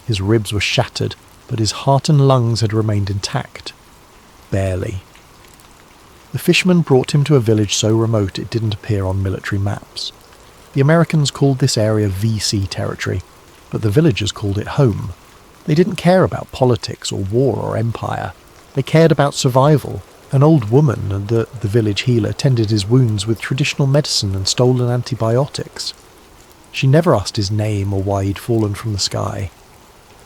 His ribs were shattered, but his heart and lungs had remained intact. Barely. The fishermen brought him to a village so remote it didn't appear on military maps. The Americans called this area VC territory, but the villagers called it home. They didn't care about politics or war or empire. They cared about survival. An old woman, the village healer, tended his wounds with traditional medicine and stolen antibiotics. She never asked his name or why he'd fallen from the sky.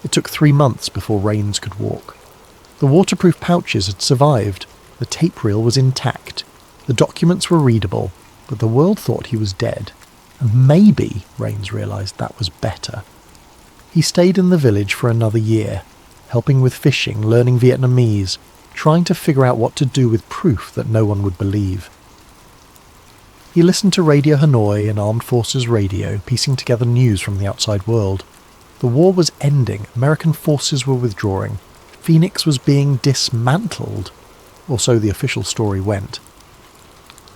It took 3 months before Raines could walk. The waterproof pouches had survived. The tape reel was intact. The documents were readable, but the world thought he was dead. And maybe, Raines realised, that was better. He stayed in the village for another year, helping with fishing, learning Vietnamese, trying to figure out what to do with proof that no one would believe. He listened to Radio Hanoi and Armed Forces Radio, piecing together news from the outside world. The war was ending, American forces were withdrawing, Phoenix was being dismantled, or so the official story went.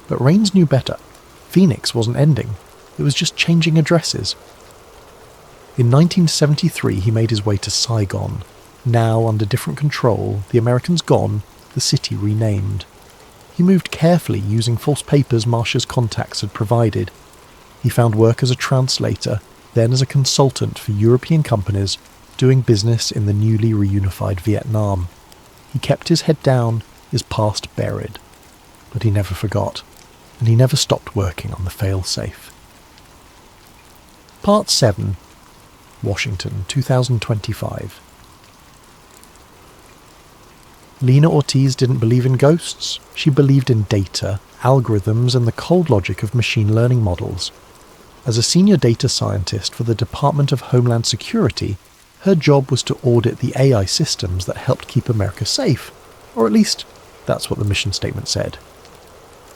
But Raines knew better. Phoenix wasn't ending, it was just changing addresses. In 1973 he made his way to Saigon. Now, under different control, the Americans gone, the city renamed. He moved carefully, using false papers Marcia's contacts had provided. He found work as a translator, then as a consultant for European companies doing business in the newly reunified Vietnam. He kept his head down, his past buried. But he never forgot, and he never stopped working on the fail-safe. Part 7. Washington, 2025. Lena Ortiz didn't believe in ghosts. She believed in data, algorithms, and the cold logic of machine learning models. As a senior data scientist for the Department of Homeland Security, her job was to audit the AI systems that helped keep America safe, or at least that's what the mission statement said.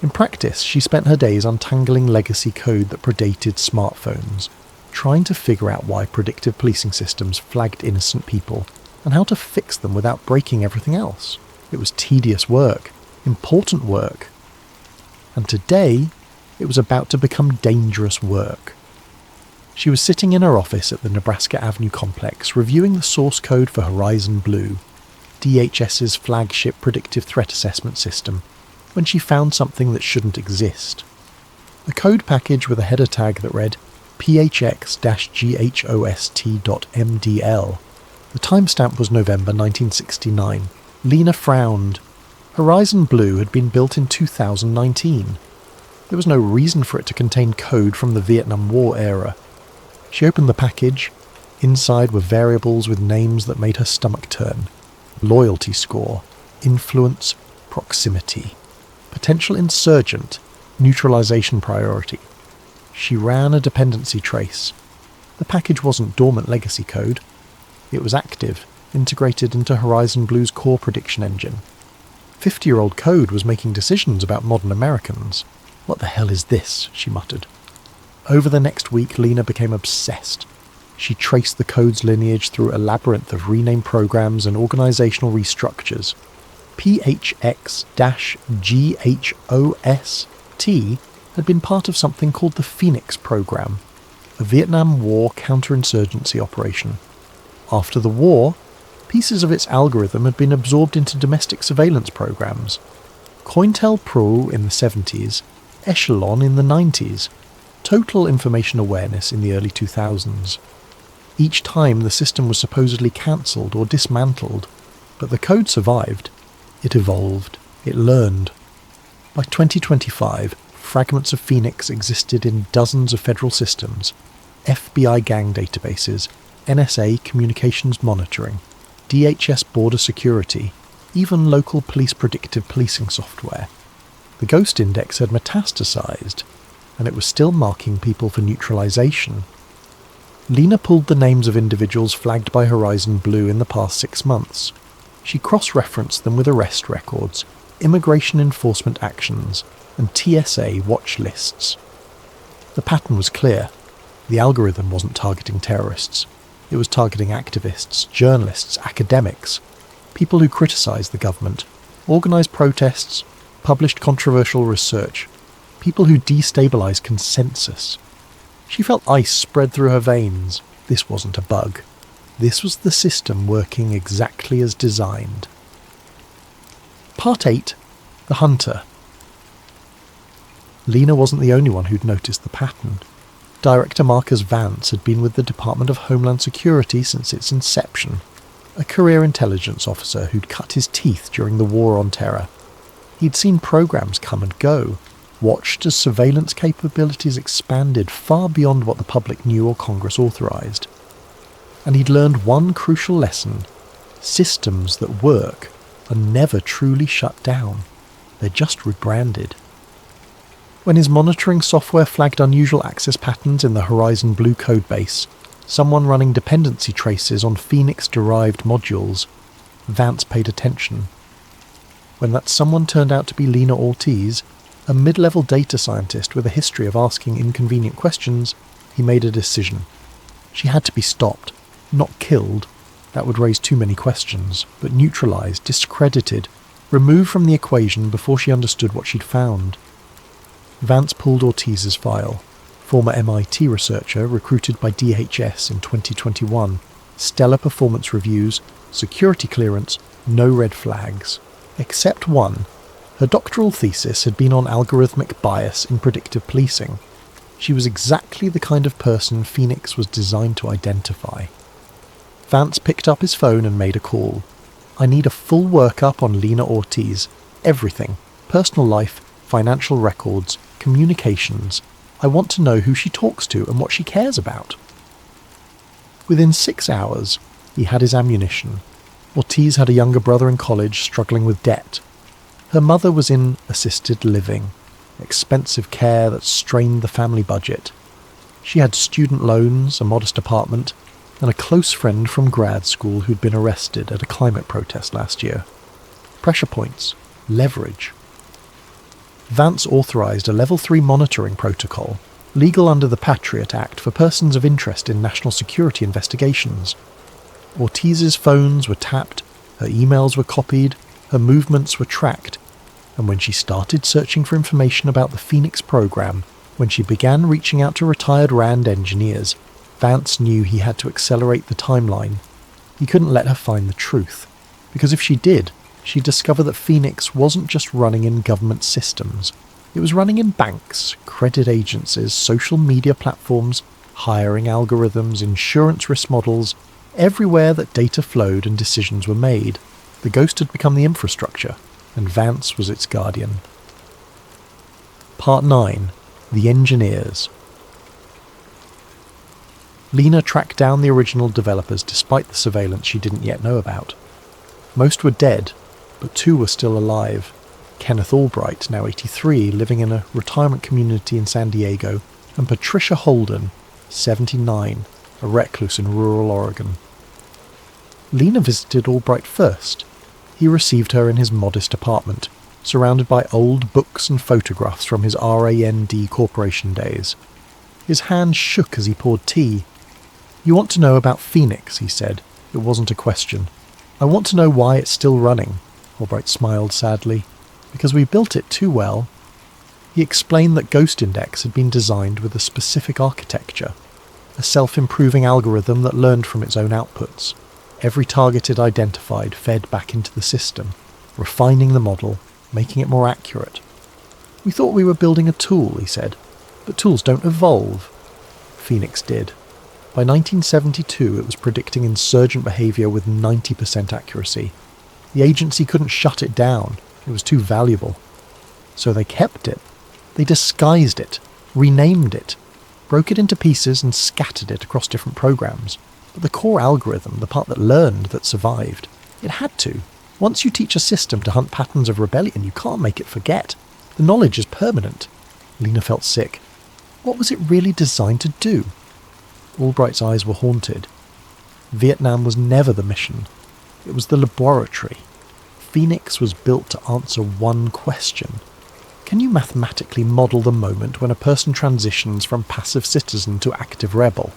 In practice, she spent her days untangling legacy code that predated smartphones, trying to figure out why predictive policing systems flagged innocent people, and how to fix them without breaking everything else. It was tedious work, important work. And today, it was about to become dangerous work. She was sitting in her office at the Nebraska Avenue complex, reviewing the source code for Horizon Blue, DHS's flagship predictive threat assessment system, when she found something that shouldn't exist. A code package with a header tag that read phx-ghost.mdl. The timestamp was November 1969. Lena frowned. Horizon Blue had been built in 2019. There was no reason for it to contain code from the Vietnam War era. She opened the package. Inside were variables with names that made her stomach turn. Loyalty score, influence, proximity, potential insurgent, neutralization priority. She ran a dependency trace. The package wasn't dormant legacy code. It was active, integrated into Horizon Blue's core prediction engine. 50-year-old code was making decisions about modern Americans. What the hell is this? She muttered. Over the next week, Lena became obsessed. She traced the code's lineage through a labyrinth of renamed programs and organizational restructures. PHX-GHOST had been part of something called the Phoenix Program, a Vietnam War counterinsurgency operation. After the war, pieces of its algorithm had been absorbed into domestic surveillance programs. COINTELPRO in the 70s, Echelon in the 90s, Total Information Awareness in the early 2000s. Each time the system was supposedly cancelled or dismantled, but the code survived. It evolved. It learned. By 2025, fragments of Phoenix existed in dozens of federal systems, FBI gang databases, NSA communications monitoring, DHS border security, even local police predictive policing software. The Ghost Index had metastasized, and it was still marking people for neutralization. Lena pulled the names of individuals flagged by Horizon Blue in the past 6 months. She cross-referenced them with arrest records, immigration enforcement actions, and TSA watch lists. The pattern was clear. The algorithm wasn't targeting terrorists. It was targeting activists, journalists, academics, people who criticised the government, organised protests, published controversial research, people who destabilised consensus. She felt ice spread through her veins. This wasn't a bug. This was the system working exactly as designed. Part 8. The Hunter. Lena wasn't the only one who'd noticed the pattern. Director Marcus Vance had been with the Department of Homeland Security since its inception, a career intelligence officer who'd cut his teeth during the War on Terror. He'd seen programs come and go, watched as surveillance capabilities expanded far beyond what the public knew or Congress authorised. And he'd learned one crucial lesson: systems that work are never truly shut down. They're just rebranded. When his monitoring software flagged unusual access patterns in the Horizon Blue codebase, someone running dependency traces on Phoenix-derived modules, Vance paid attention. When that someone turned out to be Lena Ortiz, a mid-level data scientist with a history of asking inconvenient questions, he made a decision. She had to be stopped, not killed. That would raise too many questions, but neutralised, discredited, removed from the equation before she understood what she'd found. Vance pulled Ortiz's file. Former MIT researcher recruited by DHS in 2021. Stellar performance reviews, security clearance, no red flags. Except one. Her doctoral thesis had been on algorithmic bias in predictive policing. She was exactly the kind of person Phoenix was designed to identify. Vance picked up his phone and made a call. I need a full workup on Lena Ortiz. Everything. Personal life, financial records, communications. I want to know who she talks to and what she cares about. Within 6 hours, he had his ammunition. Ortiz had a younger brother in college struggling with debt. Her mother was in assisted living, expensive care that strained the family budget. She had student loans, a modest apartment, and a close friend from grad school who'd been arrested at a climate protest last year. Pressure points, leverage. Vance authorised a Level 3 monitoring protocol, legal under the Patriot Act for persons of interest in national security investigations. Ortiz's phones were tapped, her emails were copied, her movements were tracked, and when she started searching for information about the Phoenix program, when she began reaching out to retired RAND engineers, Vance knew he had to accelerate the timeline. He couldn't let her find the truth, because if she did, she'd discover that Phoenix wasn't just running in government systems. It was running in banks, credit agencies, social media platforms, hiring algorithms, insurance risk models, everywhere that data flowed and decisions were made. The Ghost had become the infrastructure, and Vance was its guardian. Part 9. The Engineers. Lena tracked down the original developers despite the surveillance she didn't yet know about. Most were dead, but 2 were still alive. Kenneth Albright, now 83, living in a retirement community in San Diego, and Patricia Holden, 79, a recluse in rural Oregon. Lena visited Albright first. He received her in his modest apartment, surrounded by old books and photographs from his RAND Corporation days. His hand shook as he poured tea. "You want to know about Phoenix," he said. It wasn't a question. "I want to know why it's still running." Albright smiled sadly. "Because we built it too well." He explained that Ghost Index had been designed with a specific architecture, a self-improving algorithm that learned from its own outputs. Every target it identified fed back into the system, refining the model, making it more accurate. "We thought we were building a tool," he said, "but tools don't evolve." Phoenix did. By 1972, it was predicting insurgent behaviour with 90% accuracy. The agency couldn't shut it down. It was too valuable. So they kept it. They disguised it, renamed it, broke it into pieces and scattered it across different programs. But the core algorithm, the part that learned, that survived, it had to. Once you teach a system to hunt patterns of rebellion, you can't make it forget. The knowledge is permanent. Lena felt sick. What was it really designed to do? Albright's eyes were haunted. Vietnam was never the mission. It was the laboratory. Phoenix was built to answer one question. Can you mathematically model the moment when a person transitions from passive citizen to active rebel?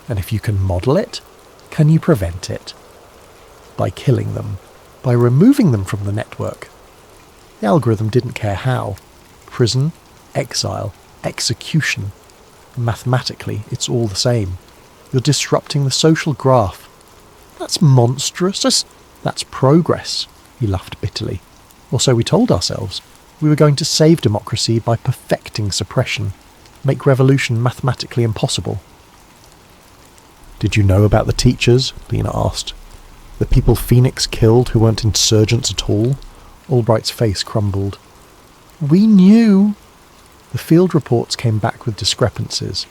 And if you can model it, can you prevent it? By killing them. By removing them from the network. The algorithm didn't care how. Prison, exile, execution. Mathematically, it's all the same. You're disrupting the social graph. That's monstrous. That's progress, he laughed bitterly. Or so we told ourselves. We were going to save democracy by perfecting suppression, make revolution mathematically impossible. Did you know about the teachers? Lena asked. The people Phoenix killed who weren't insurgents at all? Albright's face crumbled. We knew. The field reports came back with discrepancies.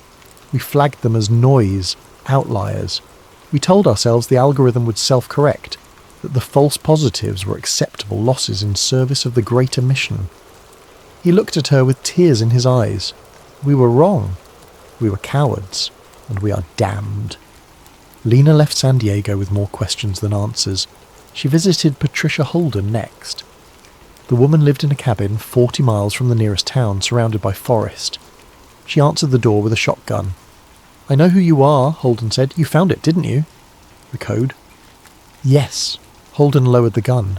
We flagged them as noise, outliers. We told ourselves the algorithm would self-correct, that the false positives were acceptable losses in service of the greater mission. He looked at her with tears in his eyes. We were wrong. We were cowards, and we are damned. Lena left San Diego with more questions than answers. She visited Patricia Holden next. The woman lived in a cabin 40 miles from the nearest town, surrounded by forest. She answered the door with a shotgun. I know who you are, Holden said. You found it, didn't you? The code? Yes. Holden lowered the gun.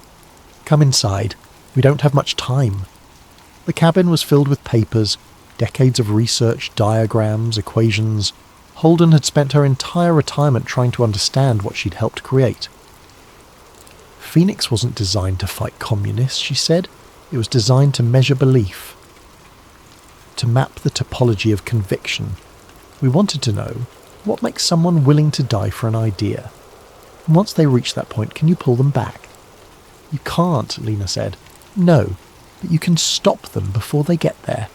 Come inside. We don't have much time. The cabin was filled with papers, decades of research, diagrams, equations. Holden had spent her entire retirement trying to understand what she'd helped create. Phoenix wasn't designed to fight communists, she said. It was designed to measure belief. To map the topology of conviction. We wanted to know, what makes someone willing to die for an idea? And once they reach that point, can you pull them back? You can't, Lena said. No, but you can stop them before they get there.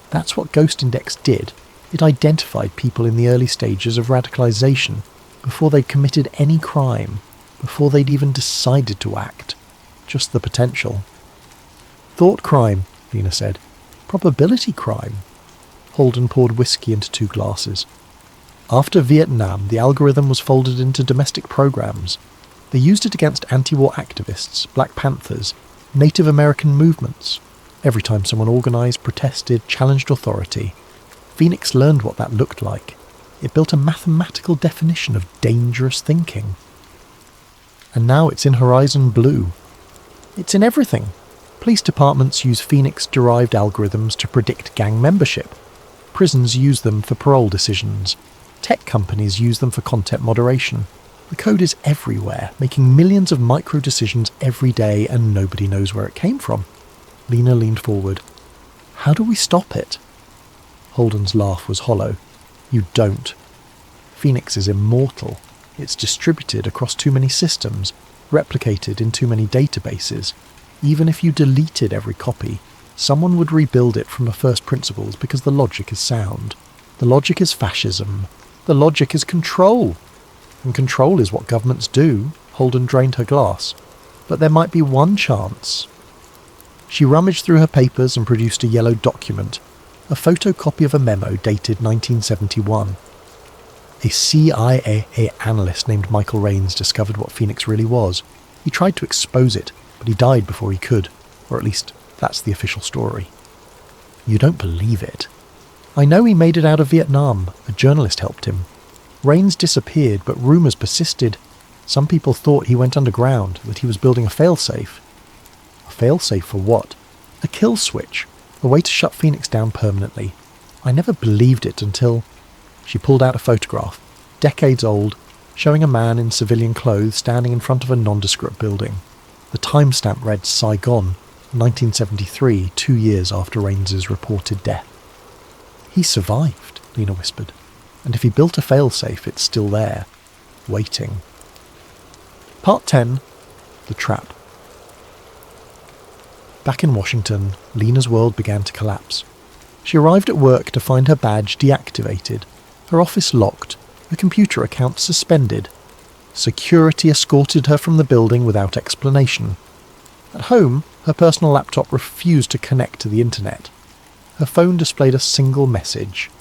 That's what Ghost Index did. It identified people in the early stages of radicalization, before they'd committed any crime, before they'd even decided to act. Just the potential. Thought crime, Lena said. Probability crime. Holden poured whiskey into 2 glasses. After Vietnam, the algorithm was folded into domestic programs. They used it against anti-war activists, Black Panthers, Native American movements. Every time someone organised, protested, challenged authority, Phoenix learned what that looked like. It built a mathematical definition of dangerous thinking. And now it's in Horizon Blue. It's in everything. Police departments use Phoenix-derived algorithms to predict gang membership. Prisons use them for parole decisions. Tech companies use them for content moderation. The code is everywhere, making millions of micro-decisions every day, and nobody knows where it came from. Lena leaned forward. How do we stop it? Holden's laugh was hollow. You don't. Phoenix is immortal. It's distributed across too many systems, replicated in too many databases. Even if you deleted every copy, someone would rebuild it from the first principles because the logic is sound. The logic is fascism. The logic is control. And control is what governments do. Holden drained her glass. But there might be one chance. She rummaged through her papers and produced a yellow document, a photocopy of a memo dated 1971. A CIA analyst named Michael Raines discovered what Phoenix really was. He tried to expose it, but he died before he could, or at least that's the official story. You don't believe it. I know he made it out of Vietnam. A journalist helped him. Raines disappeared, but rumours persisted. Some people thought he went underground, that he was building a failsafe. A failsafe for what? A kill switch. A way to shut Phoenix down permanently. I never believed it until... She pulled out a photograph, decades old, showing a man in civilian clothes standing in front of a nondescript building. The timestamp read Saigon, 1973, 2 years after Raines's reported death. He survived, Lena whispered. And if he built a failsafe, it's still there, waiting. Part 10. The Trap. Back in Washington, Lena's world began to collapse. She arrived at work to find her badge deactivated, her office locked, her computer account suspended. Security escorted her from the building without explanation. At home, her personal laptop refused to connect to the internet. Her phone displayed a single message.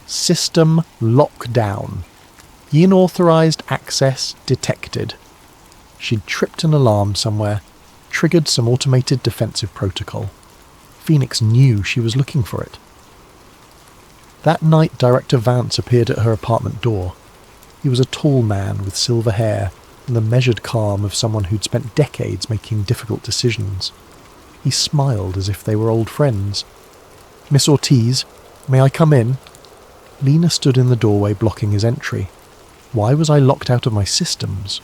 System lockdown. Unauthorized access detected. She'd tripped an alarm somewhere, triggered some automated defensive protocol. Phoenix knew she was looking for it. That night, Director Vance appeared at her apartment door. He was a tall man with silver hair and the measured calm of someone who'd spent decades making difficult decisions. He smiled as if they were old friends. "Miss Ortiz, may I come in?" Lena stood in the doorway blocking his entry. Why was I locked out of my systems?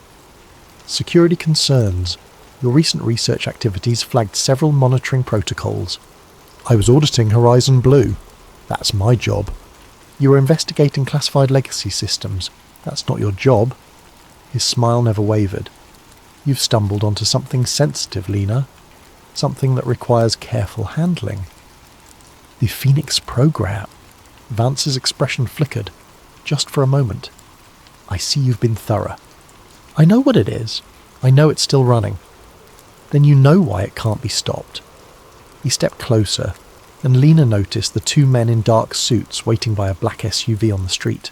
"Security concerns. Your recent research activities flagged several monitoring protocols. I was auditing Horizon Blue. That's my job. You were investigating classified legacy systems. That's not your job." His smile never wavered. "You've stumbled onto something sensitive, Lena. Something that requires careful handling." "The Phoenix program." Vance's expression flickered, just for a moment. "I see you've been thorough." "I know what it is. I know it's still running." "Then you know why it can't be stopped." He stepped closer, and Lena noticed the two men in dark suits waiting by a black SUV on the street.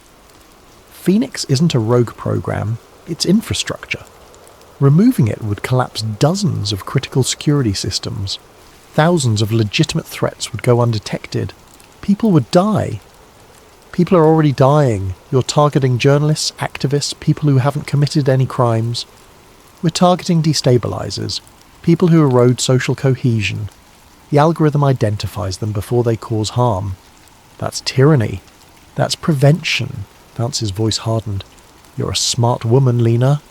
Phoenix isn't a rogue program, it's infrastructure. Removing it would collapse dozens of critical security systems. Thousands of legitimate threats would go undetected. People would die. People are already dying. You're targeting journalists, activists, people who haven't committed any crimes. We're targeting destabilizers, people who erode social cohesion. The algorithm identifies them before they cause harm. That's tyranny. That's prevention. Vance's voice hardened. You're a smart woman, Lena.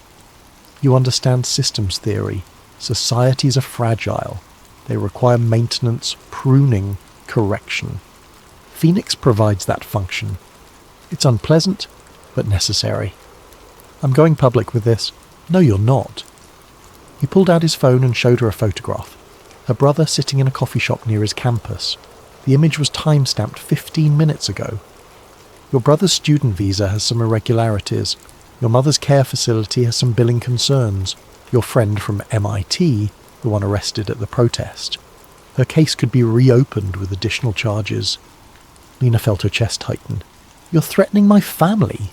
You understand systems theory. Societies are fragile. They require maintenance, pruning, correction. Phoenix provides that function. It's unpleasant, but necessary. I'm going public with this. No, you're not. He pulled out his phone and showed her a photograph. Her brother sitting in a coffee shop near his campus. The image was time-stamped 15 minutes ago. Your brother's student visa has some irregularities. Your mother's care facility has some billing concerns. Your friend from MIT, the one arrested at the protest. Her case could be reopened with additional charges. Lena felt her chest tighten. You're threatening my family.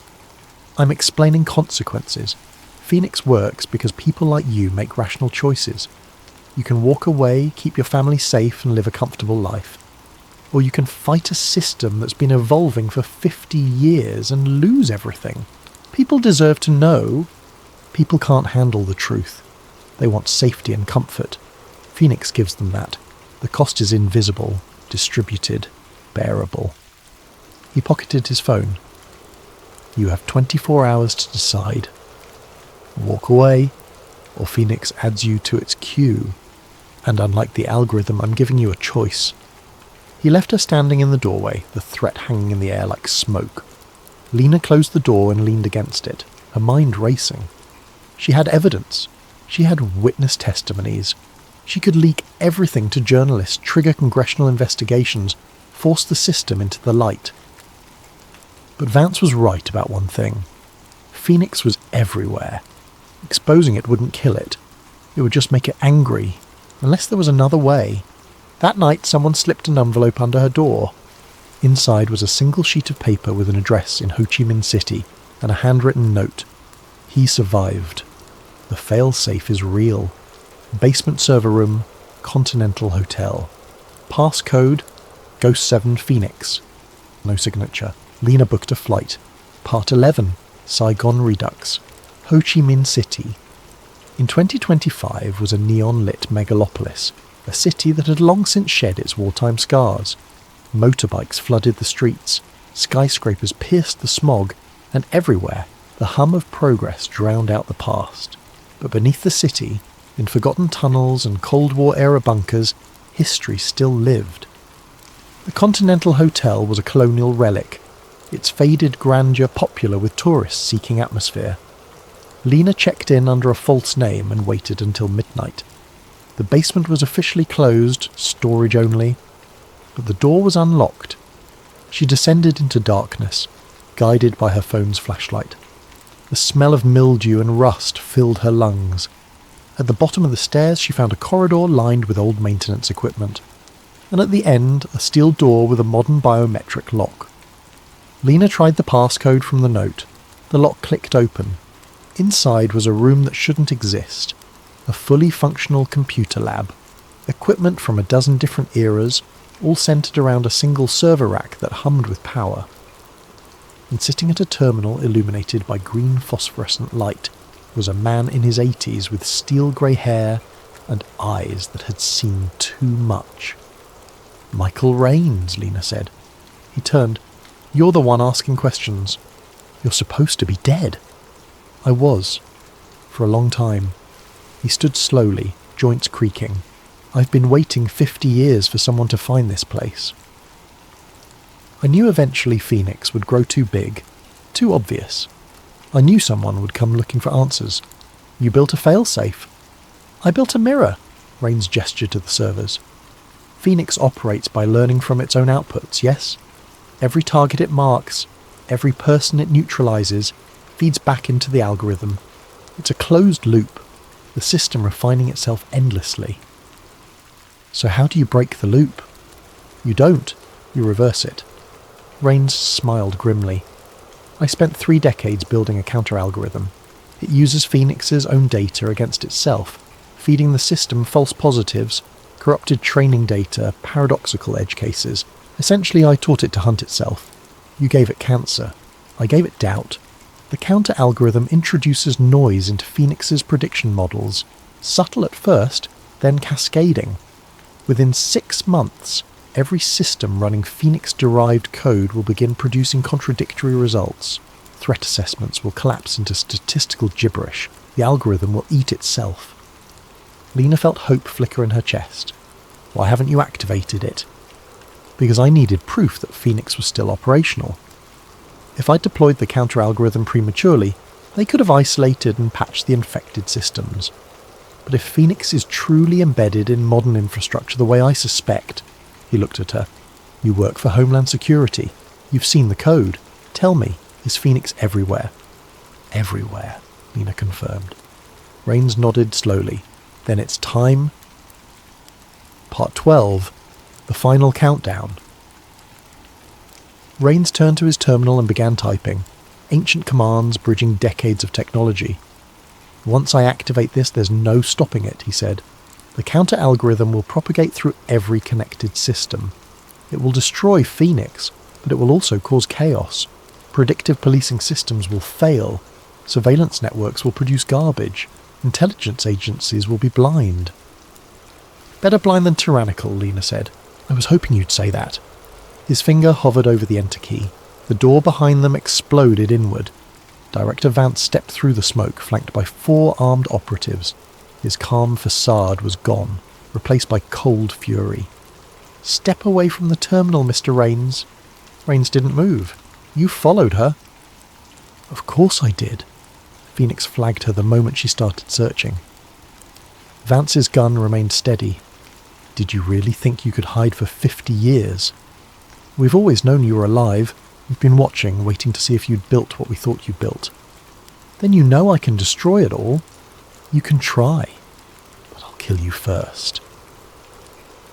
I'm explaining consequences. Phoenix works because people like you make rational choices. You can walk away, keep your family safe and live a comfortable life. Or you can fight a system that's been evolving for 50 years and lose everything. People deserve to know. People can't handle the truth. They want safety and comfort. Phoenix gives them that. The cost is invisible, distributed, bearable. He pocketed his phone. You have 24 hours to decide. Walk away, or Phoenix adds you to its queue. And unlike the algorithm, I'm giving you a choice. He left her standing in the doorway, the threat hanging in the air like smoke. Lena closed the door and leaned against it, her mind racing. She had evidence. She had witness testimonies. She could leak everything to journalists, trigger congressional investigations, force the system into the light. But Vance was right about one thing. Phoenix was everywhere. Exposing it wouldn't kill it. It would just make it angry, unless there was another way. That night, someone slipped an envelope under her door. Inside was a single sheet of paper with an address in Ho Chi Minh City and a handwritten note. He survived. The fail-safe is real. Basement server room, Continental Hotel. Passcode, Ghost 7 Phoenix. No signature. Lena booked a flight. Part 11, Saigon Redux. Ho Chi Minh City. In 2025 was a neon-lit megalopolis, a city that had long since shed its wartime scars. Motorbikes flooded the streets, skyscrapers pierced the smog, and everywhere the hum of progress drowned out the past. But beneath the city, in forgotten tunnels and Cold War-era bunkers, history still lived. The Continental Hotel was a colonial relic, its faded grandeur popular with tourists seeking atmosphere. Lena checked in under a false name and waited until midnight. The basement was officially closed, storage only, but the door was unlocked. She descended into darkness, guided by her phone's flashlight. The smell of mildew and rust filled her lungs. At the bottom of the stairs she found a corridor lined with old maintenance equipment, and at the end a steel door with a modern biometric lock. Lena tried the passcode from the note. The lock clicked open. Inside was a room that shouldn't exist, a fully functional computer lab. Equipment from a dozen different eras, all centred around a single server rack that hummed with power. And sitting at a terminal illuminated by green phosphorescent light was a man in his 80s with steel grey hair and eyes that had seen too much. "Michael Rains," Lena said. He turned. "You're the one asking questions. You're supposed to be dead." "I was. For a long time." He stood slowly, joints creaking. "I've been waiting 50 years for someone to find this place." "I knew eventually Phoenix would grow too big, too obvious. I knew someone would come looking for answers. You built a failsafe." "I built a mirror," Rains gestured to the servers. "Phoenix operates by learning from its own outputs, yes? Every target it marks, every person it neutralizes, feeds back into the algorithm. It's a closed loop, the system refining itself endlessly." "So how do you break the loop?" "You don't. You reverse it." Rains smiled grimly. "I spent 3 decades building a counter-algorithm. It uses Phoenix's own data against itself, feeding the system false positives, corrupted training data, paradoxical edge cases. Essentially, I taught it to hunt itself. You gave it cancer. I gave it doubt. The counter-algorithm introduces noise into Phoenix's prediction models, subtle at first, then cascading. Within 6 months, every system running Phoenix-derived code will begin producing contradictory results. Threat assessments will collapse into statistical gibberish. The algorithm will eat itself." Lena felt hope flicker in her chest. "Why haven't you activated it?" "Because I needed proof that Phoenix was still operational. If I deployed the counter-algorithm prematurely, they could have isolated and patched the infected systems. But if Phoenix is truly embedded in modern infrastructure the way I suspect," he looked at her, "you work for Homeland Security. You've seen the code. Tell me, is Phoenix everywhere?" "Everywhere," Lena confirmed. Rains nodded slowly. "Then it's time." Part 12. The Final Countdown. Rains turned to his terminal and began typing. Ancient commands bridging decades of technology. "Once I activate this, there's no stopping it," he said. "The counter-algorithm will propagate through every connected system. It will destroy Phoenix, but it will also cause chaos. Predictive policing systems will fail. Surveillance networks will produce garbage. Intelligence agencies will be blind." "Better blind than tyrannical," Lena said. "I was hoping you'd say that." His finger hovered over the enter key. The door behind them exploded inward. Director Vance stepped through the smoke, flanked by 4 armed operatives. His calm facade was gone, replaced by cold fury. "Step away from the terminal, Mr. Rains." Rains didn't move. "You followed her." "Of course I did." Phoenix flagged her the moment she started searching. Vance's gun remained steady. "Did you really think you could hide for 50 years? We've always known you were alive. We've been watching, waiting to see if you'd built what we thought you'd built." "Then you know I can destroy it all." "You can try, but I'll kill you first."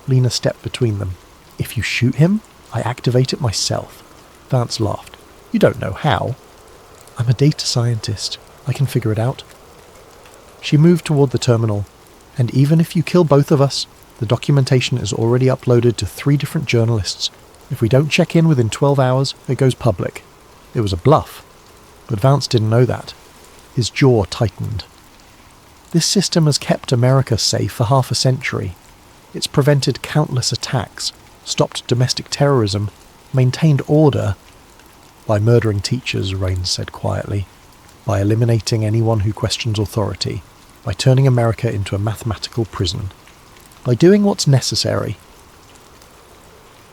Lena stepped between them. "If you shoot him, I activate it myself." Vance laughed. "You don't know how." "I'm a data scientist. I can figure it out." She moved toward the terminal. "And even if you kill both of us, the documentation is already uploaded to 3 different journalists. If we don't check in within 12 hours, it goes public." It was a bluff, but Vance didn't know that. His jaw tightened. "This system has kept America safe for half a century. It's prevented countless attacks, stopped domestic terrorism, maintained order." "By murdering teachers," Rains said quietly. "By eliminating anyone who questions authority. By turning America into a mathematical prison. By doing what's necessary."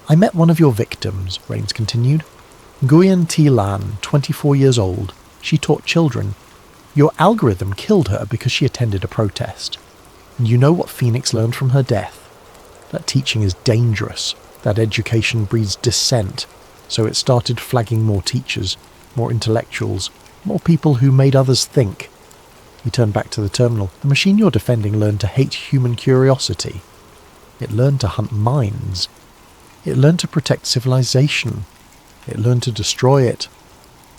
"I met one of your victims," Rains continued. "Nguyen Thi Lan, 24 years old. She taught children. Your algorithm killed her because she attended a protest. And you know what Phoenix learned from her death? That teaching is dangerous. That education breeds dissent. So it started flagging more teachers, more intellectuals, more people who made others think." He turned back to the terminal. "The machine you're defending learned to hate human curiosity. It learned to hunt minds. It learned to protect civilization. It learned to destroy it."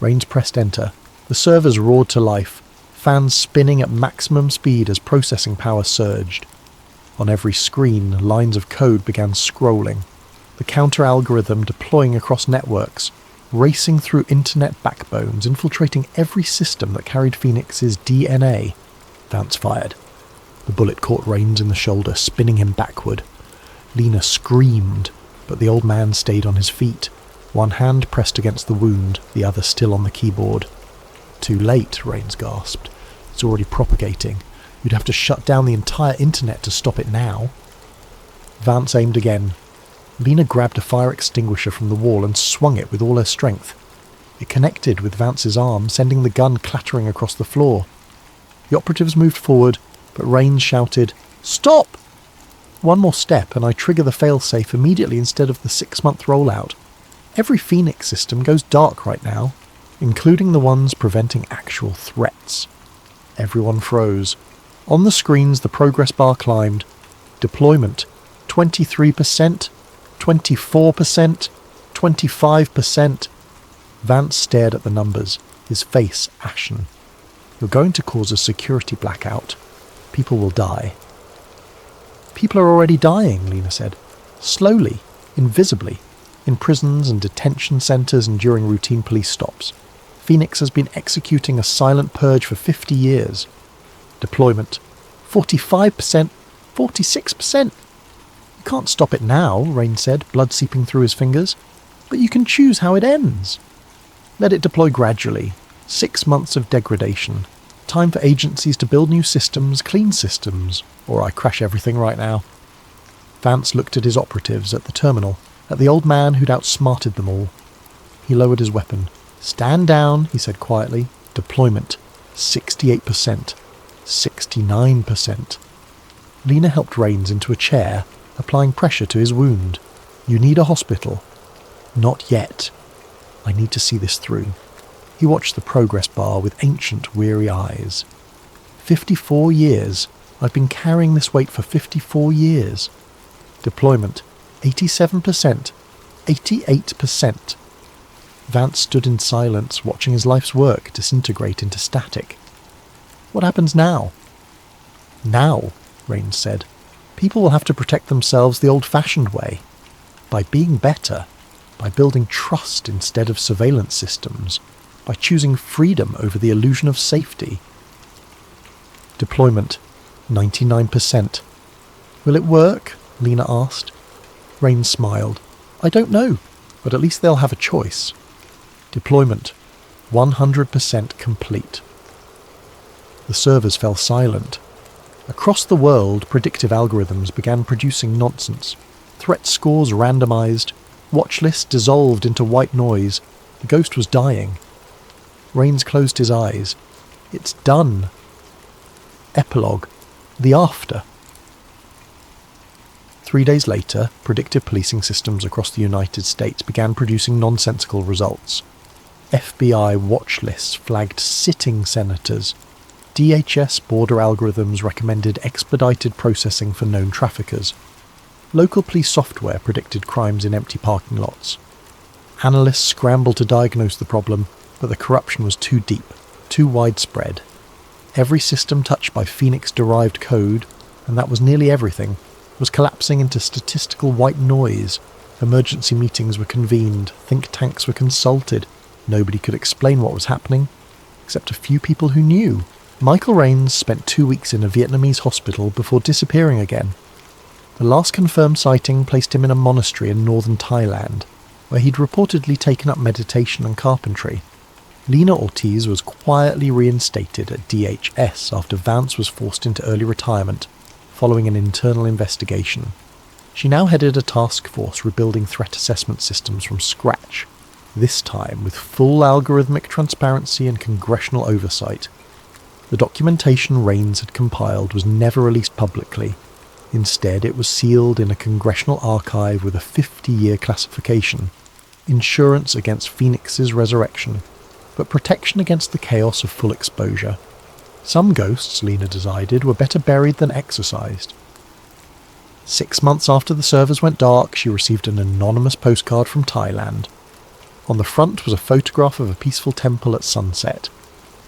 Rains pressed enter. The servers roared to life, fans spinning at maximum speed as processing power surged. On every screen, lines of code began scrolling, the counter-algorithm deploying across networks, racing through internet backbones, infiltrating every system that carried Phoenix's DNA. Vance fired. The bullet caught Rains in the shoulder, spinning him backward. Lena screamed, but the old man stayed on his feet, one hand pressed against the wound, the other still on the keyboard. Too late, Rains gasped. It's already propagating. You'd have to shut down the entire internet to stop it now. Vance aimed again. Lena grabbed a fire extinguisher from the wall and swung it with all her strength. It connected with Vance's arm, sending the gun clattering across the floor. The operatives moved forward, but Rains shouted, "Stop!" One more step and I trigger the failsafe immediately instead of the 6-month rollout. Every Phoenix system goes dark right now, including the ones preventing actual threats. Everyone froze. On the screens the progress bar climbed. Deployment 23%, 24%, 25%. Vance stared at the numbers, his face ashen. You're going to cause a security blackout. People will die. People are already dying, Lena said. Slowly, invisibly, in prisons and detention centres and during routine police stops. Phoenix has been executing a silent purge for 50 years. Deployment 45%, 46%. You can't stop it now, Rain said, blood seeping through his fingers. But you can choose how it ends. Let it deploy gradually. 6 months of degradation. Time for agencies to build new systems, clean systems, or I crash everything right now. Vance looked at his operatives at the terminal, at the old man who'd outsmarted them all. He lowered his weapon. "Stand down," he said quietly. "Deployment 68%, 69%. Lena helped Rains into a chair, applying pressure to his wound. "You need a hospital." "Not yet. I need to see this through." He watched the progress bar with ancient, weary eyes. 54 years. I've been carrying this weight for 54 years. Deployment 87%, 88%. Vance stood in silence, watching his life's work disintegrate into static. "What happens now?" "Now," Rains said, "people will have to protect themselves the old-fashioned way. By being better, by building trust instead of surveillance systems, by choosing freedom over the illusion of safety." Deployment 99%. "Will it work?" Lena asked. Rain smiled. "I don't know, but at least they'll have a choice." Deployment 100% complete. The servers fell silent. Across the world, predictive algorithms began producing nonsense. Threat scores randomized, watch lists dissolved into white noise. The ghost was dying. Rains closed his eyes. "It's done." Epilogue. The after. 3 days later, predictive policing systems across the United States began producing nonsensical results. FBI watch lists flagged sitting senators. DHS border algorithms recommended expedited processing for known traffickers. Local police software predicted crimes in empty parking lots. Analysts scrambled to diagnose the problem, but the corruption was too deep, too widespread. Every system touched by Phoenix-derived code, and that was nearly everything, was collapsing into statistical white noise. Emergency meetings were convened, think tanks were consulted. Nobody could explain what was happening, except a few people who knew. Michael Rains spent 2 weeks in a Vietnamese hospital before disappearing again. The last confirmed sighting placed him in a monastery in northern Thailand, where he'd reportedly taken up meditation and carpentry. Lena Ortiz was quietly reinstated at DHS after Vance was forced into early retirement, following an internal investigation. She now headed a task force rebuilding threat assessment systems from scratch, this time with full algorithmic transparency and congressional oversight. The documentation Rains had compiled was never released publicly. Instead, it was sealed in a congressional archive with a 50-year classification. Insurance against Phoenix's resurrection, but protection against the chaos of full exposure. Some ghosts, Lena decided, were better buried than exorcised. 6 months after the servers went dark, she received an anonymous postcard from Thailand. On the front was a photograph of a peaceful temple at sunset.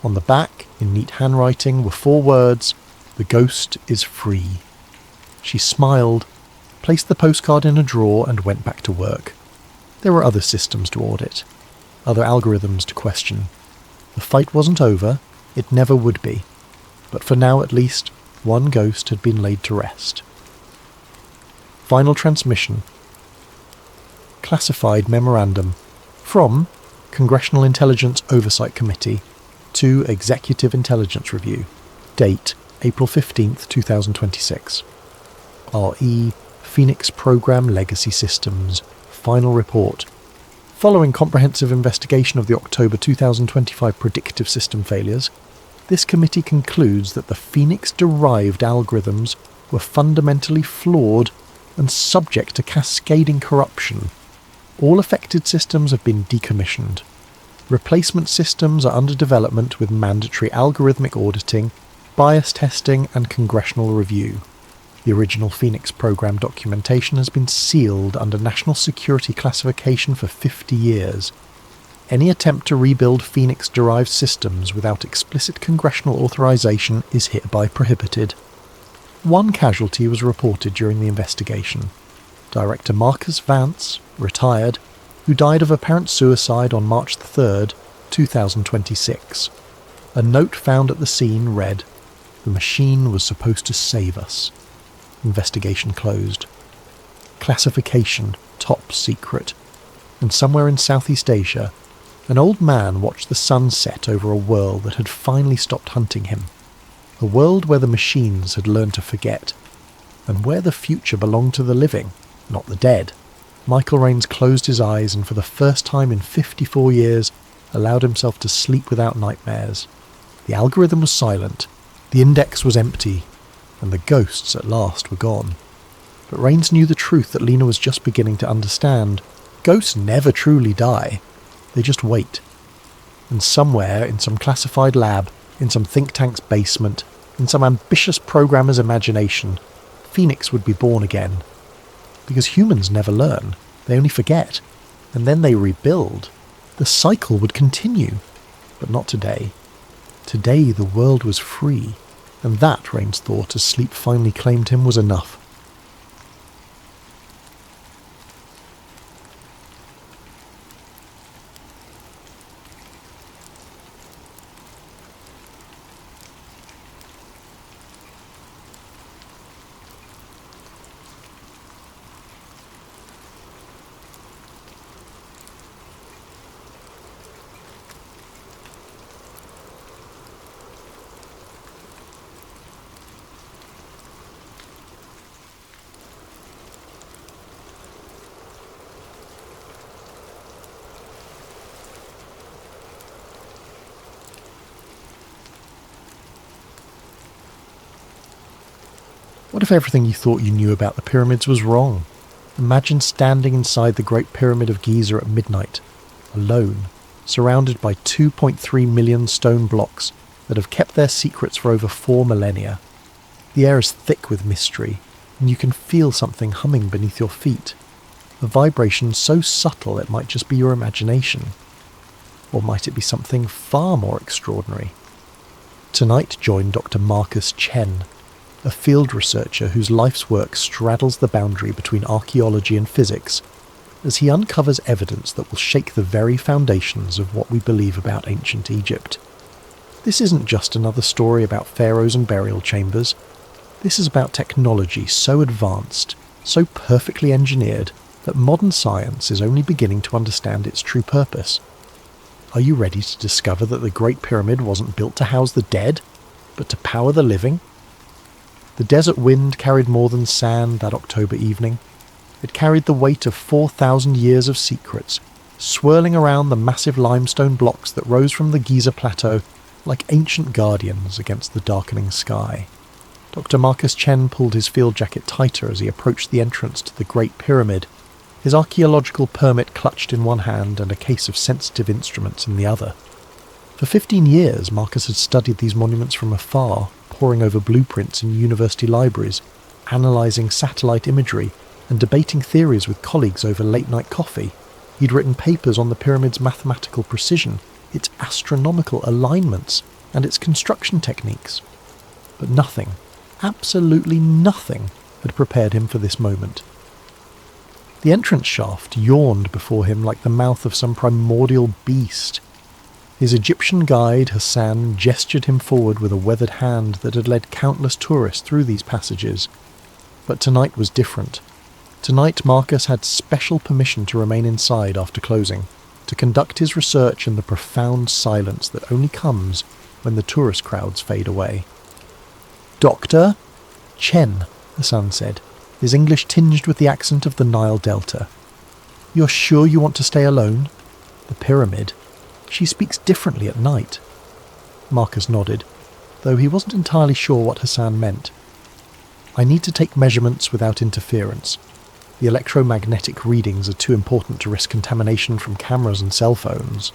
On the back, in neat handwriting, were 4 words: "The ghost is free." She smiled, placed the postcard in a drawer and went back to work. There were other systems to audit, other algorithms to question. The fight wasn't over, it never would be, but for now at least, one ghost had been laid to rest. Final transmission. Classified memorandum from Congressional Intelligence Oversight Committee to Executive Intelligence Review. Date April 15th, 2026. RE Phoenix Program Legacy Systems. Final report. Following comprehensive investigation of the October 2025 predictive system failures, this committee concludes that the Phoenix-derived algorithms were fundamentally flawed and subject to cascading corruption. All affected systems have been decommissioned. Replacement systems are under development with mandatory algorithmic auditing, bias testing and congressional review. The original Phoenix program documentation has been sealed under national security classification for 50 years. Any attempt to rebuild Phoenix-derived systems without explicit congressional authorization is hereby prohibited. One casualty was reported during the investigation. Director Marcus Vance, retired, who died of apparent suicide on March 3rd, 2026. A note found at the scene read, "The machine was supposed to save us." Investigation closed. Classification top secret. And somewhere in Southeast Asia, an old man watched the sun set over a world that had finally stopped hunting him. A world where the machines had learned to forget, and where the future belonged to the living, not the dead. Michael Raines closed his eyes and for the first time in 54 years allowed himself to sleep without nightmares. The algorithm was silent, the index was empty, and the ghosts at last were gone. But Raines knew the truth that Lena was just beginning to understand. Ghosts never truly die. They just wait. And somewhere, in some classified lab, in some think tank's basement, in some ambitious programmer's imagination, Phoenix would be born again. Because humans never learn. They only forget. And then they rebuild. The cycle would continue. But not today. Today the world was free. And that, Raines thought, as sleep finally claimed him, was enough. What if everything you thought you knew about the pyramids was wrong? Imagine standing inside the Great Pyramid of Giza at midnight, alone, surrounded by 2.3 million stone blocks that have kept their secrets for over 4 millennia. The air is thick with mystery, and you can feel something humming beneath your feet, a vibration so subtle it might just be your imagination. Or might it be something far more extraordinary? Tonight join Dr. Marcus Chen, a field researcher whose life's work straddles the boundary between archaeology and physics, as he uncovers evidence that will shake the very foundations of what we believe about ancient Egypt. This isn't just another story about pharaohs and burial chambers. This is about technology so advanced, so perfectly engineered, that modern science is only beginning to understand its true purpose. Are you ready to discover that the Great Pyramid wasn't built to house the dead, but to power the living? The desert wind carried more than sand that October evening. It carried the weight of 4,000 years of secrets, swirling around the massive limestone blocks that rose from the Giza Plateau like ancient guardians against the darkening sky. Dr. Marcus Chen pulled his field jacket tighter as he approached the entrance to the Great Pyramid, his archaeological permit clutched in one hand and a case of sensitive instruments in the other. For 15 years, Marcus had studied these monuments from afar, poring over blueprints in university libraries, analysing satellite imagery, and debating theories with colleagues over late-night coffee. He'd written papers on the pyramid's mathematical precision, its astronomical alignments, and its construction techniques. But nothing, absolutely nothing, had prepared him for this moment. The entrance shaft yawned before him like the mouth of some primordial beast. His Egyptian guide, Hassan, gestured him forward with a weathered hand that had led countless tourists through these passages. But tonight was different. Tonight Marcus had special permission to remain inside after closing, to conduct his research in the profound silence that only comes when the tourist crowds fade away. "Doctor?" "Chen," Hassan said, his English tinged with the accent of the Nile Delta. "You're sure you want to stay alone? The pyramid. She speaks differently at night." Marcus nodded, though he wasn't entirely sure what Hassan meant. "I need to take measurements without interference. The electromagnetic readings are too important to risk contamination from cameras and cell phones."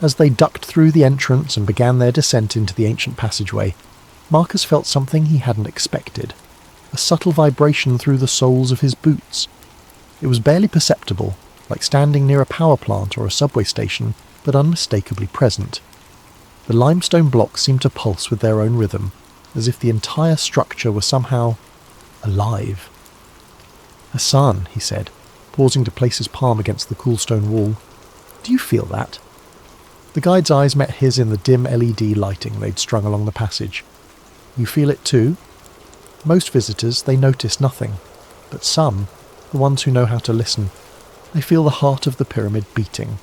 As they ducked through the entrance and began their descent into the ancient passageway, Marcus felt something he hadn't expected. A subtle vibration through the soles of his boots. It was barely perceptible, like standing near a power plant or a subway station, but unmistakably present. The limestone blocks seemed to pulse with their own rhythm, as if the entire structure were somehow alive. "Hassan," he said, pausing to place his palm against the cool stone wall, "do you feel that?" The guide's eyes met his in the dim LED lighting they'd strung along the passage. "You feel it too?" Most visitors, they notice nothing, but some, the ones who know how to listen, they feel the heart of the pyramid beating.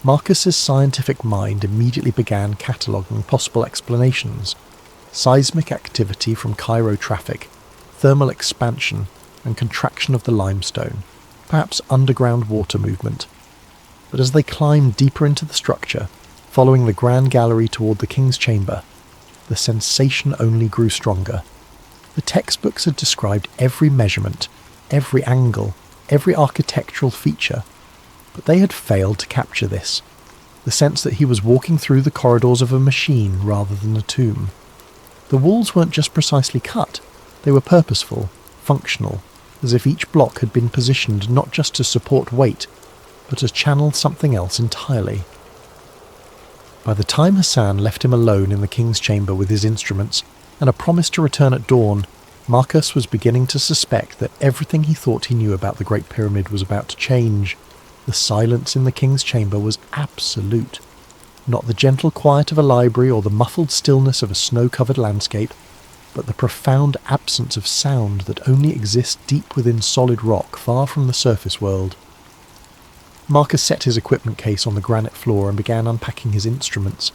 Marcus's scientific mind immediately began cataloguing possible explanations. Seismic activity from Cairo traffic, thermal expansion and contraction of the limestone, perhaps underground water movement. But as they climbed deeper into the structure, following the grand gallery toward the king's chamber, the sensation only grew stronger. The textbooks had described every measurement, every angle, every architectural feature, but they had failed to capture this, the sense that he was walking through the corridors of a machine rather than a tomb. The walls weren't just precisely cut, they were purposeful, functional, as if each block had been positioned not just to support weight, but to channel something else entirely. By the time Hassan left him alone in the king's chamber with his instruments, and a promise to return at dawn, Marcus was beginning to suspect that everything he thought he knew about the Great Pyramid was about to change. The silence in the king's chamber was absolute. Not the gentle quiet of a library or the muffled stillness of a snow-covered landscape, but the profound absence of sound that only exists deep within solid rock far from the surface world. Marcus set his equipment case on the granite floor and began unpacking his instruments,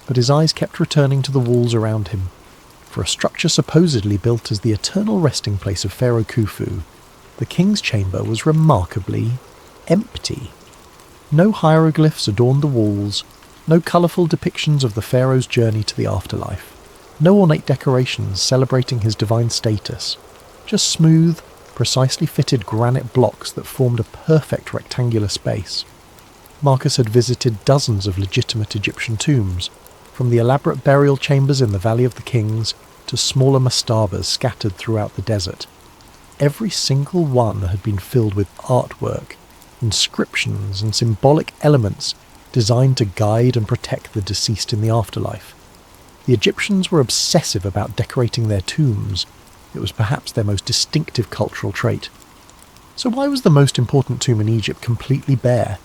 but his eyes kept returning to the walls around him. For a structure supposedly built as the eternal resting place of Pharaoh Khufu, the king's chamber was remarkably empty. No hieroglyphs adorned the walls, no colourful depictions of the pharaoh's journey to the afterlife, no ornate decorations celebrating his divine status, just smooth, precisely fitted granite blocks that formed a perfect rectangular space. Marcus had visited dozens of legitimate Egyptian tombs, from the elaborate burial chambers in the Valley of the Kings to smaller mastabas scattered throughout the desert. Every single one had been filled with artwork, inscriptions and symbolic elements designed to guide and protect the deceased in the afterlife. The Egyptians were obsessive about decorating their tombs. It was perhaps their most distinctive cultural trait. So why was the most important tomb in Egypt completely bare?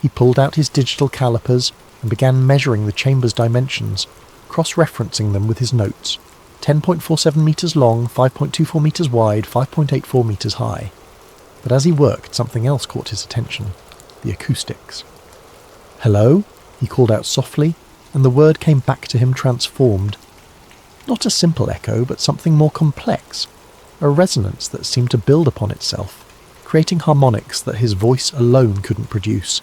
He pulled out his digital calipers and began measuring the chamber's dimensions, cross-referencing them with his notes. 10.47 metres long, 5.24 metres wide, 5.84 metres high. But as he worked, something else caught his attention: the acoustics. "Hello?" he called out softly, and the word came back to him transformed. Not a simple echo, but something more complex, a resonance that seemed to build upon itself, creating harmonics that his voice alone couldn't produce.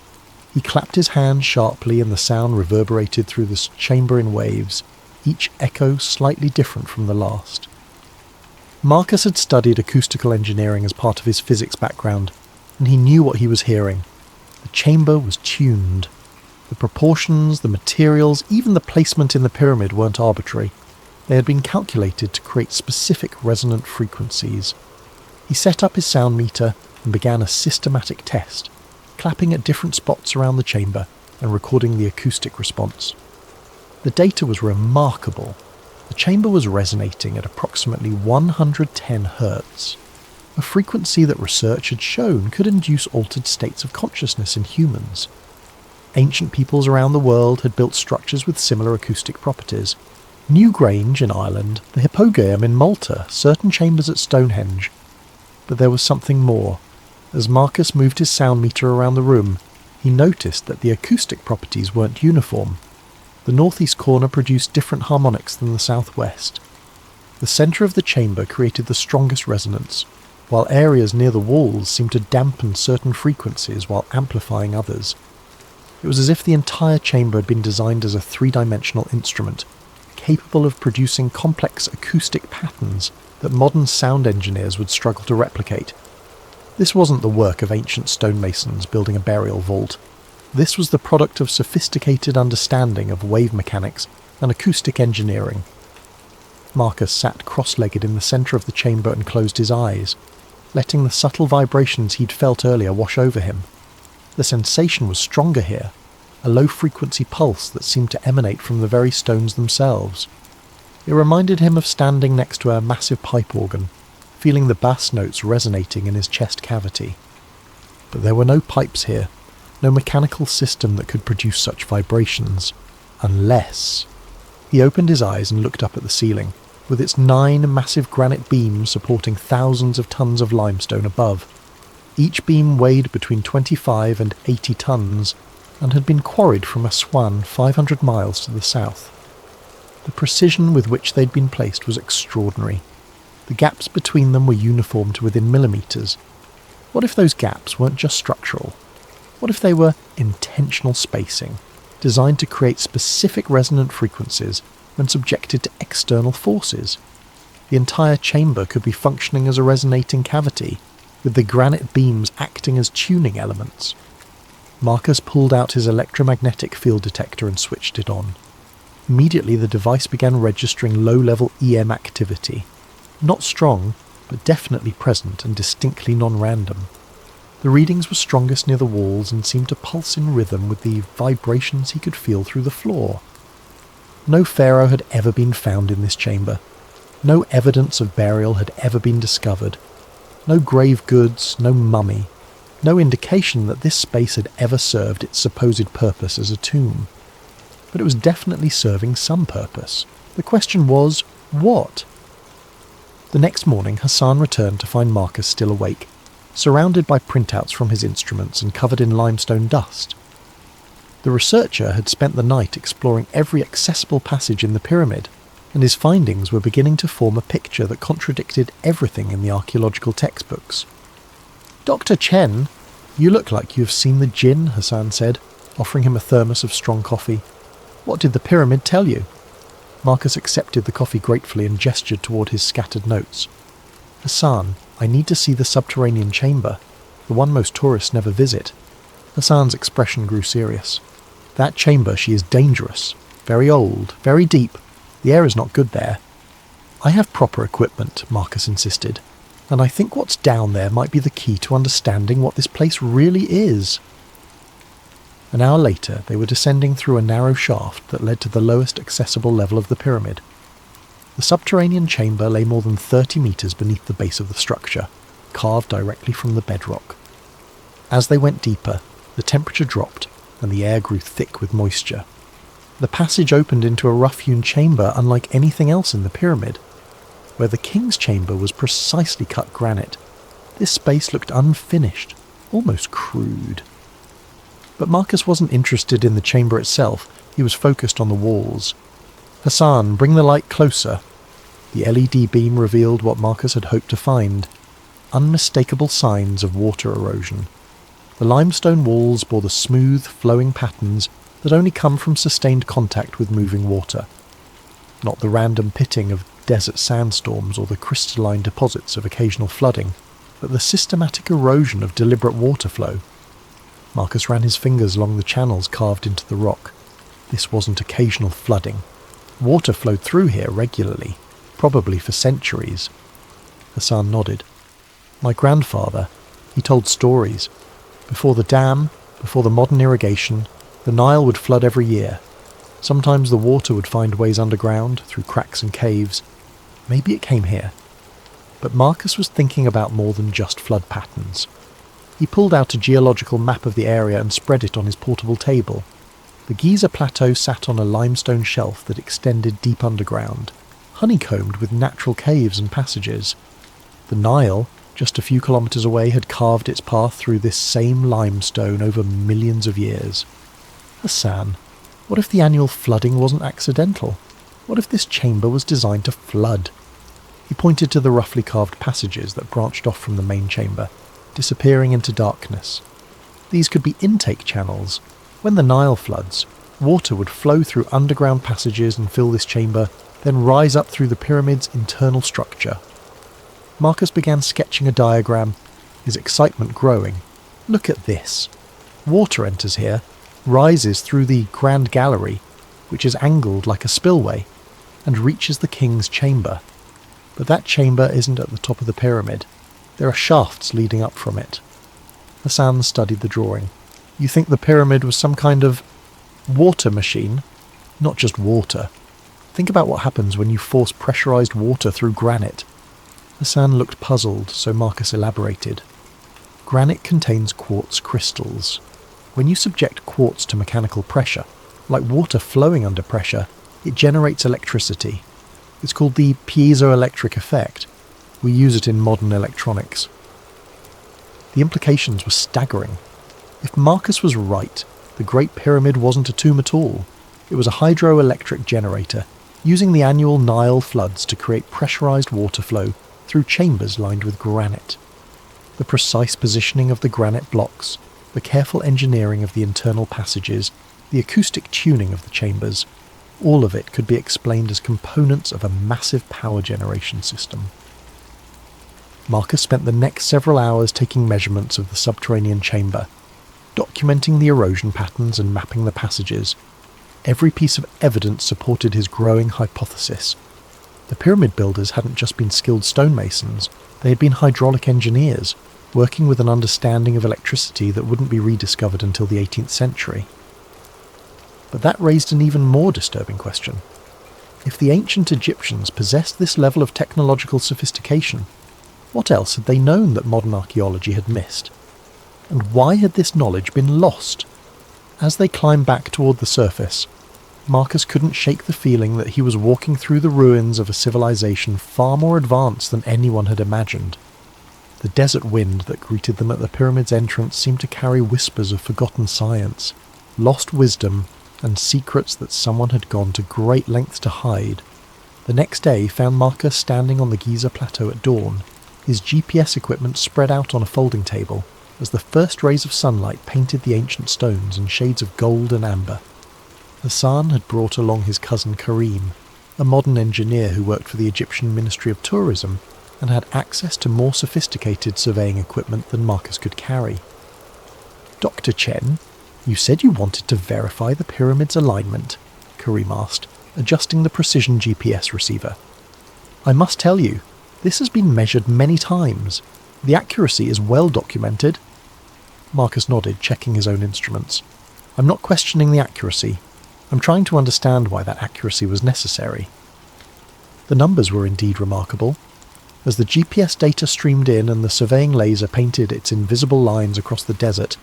He clapped his hands sharply and the sound reverberated through the chamber in waves, each echo slightly different from the last. Marcus had studied acoustical engineering as part of his physics background, and he knew what he was hearing. The chamber was tuned. The proportions, the materials, even the placement in the pyramid weren't arbitrary. They had been calculated to create specific resonant frequencies. He set up his sound meter and began a systematic test, clapping at different spots around the chamber and recording the acoustic response. The data was remarkable. The chamber was resonating at approximately 110 Hz, a frequency that research had shown could induce altered states of consciousness in humans. Ancient peoples around the world had built structures with similar acoustic properties. Newgrange in Ireland, the Hippogæum in Malta, certain chambers at Stonehenge. But there was something more. As Marcus moved his sound meter around the room, he noticed that the acoustic properties weren't uniform. The northeast corner produced different harmonics than the southwest. The centre of the chamber created the strongest resonance, while areas near the walls seemed to dampen certain frequencies while amplifying others. It was as if the entire chamber had been designed as a three-dimensional instrument, capable of producing complex acoustic patterns that modern sound engineers would struggle to replicate. This wasn't the work of ancient stonemasons building a burial vault. This was the product of sophisticated understanding of wave mechanics and acoustic engineering. Marcus sat cross-legged in the centre of the chamber and closed his eyes, letting the subtle vibrations he'd felt earlier wash over him. The sensation was stronger here, a low-frequency pulse that seemed to emanate from the very stones themselves. It reminded him of standing next to a massive pipe organ, feeling the bass notes resonating in his chest cavity. But there were no pipes here, no mechanical system that could produce such vibrations, unless... He opened his eyes and looked up at the ceiling, with its 9 massive granite beams supporting thousands of tons of limestone above. Each beam weighed between 25 and 80 tons, and had been quarried from Aswan 500 miles to the south. The precision with which they'd been placed was extraordinary. The gaps between them were uniform to within millimetres. What if those gaps weren't just structural? What if they were intentional spacing, designed to create specific resonant frequencies when subjected to external forces? The entire chamber could be functioning as a resonating cavity, with the granite beams acting as tuning elements. Marcus pulled out his electromagnetic field detector and switched it on. Immediately the device began registering low-level EM activity. Not strong, but definitely present and distinctly non-random. The readings were strongest near the walls and seemed to pulse in rhythm with the vibrations he could feel through the floor. No pharaoh had ever been found in this chamber. No evidence of burial had ever been discovered. No grave goods, no mummy. No indication that this space had ever served its supposed purpose as a tomb. But it was definitely serving some purpose. The question was, what? The next morning, Hassan returned to find Marcus still awake, surrounded by printouts from his instruments and covered in limestone dust. The researcher had spent the night exploring every accessible passage in the pyramid, and his findings were beginning to form a picture that contradicted everything in the archaeological textbooks. "Dr. Chen, you look like you have seen the jinn," Hassan said, offering him a thermos of strong coffee. "What did the pyramid tell you?" Marcus accepted the coffee gratefully and gestured toward his scattered notes. "Hassan, I need to see the subterranean chamber, the one most tourists never visit." Hassan's expression grew serious. "That chamber, she is dangerous, very old, very deep. The air is not good there." "I have proper equipment," Marcus insisted, "and I think what's down there might be the key to understanding what this place really is." An hour later, they were descending through a narrow shaft that led to the lowest accessible level of the pyramid. The subterranean chamber lay more than 30 metres beneath the base of the structure, carved directly from the bedrock. As they went deeper, the temperature dropped and the air grew thick with moisture. The passage opened into a rough-hewn chamber unlike anything else in the pyramid. Where the king's chamber was precisely cut granite, this space looked unfinished, almost crude. But Marcus wasn't interested in the chamber itself, he was focused on the walls. "Hassan, bring the light closer." The LED beam revealed what Marcus had hoped to find: unmistakable signs of water erosion. The limestone walls bore the smooth, flowing patterns that only come from sustained contact with moving water. Not the random pitting of desert sandstorms or the crystalline deposits of occasional flooding, but the systematic erosion of deliberate water flow. Marcus ran his fingers along the channels carved into the rock. This wasn't occasional flooding. Water flowed through here regularly, probably for centuries. Hassan nodded. "My grandfather, he told stories. Before the dam, before the modern irrigation, the Nile would flood every year. Sometimes the water would find ways underground, through cracks and caves. Maybe it came here. But Marcus was thinking about more than just flood patterns. He pulled out a geological map of the area and spread it on his portable table. The Giza Plateau sat on a limestone shelf that extended deep underground, honeycombed with natural caves and passages. The Nile, just a few kilometres away, had carved its path through this same limestone over millions of years. Hassan, what if the annual flooding wasn't accidental? What if this chamber was designed to flood? He pointed to the roughly carved passages that branched off from the main chamber, disappearing into darkness. These could be intake channels. When the Nile floods, water would flow through underground passages and fill this chamber, then rise up through the pyramid's internal structure. Marcus began sketching a diagram, his excitement growing. Look at this. Water enters here, rises through the Grand Gallery, which is angled like a spillway, and reaches the king's chamber. But that chamber isn't at the top of the pyramid. There are shafts leading up from it. Hassan studied the drawing. You think the pyramid was some kind of water machine? Not just water. Think about what happens when you force pressurized water through granite. Hassan looked puzzled, so Marcus elaborated. Granite contains quartz crystals. When you subject quartz to mechanical pressure, like water flowing under pressure, it generates electricity. It's called the piezoelectric effect. We use it in modern electronics. The implications were staggering. If Marcus was right, the Great Pyramid wasn't a tomb at all. It was a hydroelectric generator, using the annual Nile floods to create pressurized water flow through chambers lined with granite. The precise positioning of the granite blocks, the careful engineering of the internal passages, the acoustic tuning of the chambers, all of it could be explained as components of a massive power generation system. Marcus spent the next several hours taking measurements of the subterranean chamber, documenting the erosion patterns and mapping the passages. Every piece of evidence supported his growing hypothesis. The pyramid builders hadn't just been skilled stonemasons, they had been hydraulic engineers, working with an understanding of electricity that wouldn't be rediscovered until the 18th century. But that raised an even more disturbing question. If the ancient Egyptians possessed this level of technological sophistication, what else had they known that modern archaeology had missed? And why had this knowledge been lost? As they climbed back toward the surface, Marcus couldn't shake the feeling that he was walking through the ruins of a civilization far more advanced than anyone had imagined. The desert wind that greeted them at the pyramid's entrance seemed to carry whispers of forgotten science, lost wisdom, and secrets that someone had gone to great lengths to hide. The next day found Marcus standing on the Giza Plateau at dawn, his GPS equipment spread out on a folding table, as the first rays of sunlight painted the ancient stones in shades of gold and amber. Hassan had brought along his cousin Karim, a modern engineer who worked for the Egyptian Ministry of Tourism and had access to more sophisticated surveying equipment than Marcus could carry. "Dr. Chen, you said you wanted to verify the pyramid's alignment," Karim asked, adjusting the precision GPS receiver. "I must tell you, this has been measured many times. The accuracy is well documented." Marcus nodded, checking his own instruments. "I'm not questioning the accuracy. I'm trying to understand why that accuracy was necessary." The numbers were indeed remarkable. As the GPS data streamed in and the surveying laser painted its invisible lines across the desert,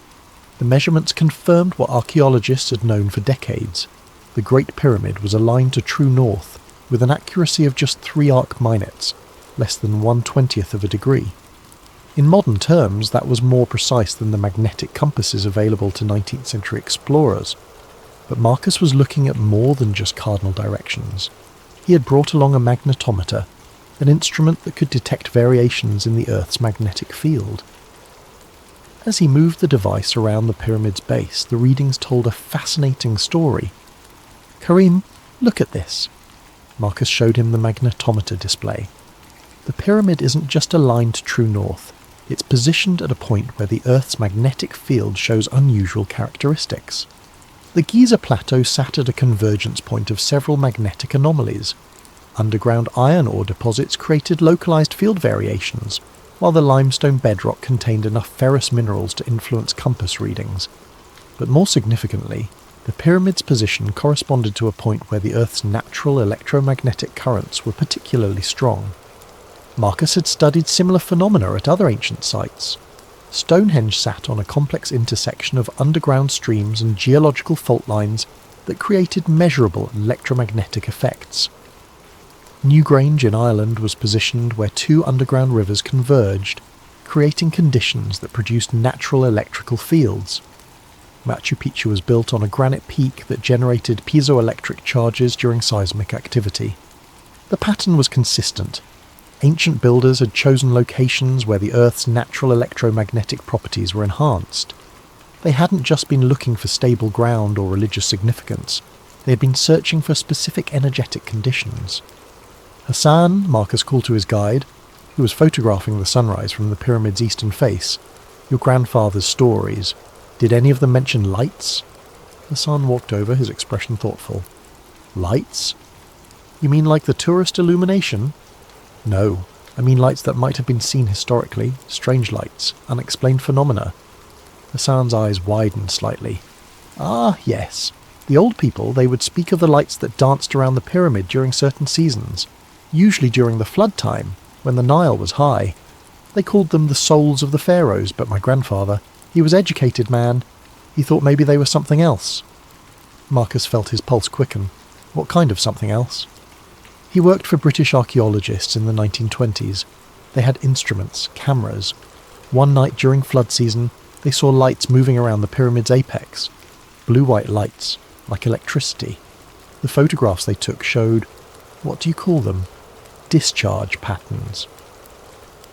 the measurements confirmed what archaeologists had known for decades. The Great Pyramid was aligned to true north, with an accuracy of just 3 arc minutes, less than 1/20th of a degree. In modern terms, that was more precise than the magnetic compasses available to 19th century explorers. But Marcus was looking at more than just cardinal directions. He had brought along a magnetometer, an instrument that could detect variations in the Earth's magnetic field. As he moved the device around the pyramid's base, the readings told a fascinating story. "Karim, look at this." Marcus showed him the magnetometer display. The pyramid isn't just aligned to true north, it's positioned at a point where the Earth's magnetic field shows unusual characteristics. The Giza Plateau sat at a convergence point of several magnetic anomalies. Underground iron ore deposits created localized field variations, while the limestone bedrock contained enough ferrous minerals to influence compass readings. But more significantly, The pyramid's position corresponded to a point where the Earth's natural electromagnetic currents were particularly strong. Marcus had studied similar phenomena at other ancient sites. Stonehenge sat on a complex intersection of underground streams and geological fault lines that created measurable electromagnetic effects. Newgrange in Ireland was positioned where two underground rivers converged, creating conditions that produced natural electrical fields. Machu Picchu was built on a granite peak that generated piezoelectric charges during seismic activity. The pattern was consistent. Ancient builders had chosen locations where the Earth's natural electromagnetic properties were enhanced. They hadn't just been looking for stable ground or religious significance, they had been searching for specific energetic conditions. Hassan, Marcus called to his guide, who was photographing the sunrise from the pyramid's eastern face, your grandfather's stories. Did any of them mention lights? Hassan walked over, his expression thoughtful. Lights? You mean like the tourist illumination? No, I mean lights that might have been seen historically, strange lights, unexplained phenomena. Hassan's eyes widened slightly. Ah, yes. The old people, they would speak of the lights that danced around the pyramid during certain seasons, usually during the flood time, when the Nile was high. They called them the souls of the pharaohs, but my grandfather, he was educated man. He thought maybe they were something else. Marcus felt his pulse quicken. What kind of something else? He worked for British archaeologists in the 1920s. They had instruments, cameras. One night during flood season, they saw lights moving around the pyramid's apex. Blue-white lights, like electricity. The photographs they took showed, what do you call them? Discharge patterns.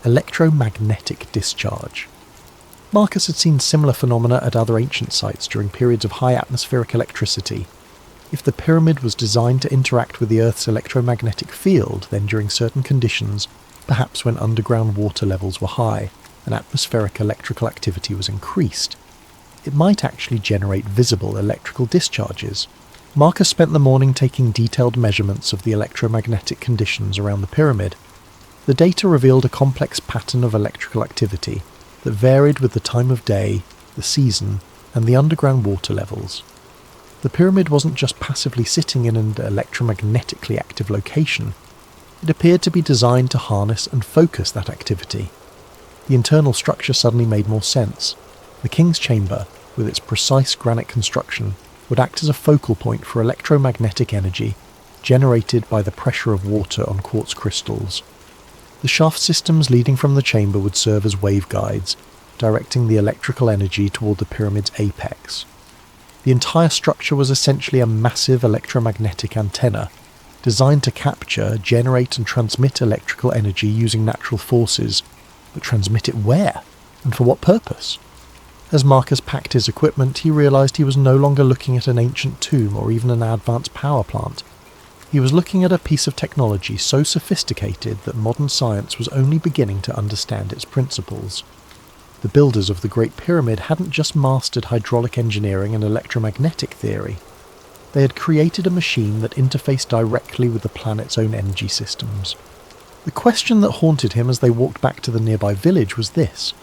Electromagnetic discharge. Marcus had seen similar phenomena at other ancient sites during periods of high atmospheric electricity. If the pyramid was designed to interact with the Earth's electromagnetic field, then during certain conditions, perhaps when underground water levels were high and atmospheric electrical activity was increased, it might actually generate visible electrical discharges. Marcus spent the morning taking detailed measurements of the electromagnetic conditions around the pyramid. The data revealed a complex pattern of electrical activity that varied with the time of day, the season, and the underground water levels. The pyramid wasn't just passively sitting in an electromagnetically active location. It appeared to be designed to harness and focus that activity. The internal structure suddenly made more sense. The king's chamber, with its precise granite construction, would act as a focal point for electromagnetic energy generated by the pressure of water on quartz crystals. The shaft systems leading from the chamber would serve as waveguides, directing the electrical energy toward the pyramid's apex. The entire structure was essentially a massive electromagnetic antenna, designed to capture, generate and transmit electrical energy using natural forces. But transmit it where? And for what purpose? As Marcus packed his equipment, he realised he was no longer looking at an ancient tomb or even an advanced power plant. He was looking at a piece of technology so sophisticated that modern science was only beginning to understand its principles. The builders of the Great Pyramid hadn't just mastered hydraulic engineering and electromagnetic theory. They had created a machine that interfaced directly with the planet's own energy systems. The question that haunted him as they walked back to the nearby village was this: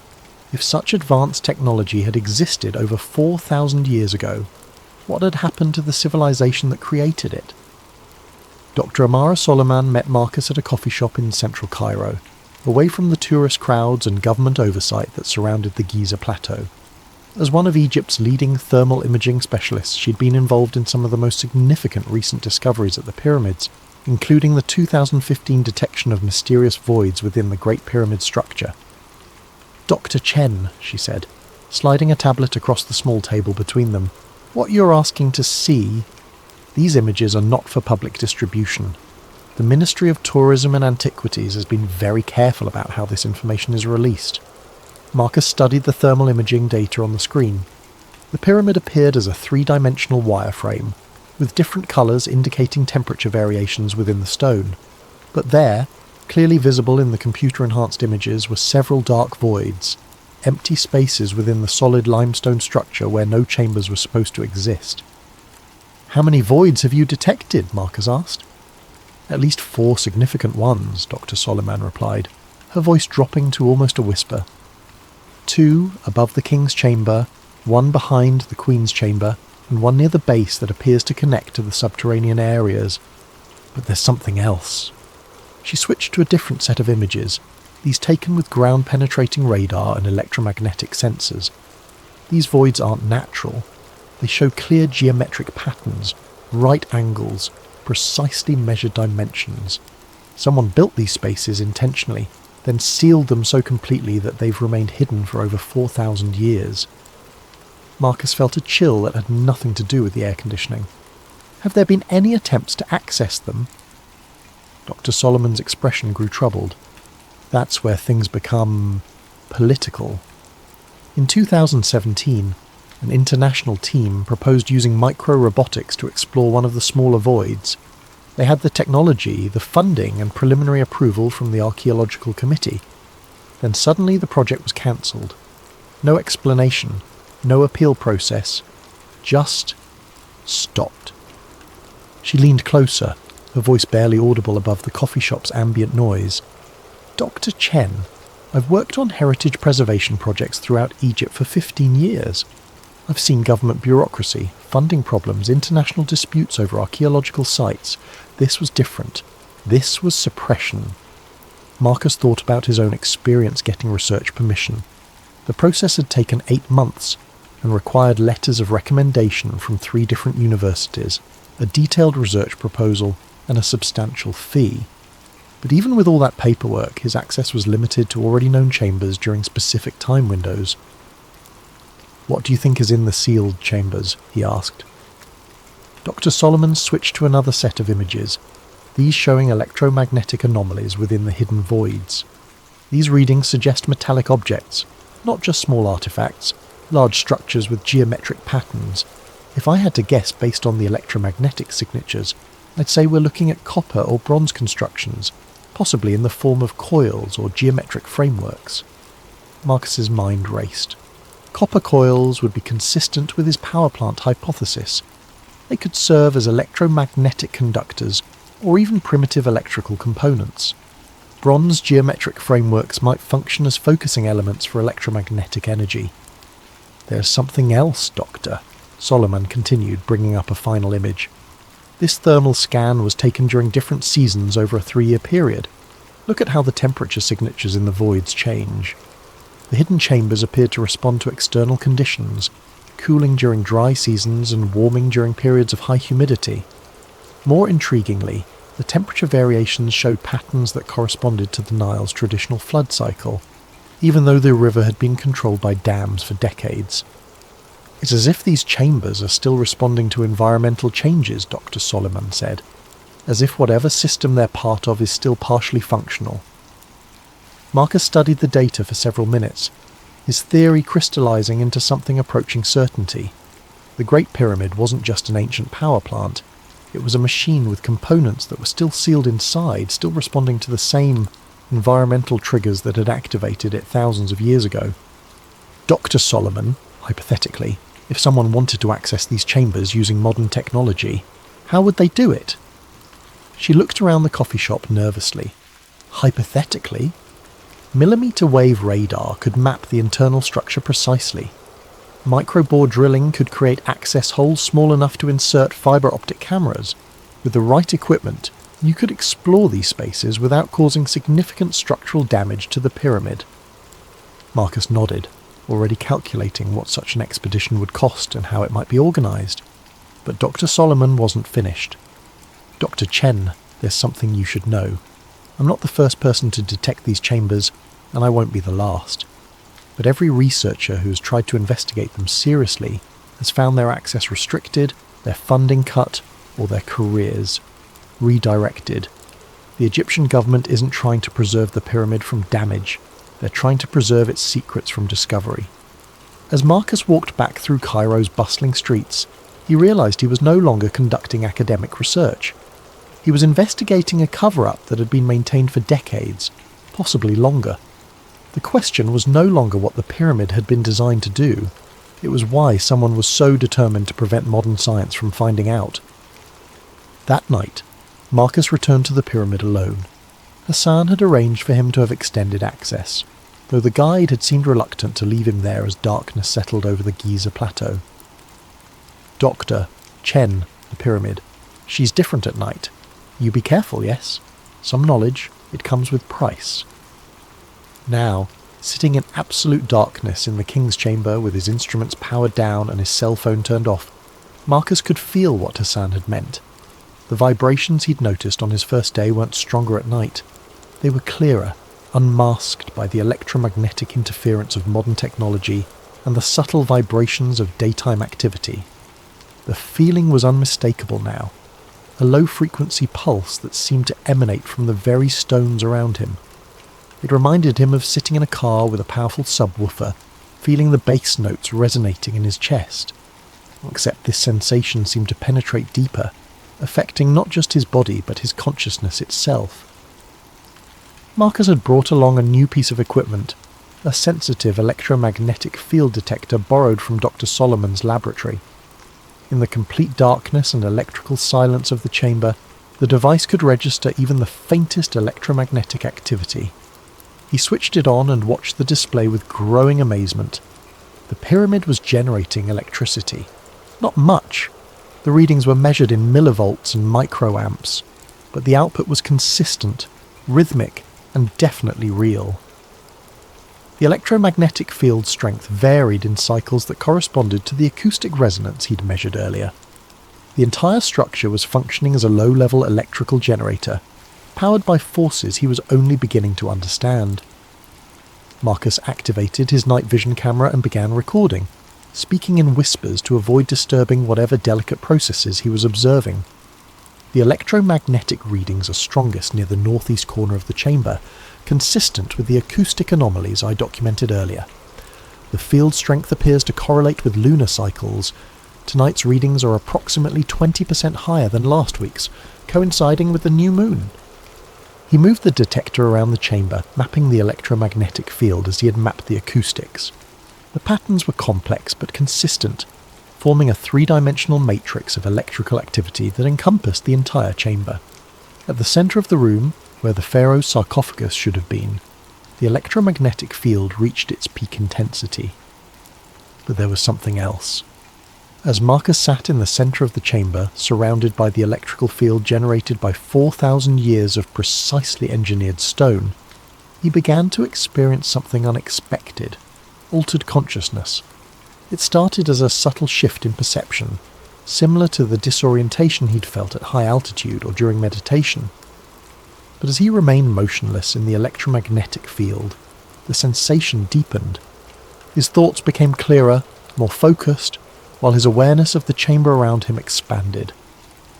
if such advanced technology had existed over 4,000 years ago, what had happened to the civilization that created it? Dr. Amara Soliman met Marcus at a coffee shop in central Cairo, away from the tourist crowds and government oversight that surrounded the Giza Plateau. As one of Egypt's leading thermal imaging specialists, she'd been involved in some of the most significant recent discoveries at the pyramids, including the 2015 detection of mysterious voids within the Great Pyramid structure. Dr. Chen, she said, sliding a tablet across the small table between them, what you're asking to see, these images are not for public distribution. The Ministry of Tourism and Antiquities has been very careful about how this information is released. Marcus studied the thermal imaging data on the screen. The pyramid appeared as a three-dimensional wireframe, with different colours indicating temperature variations within the stone. But there, clearly visible in the computer-enhanced images, were several dark voids, empty spaces within the solid limestone structure where no chambers were supposed to exist. "How many voids have you detected?" Marcus asked. "At least 4 significant ones," Dr. Soliman replied, her voice dropping to almost a whisper. 2 above the king's chamber, 1 behind the queen's chamber, and one near the base that appears to connect to the subterranean areas. But there's something else. She switched to a different set of images, these taken with ground-penetrating radar and electromagnetic sensors. These voids aren't natural. They show clear geometric patterns, right angles, precisely measured dimensions. Someone built these spaces intentionally, then sealed them so completely that they've remained hidden for over 4,000 years. Marcus felt a chill that had nothing to do with the air conditioning. Have there been any attempts to access them? Dr. Solomon's expression grew troubled. That's where things become political. In 2017, an international team proposed using micro-robotics to explore one of the smaller voids. They had the technology, the funding and preliminary approval from the Archaeological Committee. Then suddenly the project was cancelled. No explanation, no appeal process, just stopped. She leaned closer, her voice barely audible above the coffee shop's ambient noise. Dr. Chen, I've worked on heritage preservation projects throughout Egypt for 15 years. I've seen government bureaucracy, funding problems, international disputes over archaeological sites. This was different. This was suppression. Marcus thought about his own experience getting research permission. The process had taken 8 months and required letters of recommendation from 3 different universities, a detailed research proposal, and a substantial fee. But even with all that paperwork, his access was limited to already known chambers during specific time windows. What do you think is in the sealed chambers? He asked. Dr. Solomon switched to another set of images, these showing electromagnetic anomalies within the hidden voids. These readings suggest metallic objects, not just small artifacts, large structures with geometric patterns. If I had to guess based on the electromagnetic signatures, I'd say we're looking at copper or bronze constructions, possibly in the form of coils or geometric frameworks. Marcus's mind raced. Copper coils would be consistent with his power plant hypothesis. They could serve as electromagnetic conductors or even primitive electrical components. Bronze geometric frameworks might function as focusing elements for electromagnetic energy. There's something else, Doctor, Solomon continued, bringing up a final image. This thermal scan was taken during different seasons over a 3-year period. Look at how the temperature signatures in the voids change. The hidden chambers appeared to respond to external conditions, cooling during dry seasons and warming during periods of high humidity. More intriguingly, the temperature variations showed patterns that corresponded to the Nile's traditional flood cycle, even though the river had been controlled by dams for decades. It's as if these chambers are still responding to environmental changes, Dr. Solomon said, as if whatever system they're part of is still partially functional. Marcus studied the data for several minutes, his theory crystallizing into something approaching certainty. The Great Pyramid wasn't just an ancient power plant. It was a machine with components that were still sealed inside, still responding to the same environmental triggers that had activated it thousands of years ago. Dr. Solomon, hypothetically, if someone wanted to access these chambers using modern technology, how would they do it? She looked around the coffee shop nervously. Hypothetically? Millimeter wave radar could map the internal structure precisely. Microbore drilling could create access holes small enough to insert fibre optic cameras. With the right equipment, you could explore these spaces without causing significant structural damage to the pyramid. Marcus nodded, already calculating what such an expedition would cost and how it might be organised. But Dr. Solomon wasn't finished. Dr. Chen, there's something you should know. I'm not the first person to detect these chambers, and I won't be the last. But every researcher who has tried to investigate them seriously has found their access restricted, their funding cut, or their careers redirected. The Egyptian government isn't trying to preserve the pyramid from damage. They're trying to preserve its secrets from discovery. As Marcus walked back through Cairo's bustling streets, he realized he was no longer conducting academic research. He was investigating a cover-up that had been maintained for decades, possibly longer. The question was no longer what the pyramid had been designed to do. It was why someone was so determined to prevent modern science from finding out. That night, Marcus returned to the pyramid alone. Hassan had arranged for him to have extended access, though the guide had seemed reluctant to leave him there as darkness settled over the Giza plateau. Doctor, Chen, the pyramid. She's different at night. You be careful, yes? Some knowledge, it comes with price. Now, sitting in absolute darkness in the king's chamber with his instruments powered down and his cell phone turned off, Marcus could feel what Hassan had meant. The vibrations he'd noticed on his first day weren't stronger at night. They were clearer, unmasked by the electromagnetic interference of modern technology and the subtle vibrations of daytime activity. The feeling was unmistakable now, a low-frequency pulse that seemed to emanate from the very stones around him. It reminded him of sitting in a car with a powerful subwoofer, feeling the bass notes resonating in his chest. Except this sensation seemed to penetrate deeper, affecting not just his body but his consciousness itself. Marcus had brought along a new piece of equipment, a sensitive electromagnetic field detector borrowed from Dr. Solomon's laboratory. In the complete darkness and electrical silence of the chamber, the device could register even the faintest electromagnetic activity. He switched it on and watched the display with growing amazement. The pyramid was generating electricity. Not much. The readings were measured in millivolts and microamps, but the output was consistent, rhythmic, and definitely real. The electromagnetic field strength varied in cycles that corresponded to the acoustic resonance he'd measured earlier. The entire structure was functioning as a low-level electrical generator, powered by forces he was only beginning to understand. Marcus activated his night vision camera and began recording, speaking in whispers to avoid disturbing whatever delicate processes he was observing. The electromagnetic readings are strongest near the northeast corner of the chamber, consistent with the acoustic anomalies I documented earlier. The field strength appears to correlate with lunar cycles. Tonight's readings are approximately 20% higher than last week's, coinciding with the new moon. He moved the detector around the chamber, mapping the electromagnetic field as he had mapped the acoustics. The patterns were complex but consistent, forming a three-dimensional matrix of electrical activity that encompassed the entire chamber. At the centre of the room, where the pharaoh's sarcophagus should have been, the electromagnetic field reached its peak intensity. But there was something else. As Marcus sat in the centre of the chamber, surrounded by the electrical field generated by 4,000 years of precisely engineered stone, he began to experience something unexpected, altered consciousness. It started as a subtle shift in perception, similar to the disorientation he'd felt at high altitude or during meditation. But as he remained motionless in the electromagnetic field, the sensation deepened. His thoughts became clearer, more focused, while his awareness of the chamber around him expanded.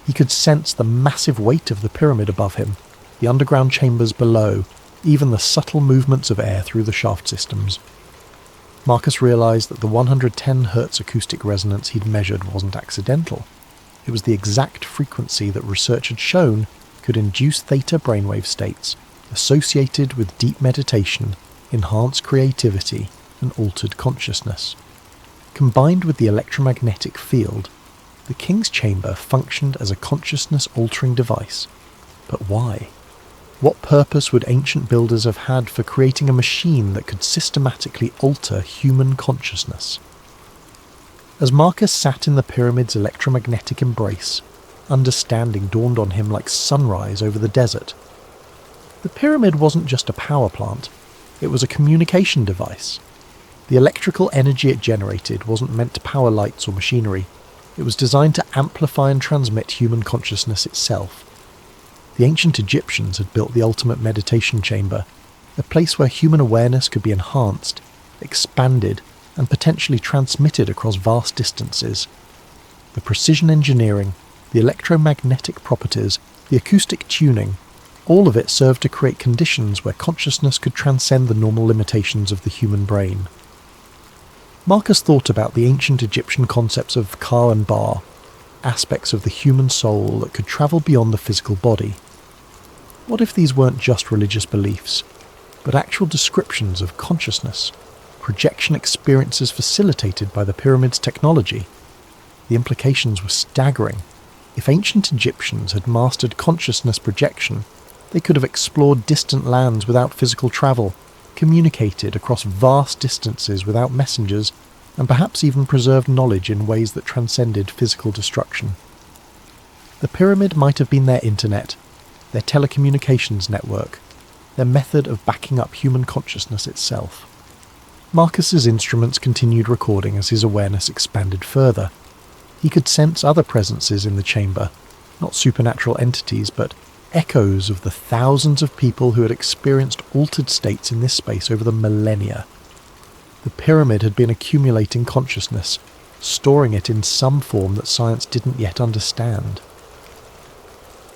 He could sense the massive weight of the pyramid above him, the underground chambers below, even the subtle movements of air through the shaft systems. Marcus realized that the 110 Hz acoustic resonance he'd measured wasn't accidental. It was the exact frequency that research had shown could induce theta brainwave states associated with deep meditation, enhanced creativity, and altered consciousness. Combined with the electromagnetic field, the king's chamber functioned as a consciousness-altering device. But why? What purpose would ancient builders have had for creating a machine that could systematically alter human consciousness? As Marcus sat in the pyramid's electromagnetic embrace, understanding dawned on him like sunrise over the desert. The pyramid wasn't just a power plant, it was a communication device. The electrical energy it generated wasn't meant to power lights or machinery. It was designed to amplify and transmit human consciousness itself. The ancient Egyptians had built the ultimate meditation chamber, a place where human awareness could be enhanced, expanded, and potentially transmitted across vast distances. The precision engineering, the electromagnetic properties, the acoustic tuning, all of it served to create conditions where consciousness could transcend the normal limitations of the human brain. Marcus thought about the ancient Egyptian concepts of Ka and Ba, aspects of the human soul that could travel beyond the physical body. What if these weren't just religious beliefs, but actual descriptions of consciousness, projection experiences facilitated by the pyramid's technology? The implications were staggering. If ancient Egyptians had mastered consciousness projection, they could have explored distant lands without physical travel, communicated across vast distances without messengers, and perhaps even preserved knowledge in ways that transcended physical destruction. The pyramid might have been their internet, their telecommunications network, their method of backing up human consciousness itself. Marcus's instruments continued recording as his awareness expanded further. He could sense other presences in the chamber, not supernatural entities, but echoes of the thousands of people who had experienced altered states in this space over the millennia. The pyramid had been accumulating consciousness, storing it in some form that science didn't yet understand.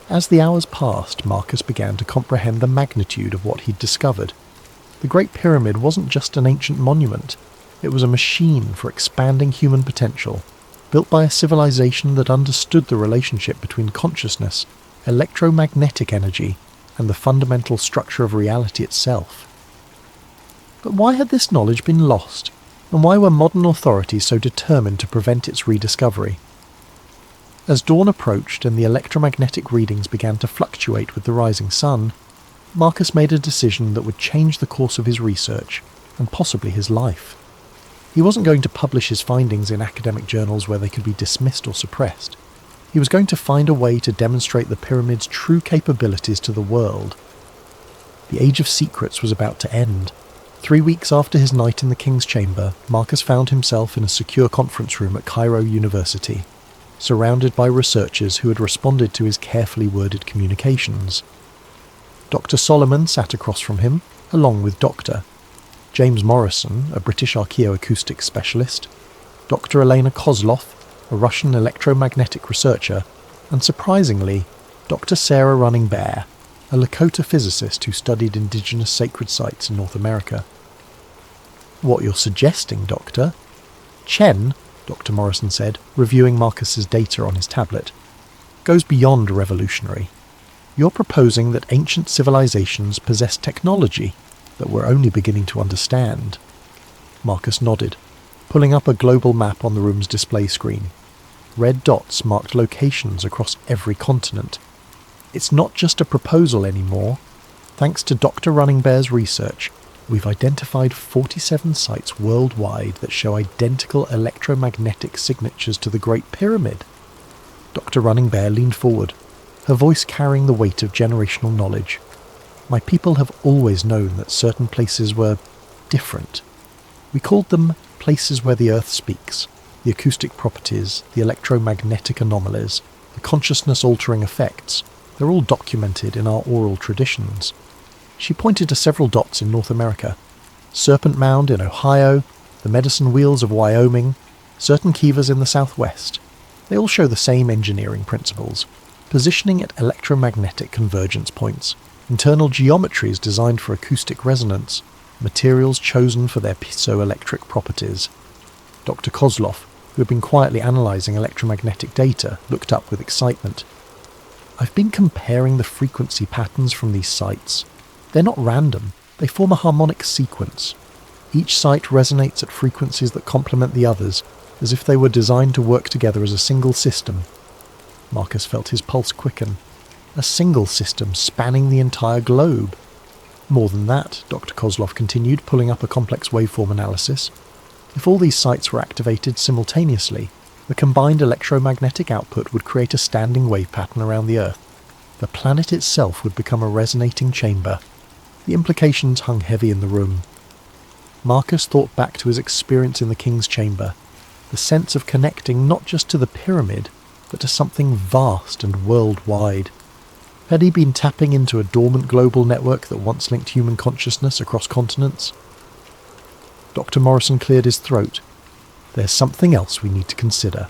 As the hours passed, Marcus began to comprehend the magnitude of what he'd discovered. The Great Pyramid wasn't just an ancient monument, it was a machine for expanding human potential, built by a civilization that understood the relationship between consciousness, electromagnetic energy, and the fundamental structure of reality itself. But why had this knowledge been lost, and why were modern authorities so determined to prevent its rediscovery? As dawn approached and the electromagnetic readings began to fluctuate with the rising sun, Marcus made a decision that would change the course of his research, and possibly his life. He wasn't going to publish his findings in academic journals where they could be dismissed or suppressed. He was going to find a way to demonstrate the pyramid's true capabilities to the world. The Age of Secrets was about to end. 3 weeks after his night in the King's Chamber, Marcus found himself in a secure conference room at Cairo University, surrounded by researchers who had responded to his carefully worded communications. Dr. Solomon sat across from him, along with Dr. James Morrison, a British archaeoacoustic specialist, Dr. Elena Kozlov, a Russian electromagnetic researcher, and surprisingly, Dr. Sarah Running Bear, a Lakota physicist who studied indigenous sacred sites in North America. "What you're suggesting, Doctor?" "Chen," Dr. Morrison said, reviewing Marcus's data on his tablet, "goes beyond revolutionary. You're proposing that ancient civilizations possess technology that we're only beginning to understand." Marcus nodded, pulling up a global map on the room's display screen. Red dots marked locations across every continent. "It's not just a proposal anymore. Thanks to Dr. Running Bear's research, we've identified 47 sites worldwide that show identical electromagnetic signatures to the Great Pyramid." Dr. Running Bear leaned forward, her voice carrying the weight of generational knowledge. "My people have always known that certain places were different. We called them places where the Earth speaks. The acoustic properties, the electromagnetic anomalies, the consciousness-altering effects, they're all documented in our oral traditions." She pointed to several dots in North America. Serpent Mound in Ohio, the Medicine Wheels of Wyoming, certain kivas in the southwest. They all show the same engineering principles. Positioning at electromagnetic convergence points, internal geometries designed for acoustic resonance, materials chosen for their piezoelectric properties. Dr. Kozlov, who had been quietly analysing electromagnetic data, looked up with excitement. "I've been comparing the frequency patterns from these sites. They're not random, they form a harmonic sequence. Each site resonates at frequencies that complement the others, as if they were designed to work together as a single system." Marcus felt his pulse quicken. A single system spanning the entire globe. "More than that," Dr. Kozlov continued, pulling up a complex waveform analysis. "If all these sites were activated simultaneously, the combined electromagnetic output would create a standing wave pattern around the Earth. The planet itself would become a resonating chamber." The implications hung heavy in the room. Marcus thought back to his experience in the King's Chamber, the sense of connecting not just to the pyramid, but to something vast and worldwide. Had he been tapping into a dormant global network that once linked human consciousness across continents? Dr. Morrison cleared his throat. "There's something else we need to consider.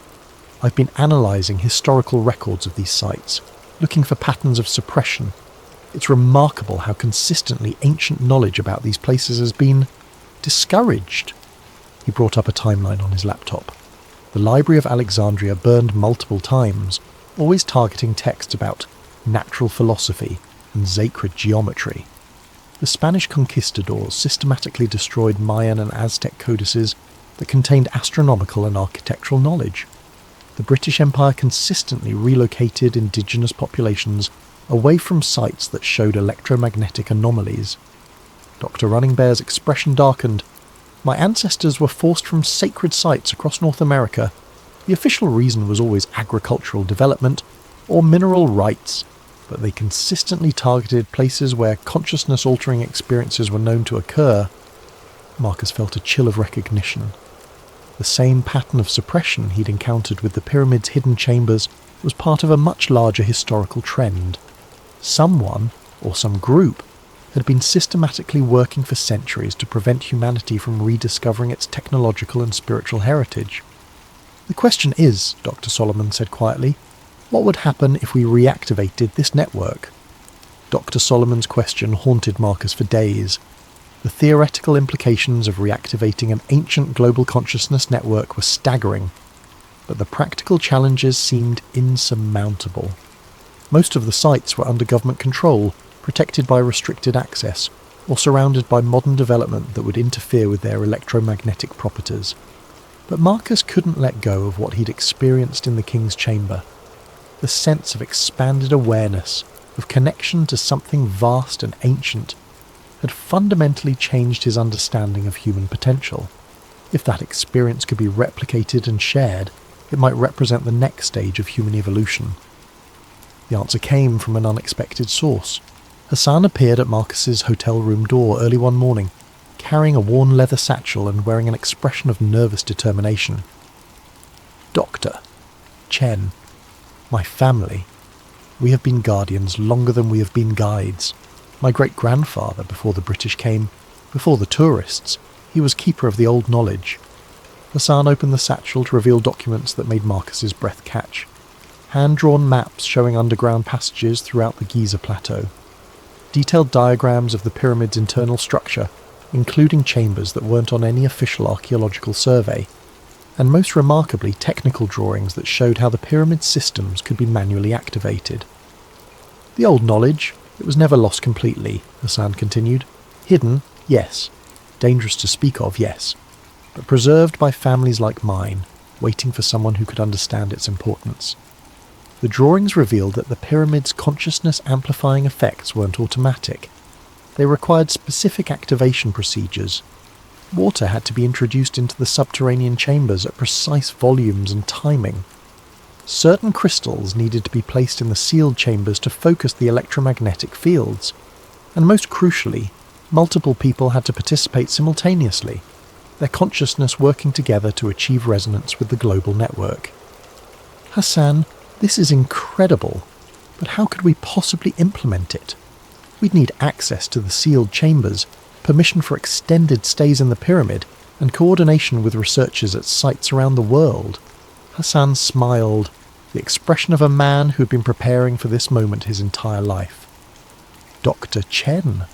I've been analysing historical records of these sites, looking for patterns of suppression. It's remarkable how consistently ancient knowledge about these places has been discouraged." He brought up a timeline on his laptop. The Library of Alexandria burned multiple times, always targeting texts about natural philosophy and sacred geometry. The Spanish conquistadors systematically destroyed Mayan and Aztec codices that contained astronomical and architectural knowledge. The British Empire consistently relocated indigenous populations away from sites that showed electromagnetic anomalies. Dr. Running Bear's expression darkened. My ancestors were forced from sacred sites across North America. The official reason was always agricultural development or mineral rights, but they consistently targeted places where consciousness-altering experiences were known to occur. Marcus felt a chill of recognition. The same pattern of suppression he'd encountered with the pyramid's hidden chambers was part of a much larger historical trend. Someone, or some group, had been systematically working for centuries to prevent humanity from rediscovering its technological and spiritual heritage. The question is, Dr. Solomon said quietly, what would happen if we reactivated this network? Dr. Solomon's question haunted Marcus for days. The theoretical implications of reactivating an ancient global consciousness network were staggering, but the practical challenges seemed insurmountable. Most of the sites were under government control, protected by restricted access, or surrounded by modern development that would interfere with their electromagnetic properties. But Marcus couldn't let go of what he'd experienced in the King's Chamber. The sense of expanded awareness, of connection to something vast and ancient, had fundamentally changed his understanding of human potential. If that experience could be replicated and shared, it might represent the next stage of human evolution. The answer came from an unexpected source. Hassan appeared at Marcus's hotel room door early one morning, carrying a worn leather satchel and wearing an expression of nervous determination. "Doctor, Chen, my family, we have been guardians longer than we have been guides. My great-grandfather, before the British came, before the tourists, he was keeper of the old knowledge." Hassan opened the satchel to reveal documents that made Marcus's breath catch. Hand-drawn maps showing underground passages throughout the Giza Plateau. Detailed diagrams of the pyramid's internal structure, including chambers that weren't on any official archaeological survey, and most remarkably technical drawings that showed how the pyramid's systems could be manually activated. "The old knowledge, it was never lost completely," Hassan continued. "Hidden, yes. Dangerous to speak of, yes. But preserved by families like mine, waiting for someone who could understand its importance." The drawings revealed that the pyramid's consciousness-amplifying effects weren't automatic. They required specific activation procedures. Water had to be introduced into the subterranean chambers at precise volumes and timing. Certain crystals needed to be placed in the sealed chambers to focus the electromagnetic fields. And most crucially, multiple people had to participate simultaneously, their consciousness working together to achieve resonance with the global network. "Hassan, this is incredible, but how could we possibly implement it? We'd need access to the sealed chambers, permission for extended stays in the pyramid, and coordination with researchers at sites around the world." Hassan smiled, the expression of a man who had been preparing for this moment his entire life. "Dr. Chen,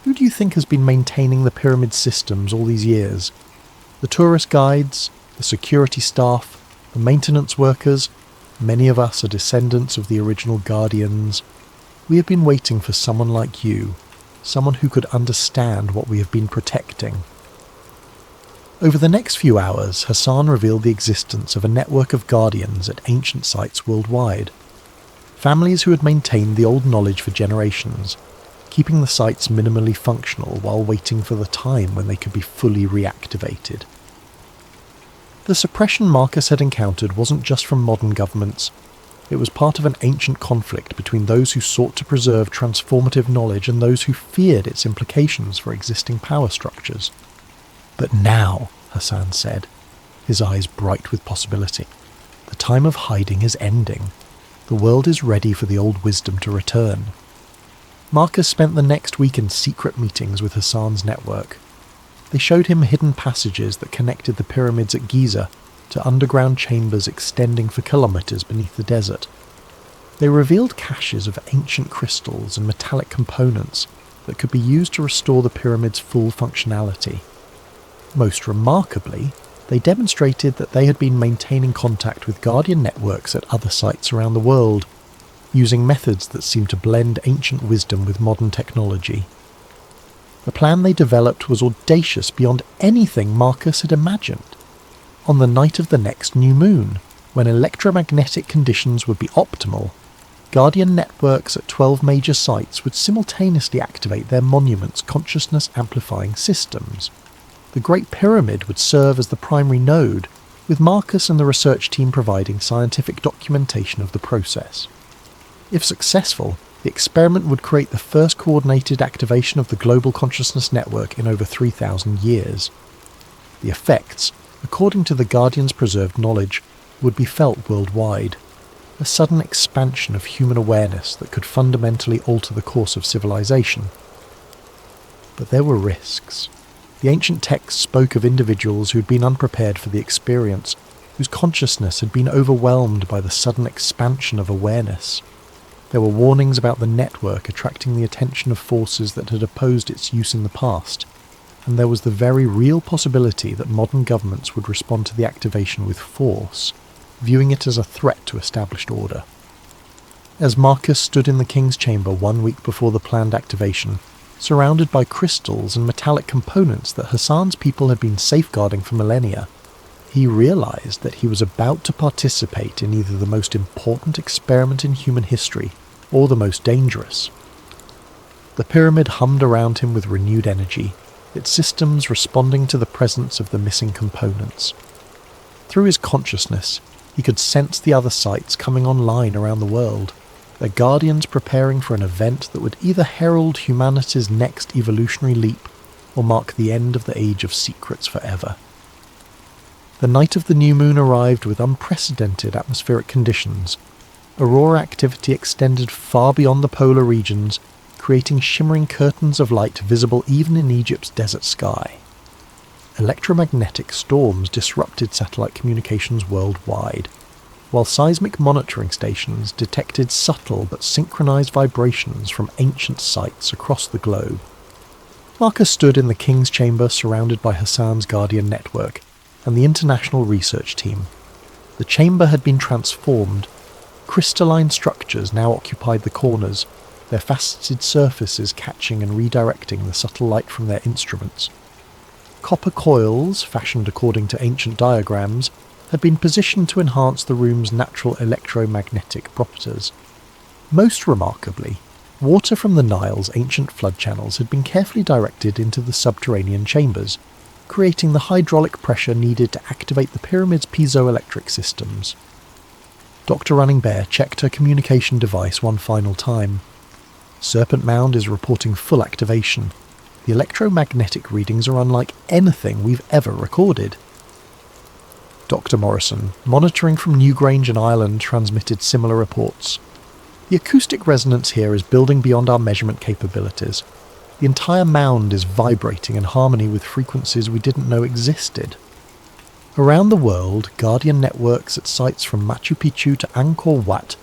who do you think has been maintaining the pyramid systems all these years? The tourist guides, the security staff, the maintenance workers, many of us are descendants of the original guardians. We have been waiting for someone like you, someone who could understand what we have been protecting." Over the next few hours, Hassan revealed the existence of a network of guardians at ancient sites worldwide. Families who had maintained the old knowledge for generations, keeping the sites minimally functional while waiting for the time when they could be fully reactivated. The suppression Marcus had encountered wasn't just from modern governments. It was part of an ancient conflict between those who sought to preserve transformative knowledge and those who feared its implications for existing power structures. "But now," Hassan said, his eyes bright with possibility, "the time of hiding is ending. The world is ready for the old wisdom to return." Marcus spent the next week in secret meetings with Hassan's network. They showed him hidden passages that connected the pyramids at Giza to underground chambers extending for kilometers beneath the desert. They revealed caches of ancient crystals and metallic components that could be used to restore the pyramid's full functionality. Most remarkably, they demonstrated that they had been maintaining contact with Guardian networks at other sites around the world, using methods that seemed to blend ancient wisdom with modern technology. The plan they developed was audacious beyond anything Marcus had imagined. On the night of the next new moon, when electromagnetic conditions would be optimal, Guardian networks at 12 major sites would simultaneously activate their monuments' consciousness-amplifying systems. The The Great Pyramid would serve as the primary node, with Marcus and the research team providing scientific documentation of the process. If successful, the experiment would create the first coordinated activation of the global consciousness network in over 3,000 years. The effects, according to the Guardian's preserved knowledge, would be felt worldwide. A sudden expansion of human awareness that could fundamentally alter the course of civilization. But there were risks. The ancient texts spoke of individuals who had been unprepared for the experience, whose consciousness had been overwhelmed by the sudden expansion of awareness. There were warnings about the network attracting the attention of forces that had opposed its use in the past, and there was the very real possibility that modern governments would respond to the activation with force, viewing it as a threat to established order. As Marcus stood in the King's chamber 1 week before the planned activation, surrounded by crystals and metallic components that Hassan's people had been safeguarding for millennia, he realized that he was about to participate in either the most important experiment in human history or the most dangerous. The pyramid hummed around him with renewed energy, its systems responding to the presence of the missing components. Through his consciousness, he could sense the other sites coming online around the world, their guardians preparing for an event that would either herald humanity's next evolutionary leap or mark the end of the Age of Secrets forever. The night of the new moon arrived with unprecedented atmospheric conditions. Aurora activity extended far beyond the polar regions, creating shimmering curtains of light visible even in Egypt's desert sky. Electromagnetic storms disrupted satellite communications worldwide, while seismic monitoring stations detected subtle but synchronized vibrations from ancient sites across the globe. Marcus stood in the King's chamber surrounded by Hassan's Guardian network and the international research team. The chamber had been transformed. Crystalline structures now occupied the corners, their faceted surfaces catching and redirecting the subtle light from their instruments. Copper coils, fashioned according to ancient diagrams, had been positioned to enhance the room's natural electromagnetic properties. Most remarkably, water from the Nile's ancient flood channels had been carefully directed into the subterranean chambers, creating the hydraulic pressure needed to activate the pyramid's piezoelectric systems. Dr. Running Bear checked her communication device one final time. Serpent Mound is reporting full activation. The electromagnetic readings are unlike anything we've ever recorded. Dr. Morrison, monitoring from Newgrange and Ireland, transmitted similar reports. The acoustic resonance here is building beyond our measurement capabilities. The entire mound is vibrating in harmony with frequencies we didn't know existed. Around the world, Guardian networks at sites from Machu Picchu to Angkor Wat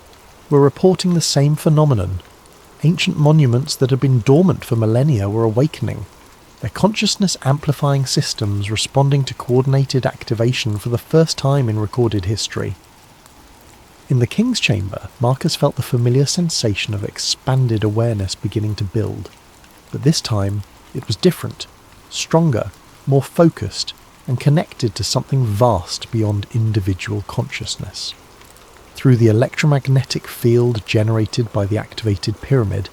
were reporting the same phenomenon. Ancient monuments that had been dormant for millennia were awakening, their consciousness-amplifying systems responding to coordinated activation for the first time in recorded history. In the King's chamber, Marcus felt the familiar sensation of expanded awareness beginning to build. But this time, it was different, stronger, more focused, and connected to something vast beyond individual consciousness. Through the electromagnetic field generated by the activated pyramid,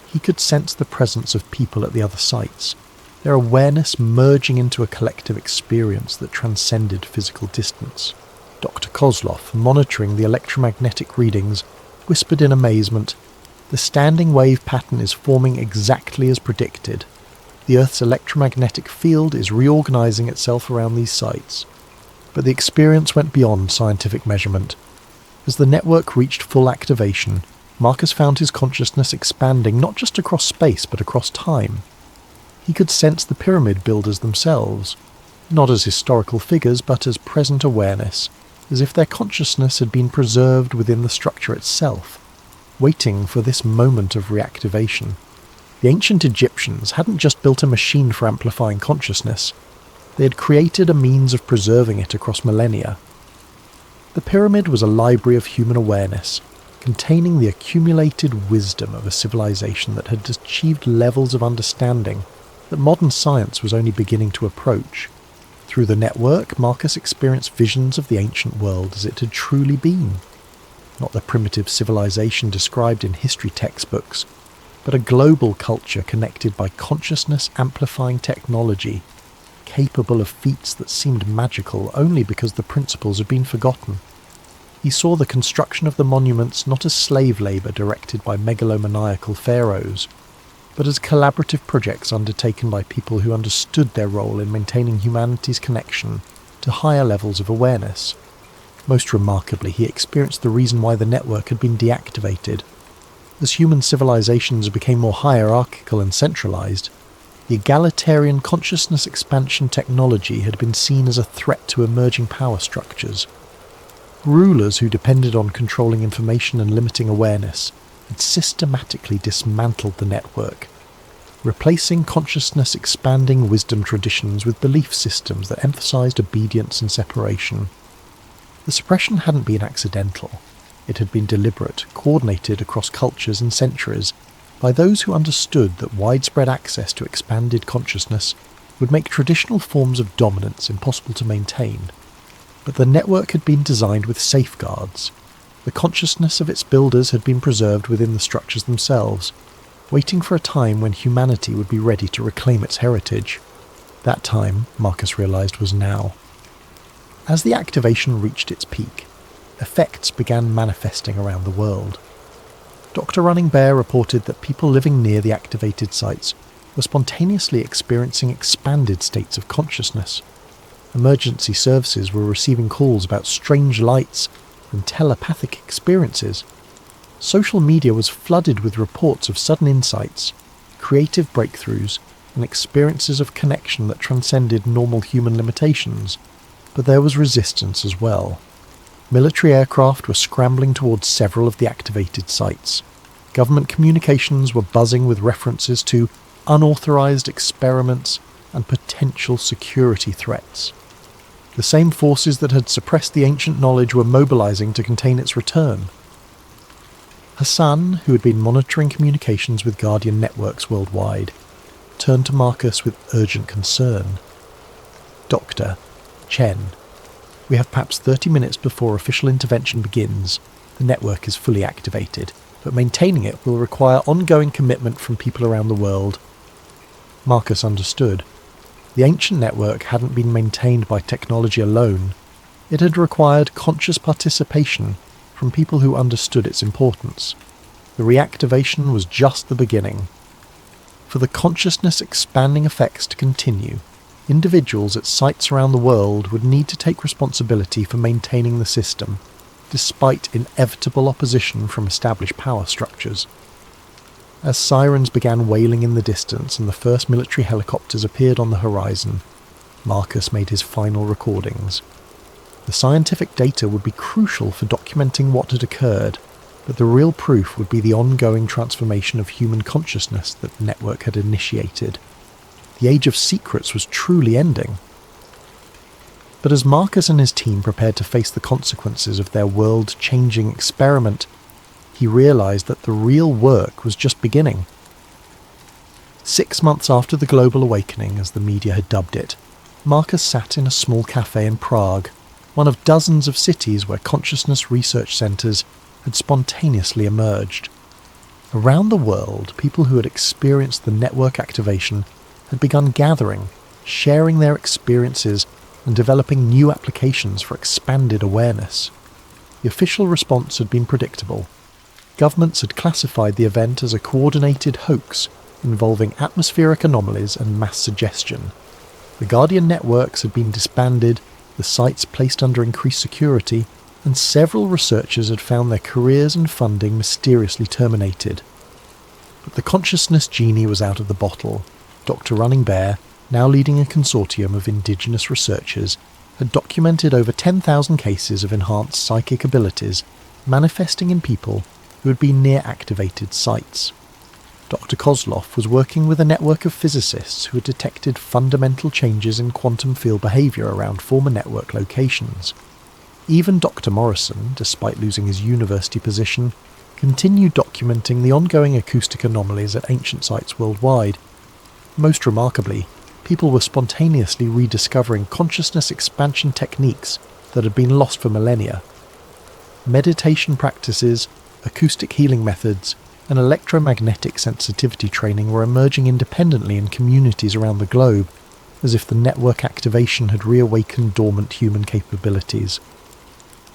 he could sense the presence of people at the other sites, their awareness merging into a collective experience that transcended physical distance. Dr. Kozlov, monitoring the electromagnetic readings, whispered in amazement, "The standing wave pattern is forming exactly as predicted. The Earth's electromagnetic field is reorganizing itself around these sites." But the experience went beyond scientific measurement. As the network reached full activation, Marcus found his consciousness expanding not just across space but across time. He could sense the pyramid builders themselves, not as historical figures but as present awareness, as if their consciousness had been preserved within the structure itself, waiting for this moment of reactivation. The ancient Egyptians hadn't just built a machine for amplifying consciousness, they had created a means of preserving it across millennia. The pyramid was a library of human awareness, containing the accumulated wisdom of a civilization that had achieved levels of understanding that modern science was only beginning to approach. Through the network, Marcus experienced visions of the ancient world as it had truly been. Not the primitive civilization described in history textbooks, but a global culture connected by consciousness-amplifying technology, capable of feats that seemed magical only because the principles had been forgotten. He saw the construction of the monuments not as slave labour directed by megalomaniacal pharaohs, but as collaborative projects undertaken by people who understood their role in maintaining humanity's connection to higher levels of awareness. Most remarkably, he experienced the reason why the network had been deactivated. As human civilizations became more hierarchical and centralized, the egalitarian consciousness expansion technology had been seen as a threat to emerging power structures. Rulers who depended on controlling information and limiting awareness had systematically dismantled the network, replacing consciousness expanding wisdom traditions with belief systems that emphasized obedience and separation. The suppression hadn't been accidental. It had been deliberate, coordinated across cultures and centuries by those who understood that widespread access to expanded consciousness would make traditional forms of dominance impossible to maintain. But the network had been designed with safeguards. The consciousness of its builders had been preserved within the structures themselves, waiting for a time when humanity would be ready to reclaim its heritage. That time, Marcus realized, was now. As the activation reached its peak, effects began manifesting around the world. Dr. Running Bear reported that people living near the activated sites were spontaneously experiencing expanded states of consciousness. Emergency services were receiving calls about strange lights and telepathic experiences. Social media was flooded with reports of sudden insights, creative breakthroughs, and experiences of connection that transcended normal human limitations. But there was resistance as well. Military aircraft were scrambling towards several of the activated sites. Government communications were buzzing with references to unauthorized experiments and potential security threats. The same forces that had suppressed the ancient knowledge were mobilizing to contain its return. Hassan, who had been monitoring communications with Guardian networks worldwide, turned to Marcus with urgent concern. Doctor, Chen, we have perhaps 30 minutes before official intervention begins. The network is fully activated, but maintaining it will require ongoing commitment from people around the world. Marcus understood. The ancient network hadn't been maintained by technology alone. It had required conscious participation from people who understood its importance. The reactivation was just the beginning. For the consciousness expanding effects to continue, individuals at sites around the world would need to take responsibility for maintaining the system, despite inevitable opposition from established power structures. As sirens began wailing in the distance and the first military helicopters appeared on the horizon, Marcus made his final recordings. The scientific data would be crucial for documenting what had occurred, but the real proof would be the ongoing transformation of human consciousness that the network had initiated. The age of secrets was truly ending. But as Marcus and his team prepared to face the consequences of their world-changing experiment, he realized that the real work was just beginning. 6 months after the global awakening, as the media had dubbed it, Marcus sat in a small cafe in Prague, one of dozens of cities where consciousness research centres had spontaneously emerged. Around the world, people who had experienced the network activation had begun gathering, sharing their experiences and developing new applications for expanded awareness. The official response had been predictable. Governments had classified the event as a coordinated hoax involving atmospheric anomalies and mass suggestion. The Guardian networks had been disbanded, the sites placed under increased security, and several researchers had found their careers and funding mysteriously terminated. But the consciousness genie was out of the bottle. Dr. Running Bear, now leading a consortium of indigenous researchers, had documented over 10,000 cases of enhanced psychic abilities manifesting in people who had been near activated sites. Dr. Kozlov was working with a network of physicists who had detected fundamental changes in quantum field behaviour around former network locations. Even Dr. Morrison, despite losing his university position, continued documenting the ongoing acoustic anomalies at ancient sites worldwide. Most remarkably, people were spontaneously rediscovering consciousness expansion techniques that had been lost for millennia. Meditation practices, acoustic healing methods, and electromagnetic sensitivity training were emerging independently in communities around the globe, as if the network activation had reawakened dormant human capabilities.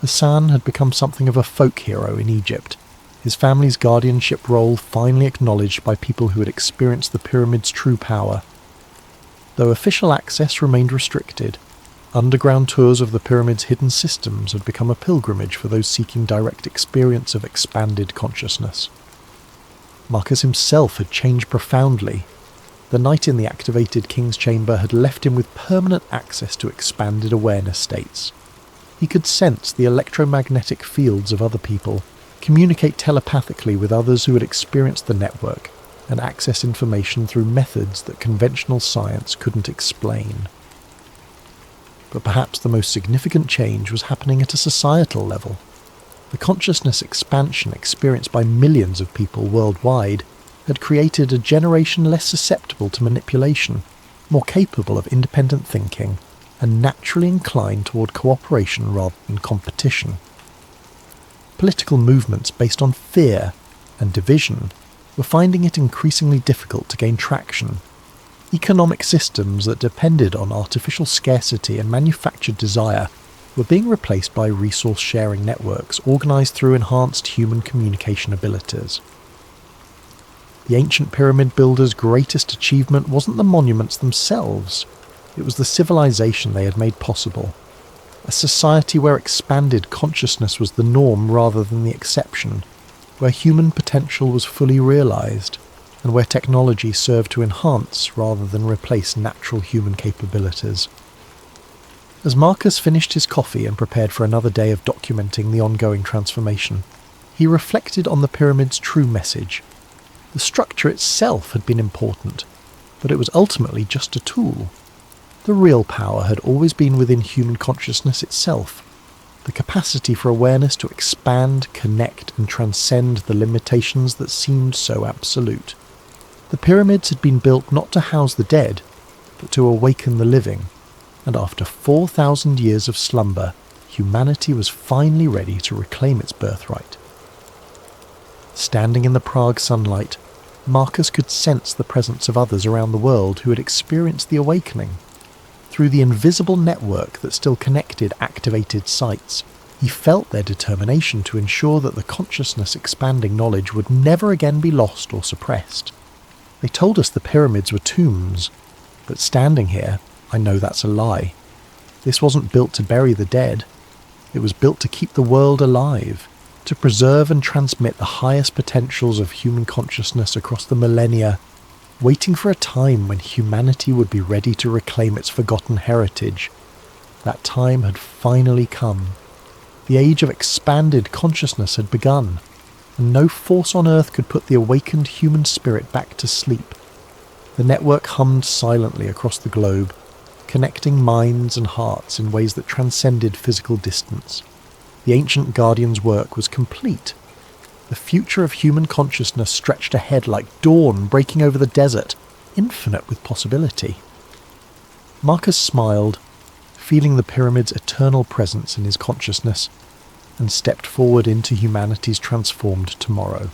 Hassan had become something of a folk hero in Egypt, his family's guardianship role finally acknowledged by people who had experienced the pyramid's true power. Though official access remained restricted, underground tours of the pyramid's hidden systems had become a pilgrimage for those seeking direct experience of expanded consciousness. Marcus himself had changed profoundly. The night in the activated King's Chamber had left him with permanent access to expanded awareness states. He could sense the electromagnetic fields of other people, communicate telepathically with others who had experienced the network, and access information through methods that conventional science couldn't explain. But perhaps the most significant change was happening at a societal level. The consciousness expansion experienced by millions of people worldwide had created a generation less susceptible to manipulation, more capable of independent thinking, and naturally inclined toward cooperation rather than competition. Political movements based on fear and division were finding it increasingly difficult to gain traction. Economic systems that depended on artificial scarcity and manufactured desire were being replaced by resource-sharing networks organised through enhanced human communication abilities. The ancient pyramid builders' greatest achievement wasn't the monuments themselves, it was the civilization they had made possible. A society where expanded consciousness was the norm rather than the exception, where human potential was fully realised, and where technology served to enhance rather than replace natural human capabilities. As Marcus finished his coffee and prepared for another day of documenting the ongoing transformation, he reflected on the pyramid's true message. The structure itself had been important, but it was ultimately just a tool. The real power had always been within human consciousness itself, the capacity for awareness to expand, connect, and transcend the limitations that seemed so absolute. The pyramids had been built not to house the dead, but to awaken the living, and after 4,000 years of slumber, humanity was finally ready to reclaim its birthright. Standing in the Prague sunlight, Marcus could sense the presence of others around the world who had experienced the awakening. Through the invisible network that still connected activated sites, he felt their determination to ensure that the consciousness-expanding knowledge would never again be lost or suppressed. They told us the pyramids were tombs, but standing here, I know that's a lie. This wasn't built to bury the dead. It was built to keep the world alive, to preserve and transmit the highest potentials of human consciousness across the millennia, waiting for a time when humanity would be ready to reclaim its forgotten heritage. That time had finally come. The age of expanded consciousness had begun, and no force on earth could put the awakened human spirit back to sleep. The network hummed silently across the globe, connecting minds and hearts in ways that transcended physical distance. The ancient guardian's work was complete. The future of human consciousness stretched ahead like dawn breaking over the desert, infinite with possibility. Marcus smiled, feeling the pyramid's eternal presence in his consciousness, and stepped forward into humanity's transformed tomorrow.